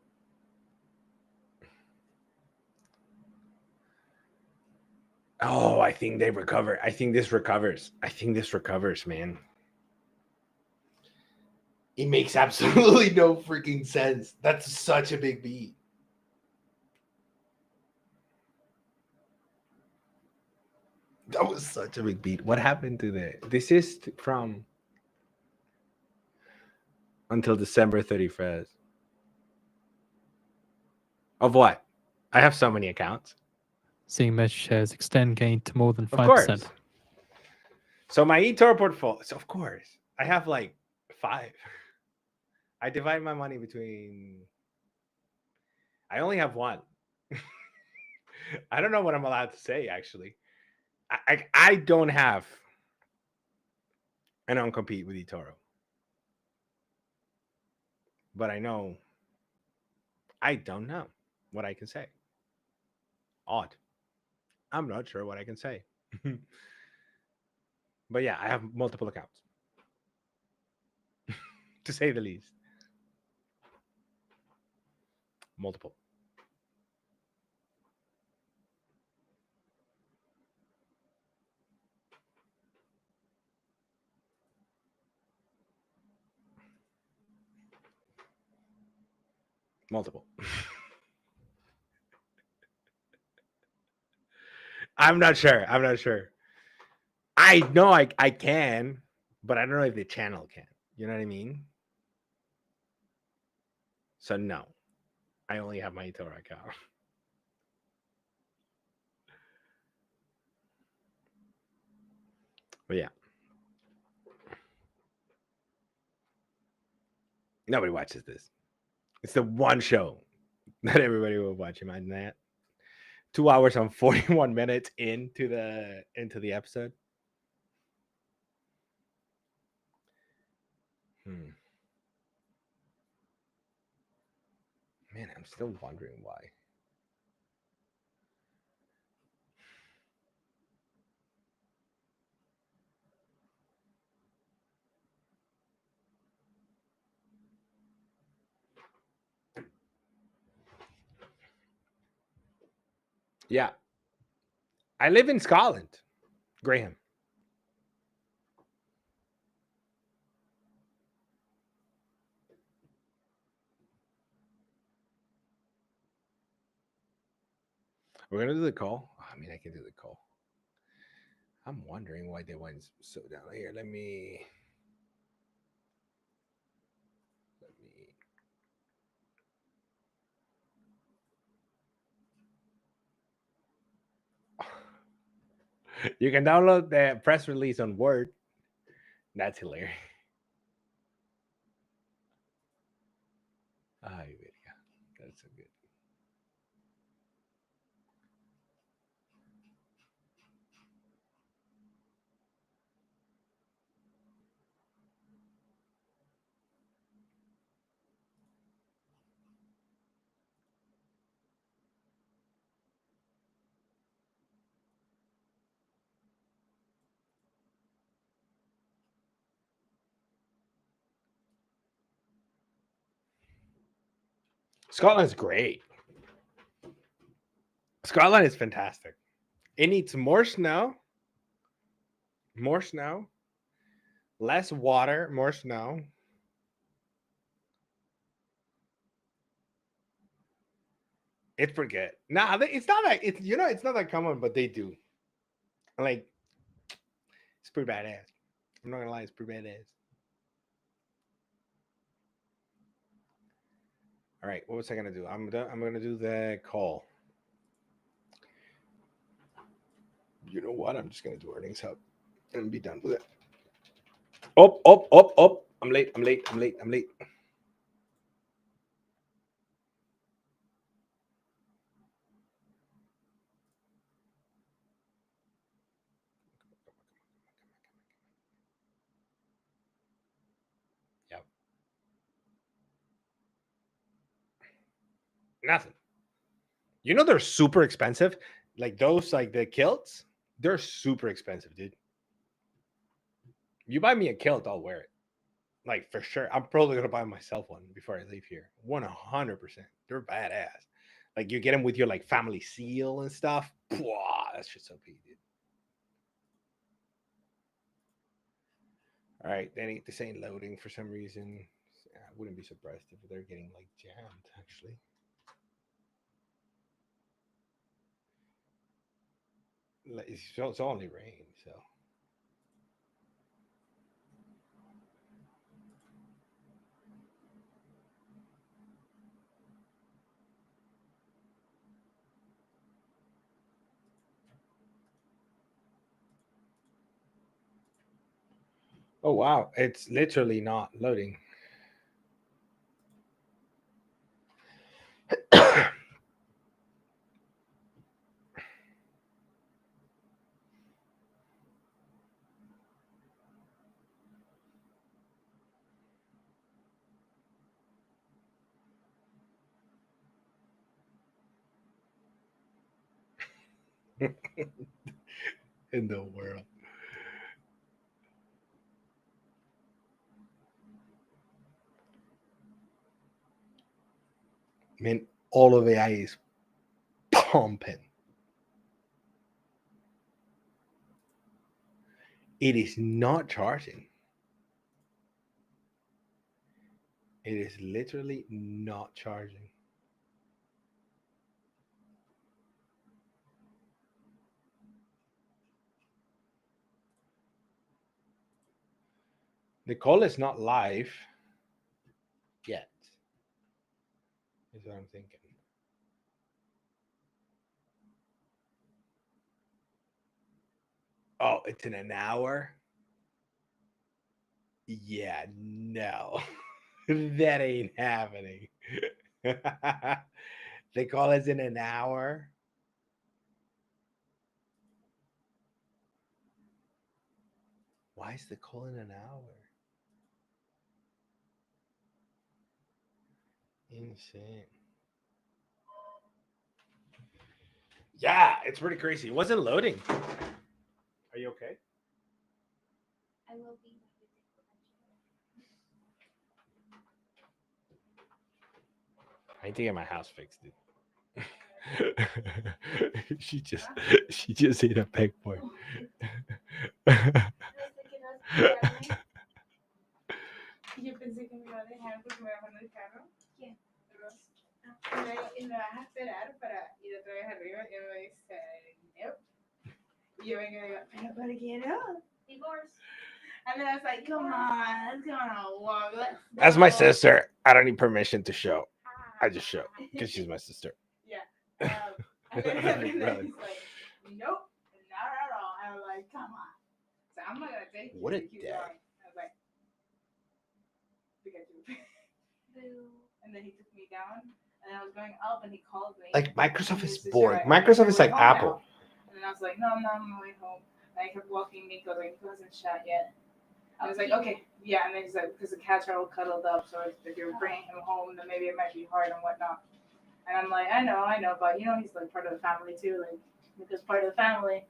Oh, I think they recover. I think this recovers. Man. It makes absolutely no freaking sense. That's such a big beat. That was such a big beat. What happened to this is from until December 31st. Of what? I have so many accounts. Seeing measure shares extend gain to more than 5%. Of course. So my eToro portfolio, so of course, I have like 5. I divide my money between. I only have 1. I don't know what I'm allowed to say, actually. I don't have and I don't compete with eToro. But I don't know what I can say. Odd. I'm not sure what I can say. But yeah, I have multiple accounts. To say the least. Multiple. I'm not sure. I know I can, but I don't know if the channel can. You know what I mean? So no, I only have my eToro account. But yeah. Nobody watches this. It's the one show that everybody will watch. Imagine that. 2 hours and 41 minutes into the episode. Man, I'm still wondering why. Yeah. I live in Scotland, Graham. We're going to do the call. I mean, I can do the call. I'm wondering why they went so down here. Let me. You can download the press release on Word. That's hilarious. Ay, verga. That's so good. Scotland's great. Scotland is fantastic. It needs more snow, less water, more snow. It's pretty good. Nah, it's not like it's not that common, but they do. Like, it's pretty badass. I'm not gonna lie, it's pretty badass. All right, what was I gonna do? I'm gonna do the call. You know what? I'm just gonna do earnings hub and be done with it. Up. I'm late. Yep. Nothing. You know they're super expensive. Like those, like the kilts, they're super expensive, dude. You buy me a kilt, I'll wear it. Like for sure. I'm probably gonna buy myself one before I leave here. 100%. They're badass. Like you get them with your like family seal and stuff. Wow, that's just so big, dude. All right, Danny, this ain't loading for some reason. I wouldn't be surprised if they're getting like jammed, actually. It's only rain, so. Oh wow, it's literally not loading. In the world. I mean, all of AI is pumping. It is not charging. It is literally not charging. The call is not live yet, is what I'm thinking. Oh, it's in an hour? Yeah, no. That ain't happening. The call is in an hour. Why is the call in an hour? Insane. Yeah, it's pretty crazy. It wasn't loading. Are you okay? I will be. I need to get my house fixed, dude. she just ate a peg boy. Yo pensé que me iba a dejar porque me bajó en el carro. ¿Quién? Ross. Y me vas a esperar para ir otra vez arriba. Y me dice, nope. Y yo vengo y digo, pero ¿por qué no? Divorce. And then I was like, come on, let's go on a walk. That's my sister. I don't need permission to show. I just show because she's my sister. Yeah. And then he's like, nope, not at all. I was like, come on. So I'm not gonna take you. What a keep day. going. I was like, and then he took me down, and I was going up, and he called me. Like Microsoft is His sister, bored. like, Microsoft is "We're like home Apple. now." And then I was like, no, I'm not on my way home. And I kept walking. Nico like, he wasn't shot yet. I was like, okay, yeah. And then he's like, because the cats are all cuddled up, so if you're bringing him home, then maybe it might be hard and whatnot. And I'm like, I know, but you know, he's like part of the family too, like because part of the family.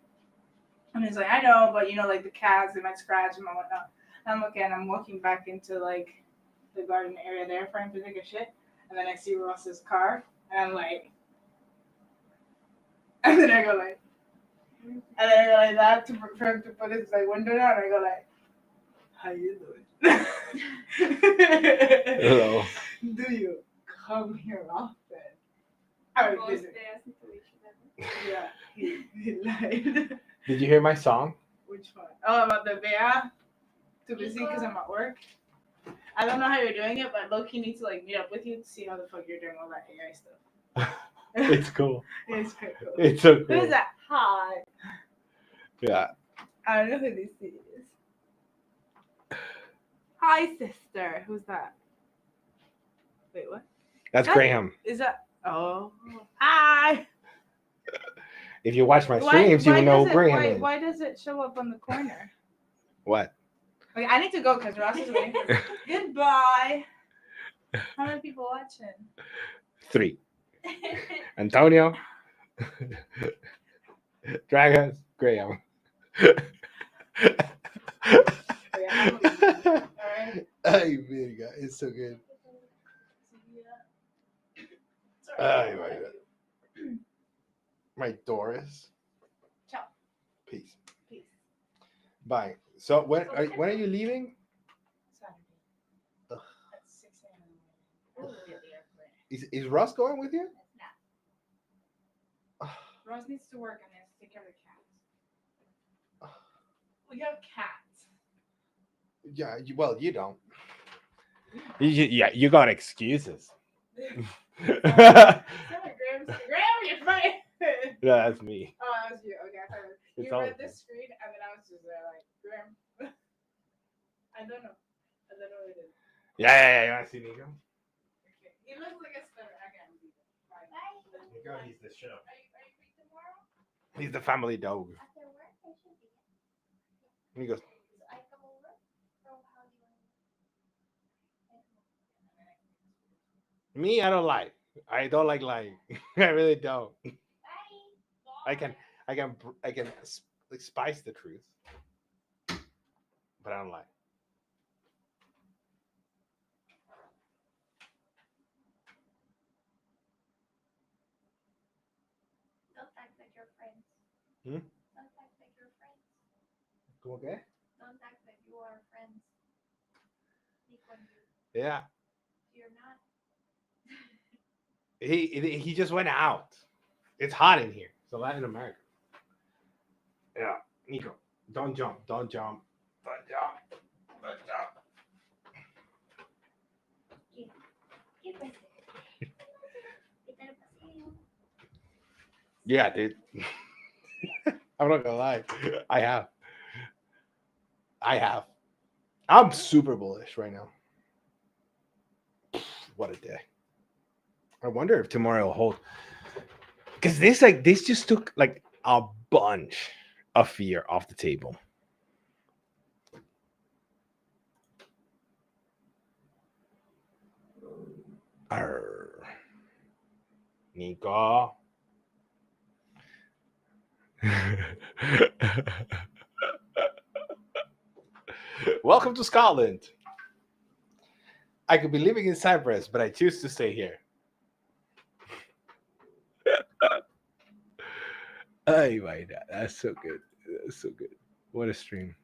And he's like, I know, but you know, like the cats, they might scratch him and whatnot. And I'm okay, and I'm walking back into like the garden area there for him to take a shit. And then I see Ross's car, and I'm like, and then I go like, and then I go like that for him to put his like window down, and I go like, how you doing? Hello. Do you come here often? I would visit. Yeah, he lied. Did you hear my song? Which one? Oh, about the Bea to busy because I'm at work. I don't know how you're doing it, but low-key need to like meet up with you to see how the fuck you're doing all that AI stuff. It's cool. It's pretty cool. It's so cool. Who's that? Hi. Yeah. I don't know who this is. Hi, sister. Who's that? Wait, what? That's Graham. Is that? Oh. Hi. If you watch my streams, you will know who Graham is. Why does it show up on the corner? What? Like, I need to go because Ross is waiting. Goodbye. How many people watching? 3. Antonio, Dragas, Graham. Ay, verga, it's so good. Ay, my God. My Doris. Ciao. Peace. Peace. Bye. So when are you leaving? Saturday. Ugh. At 6 a.m. We'll be at the airport. Is Russ going with you? Rose needs to work and has to take care of the cats. We have cats. Yeah. Well, you don't. You got excuses. Graham, you're fine. No, that's me. Oh, that was you. Okay, I thought It's you all read the the screen and then I was just there like, Graham. I don't know. I don't know what it is. Yeah. You want to see Nico? Okay. He looks like a stutter. I can't see him. Bye. Nico, he's the show. Are you free tomorrow? He's the family dog. After work, I should be. And he goes, I come over? Or how do you want me, I don't lie. I don't like lying. I really don't. I can spice the truth, but I don't lie. Don't act like you're friends. Hmm? Don't act like you're friends. ¿Cómo qué? Don't act like you are friends. Yeah. You're not. He just went out. It's hot in here. It's Latin America. Yeah, Nico, don't jump. Don't jump. Don't jump. Don't jump. Yeah, dude. I'm not gonna lie. I have. I'm super bullish right now. What a day. I wonder if tomorrow will hold. Because this just took like a bunch of fear off the table. Arr. Nico. Welcome to Scotland. I could be living in Cyprus, but I choose to stay here. Oh my God, that's so good. That's so good. What a stream.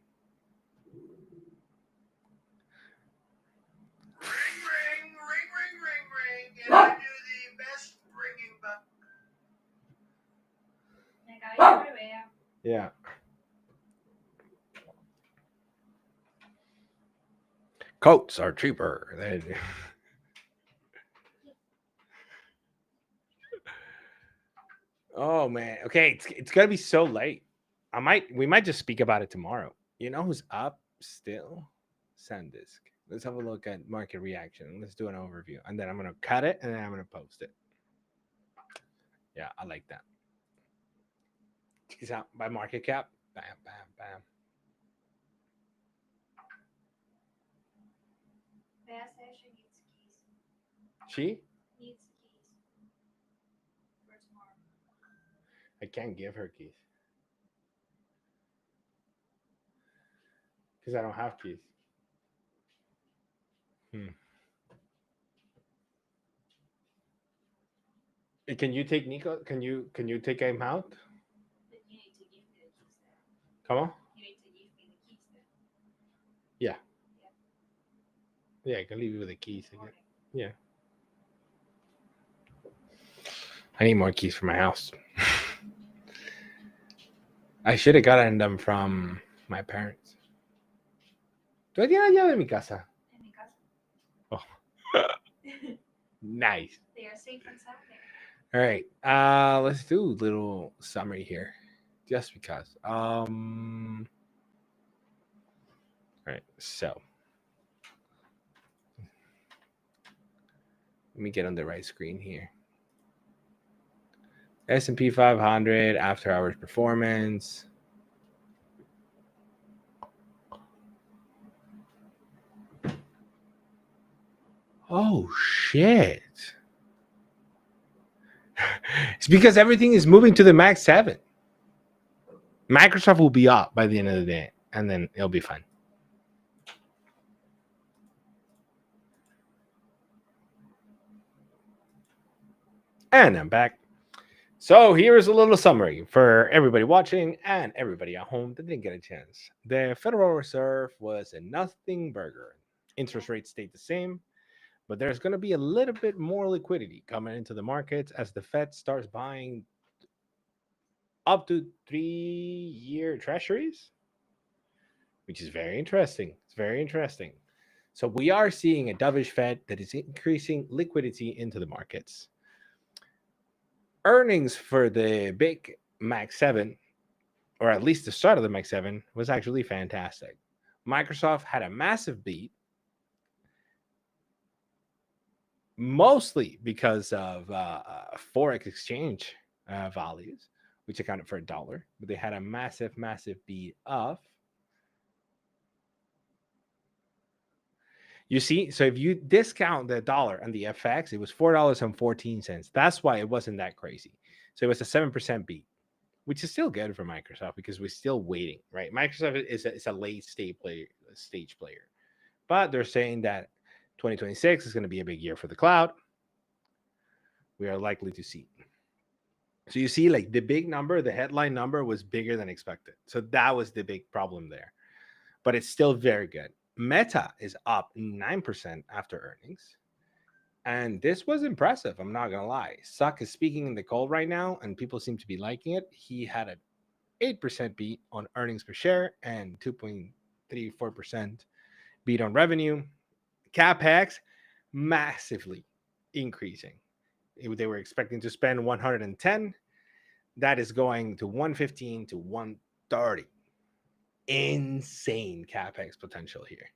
And I do the best ringing button. Yeah. Coats are cheaper. Oh man. Okay, it's gonna be so late. We might just speak about it tomorrow. You know who's up still? SanDisk. Let's have a look at market reaction. Let's do an overview. And then I'm gonna cut it and then I'm gonna post it. Yeah, I like that. Check this out by market cap. Bam, bam, bam. She? Needs keys for tomorrow. I can't give her keys. Because I don't have keys. Can you take Nico? Can you take him out? But you need to give me the keys then. Come on. You need to give me the keys then. Yeah. Yeah, I can leave you with the keys again. Yeah. I need more keys for my house. I should have gotten them from my parents. ¿Tú tienes la llave de mi casa? En mi casa. Oh. Nice. They are safe inside there. All right. Let's do a little summary here. Just because. All right, so let me get on the right screen here. S&P 500 after hours performance. Oh shit. It's because everything is moving to the Max 7. Microsoft will be up by the end of the day, and then it'll be fine. And I'm back. So here's a little summary for everybody watching and everybody at home that didn't get a chance. The Federal Reserve was a nothing burger. Interest rates stayed the same, but there's going to be a little bit more liquidity coming into the markets as the Fed starts buying up to 3-year treasuries, which is very interesting. It's very interesting. So we are seeing a dovish Fed that is increasing liquidity into the markets. Earnings for the big Mac 7, or at least the start of the Mac 7, was actually fantastic. Microsoft had a massive beat, mostly because of Forex exchange values, which accounted for $1. But they had a massive, massive beat of. You see, so if you discount the dollar and the FX, it was $4.14. That's why it wasn't that crazy. So it was a 7% beat, which is still good for Microsoft because we're still waiting, right? Microsoft is a late stage player, but they're saying that 2026 is going to be a big year for the cloud. We are likely to see. So you see, like the big number, the headline number was bigger than expected. So that was the big problem there, but it's still very good. Meta is up 9% after earnings. And this was impressive. I'm not going to lie. Suck is speaking in the call right now, and people seem to be liking it. He had an 8% beat on earnings per share and 2.34% beat on revenue. CapEx massively increasing. They were expecting to spend 110. That is going to 115 to 130. Insane CapEx potential here.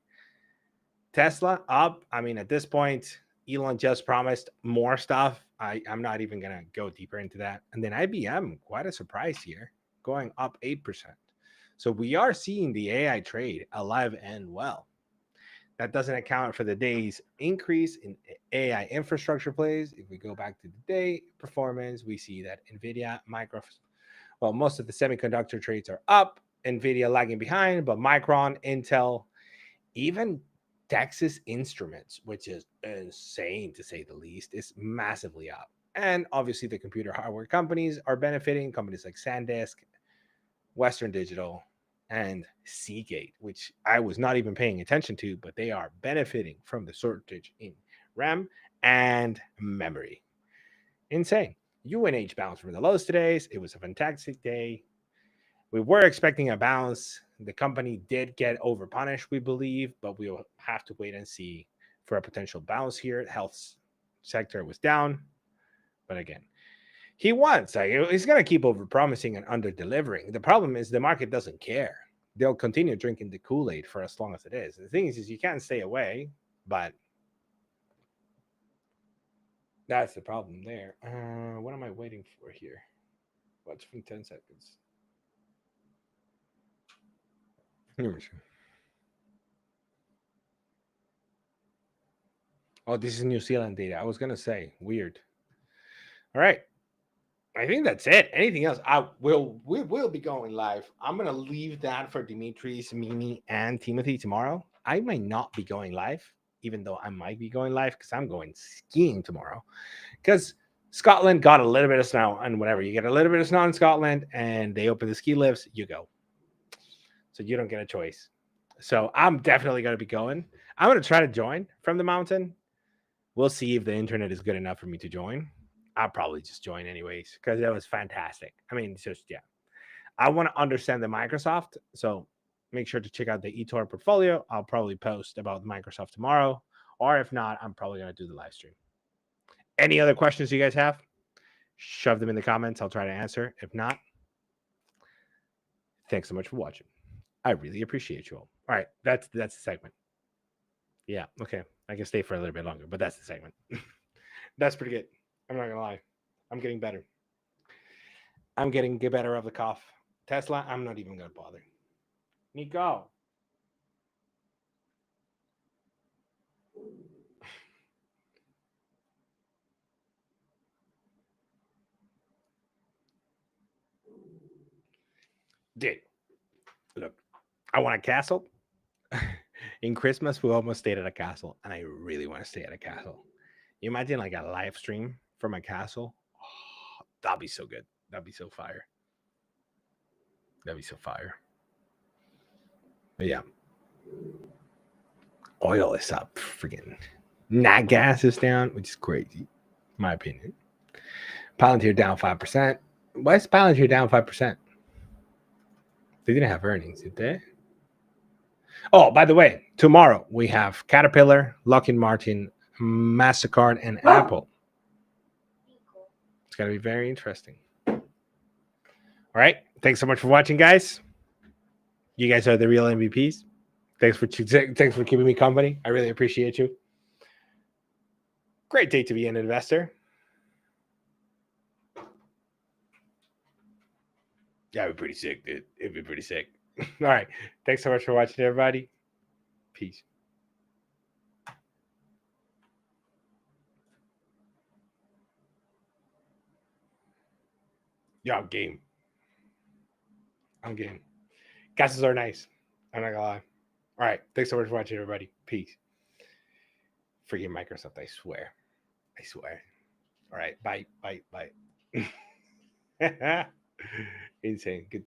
Tesla up. I mean, at this point, Elon just promised more stuff. I'm not even going to go deeper into that. And then IBM, quite a surprise here, going up 8%. So we are seeing the AI trade alive and well. That doesn't account for the day's increase in AI infrastructure plays. If we go back to the day performance, we see that NVIDIA, Microsoft, well, most of the semiconductor trades are up. NVIDIA lagging behind, but Micron, Intel, even Texas Instruments, which is insane to say the least, is massively up. And obviously the computer hardware companies are benefiting, companies like SanDisk, Western Digital, and Seagate, which I was not even paying attention to, but they are benefiting from the shortage in RAM and memory. Insane. UNH bounced from the lows today. It was a fantastic day. We were expecting a bounce. The company did get overpunished, we believe, but we'll have to wait and see for a potential bounce here. Health sector was down, but again, he's going to keep overpromising and under-delivering. The problem is the market doesn't care. They'll continue drinking the Kool-Aid for as long as it is. The thing is you can't stay away, but that's the problem there. What am I waiting for here? Watch from 10 seconds. Oh, this is New Zealand data. I was going to say, weird. All right. I think that's it. Anything else? We will be going live. I'm going to leave that for Dimitris, Mimi, and Timothy tomorrow. I might not be going live, even though I might be going live because I'm going skiing tomorrow. Because Scotland got a little bit of snow, and whenever you get a little bit of snow in Scotland and they open the ski lifts, you go. So you don't get a choice. So I'm definitely going to be going. I'm going to try to join from the mountain. We'll see if the internet is good enough for me to join. I'll probably just join anyways because that was fantastic. I mean, it's just, yeah. I want to understand the Microsoft. So make sure to check out the eToro portfolio. I'll probably post about Microsoft tomorrow. Or if not, I'm probably going to do the live stream. Any other questions you guys have? Shove them in the comments. I'll try to answer. If not, thanks so much for watching. I really appreciate you all. All right, that's the segment. Yeah, okay. I can stay for a little bit longer, but that's the segment. That's pretty good. I'm not going to lie. I'm getting better. I'm getting better of the cough. Tesla, I'm not even going to bother. Nico. Dude, look, I want a castle. In Christmas, we almost stayed at a castle, and I really want to stay at a castle. You imagine like a live stream from a castle That'd be so good. That'd be so fire. That'd be so fire. But yeah. Oil is up. Freaking nat gas is down, which is crazy, in my opinion. Palantir down 5%. Why is Palantir down 5%? They didn't have earnings, did they? Oh, by the way, tomorrow we have Caterpillar, Lockheed Martin, MasterCard, and Apple. It's going to be very interesting. All right. Thanks so much for watching, guys. You guys are the real MVPs. Thanks for keeping me company. I really appreciate you. Great day to be an investor. Yeah, it'd be pretty sick, dude. It'd be pretty sick. All right. Thanks so much for watching, everybody. Peace. Yeah, I'm game. I'm game. Gases are nice. I'm not gonna lie. All right. Thanks so much for watching, everybody. Peace. Freaking Microsoft, I swear. I swear. All right. Bye. Bye. Bye. Insane. Good.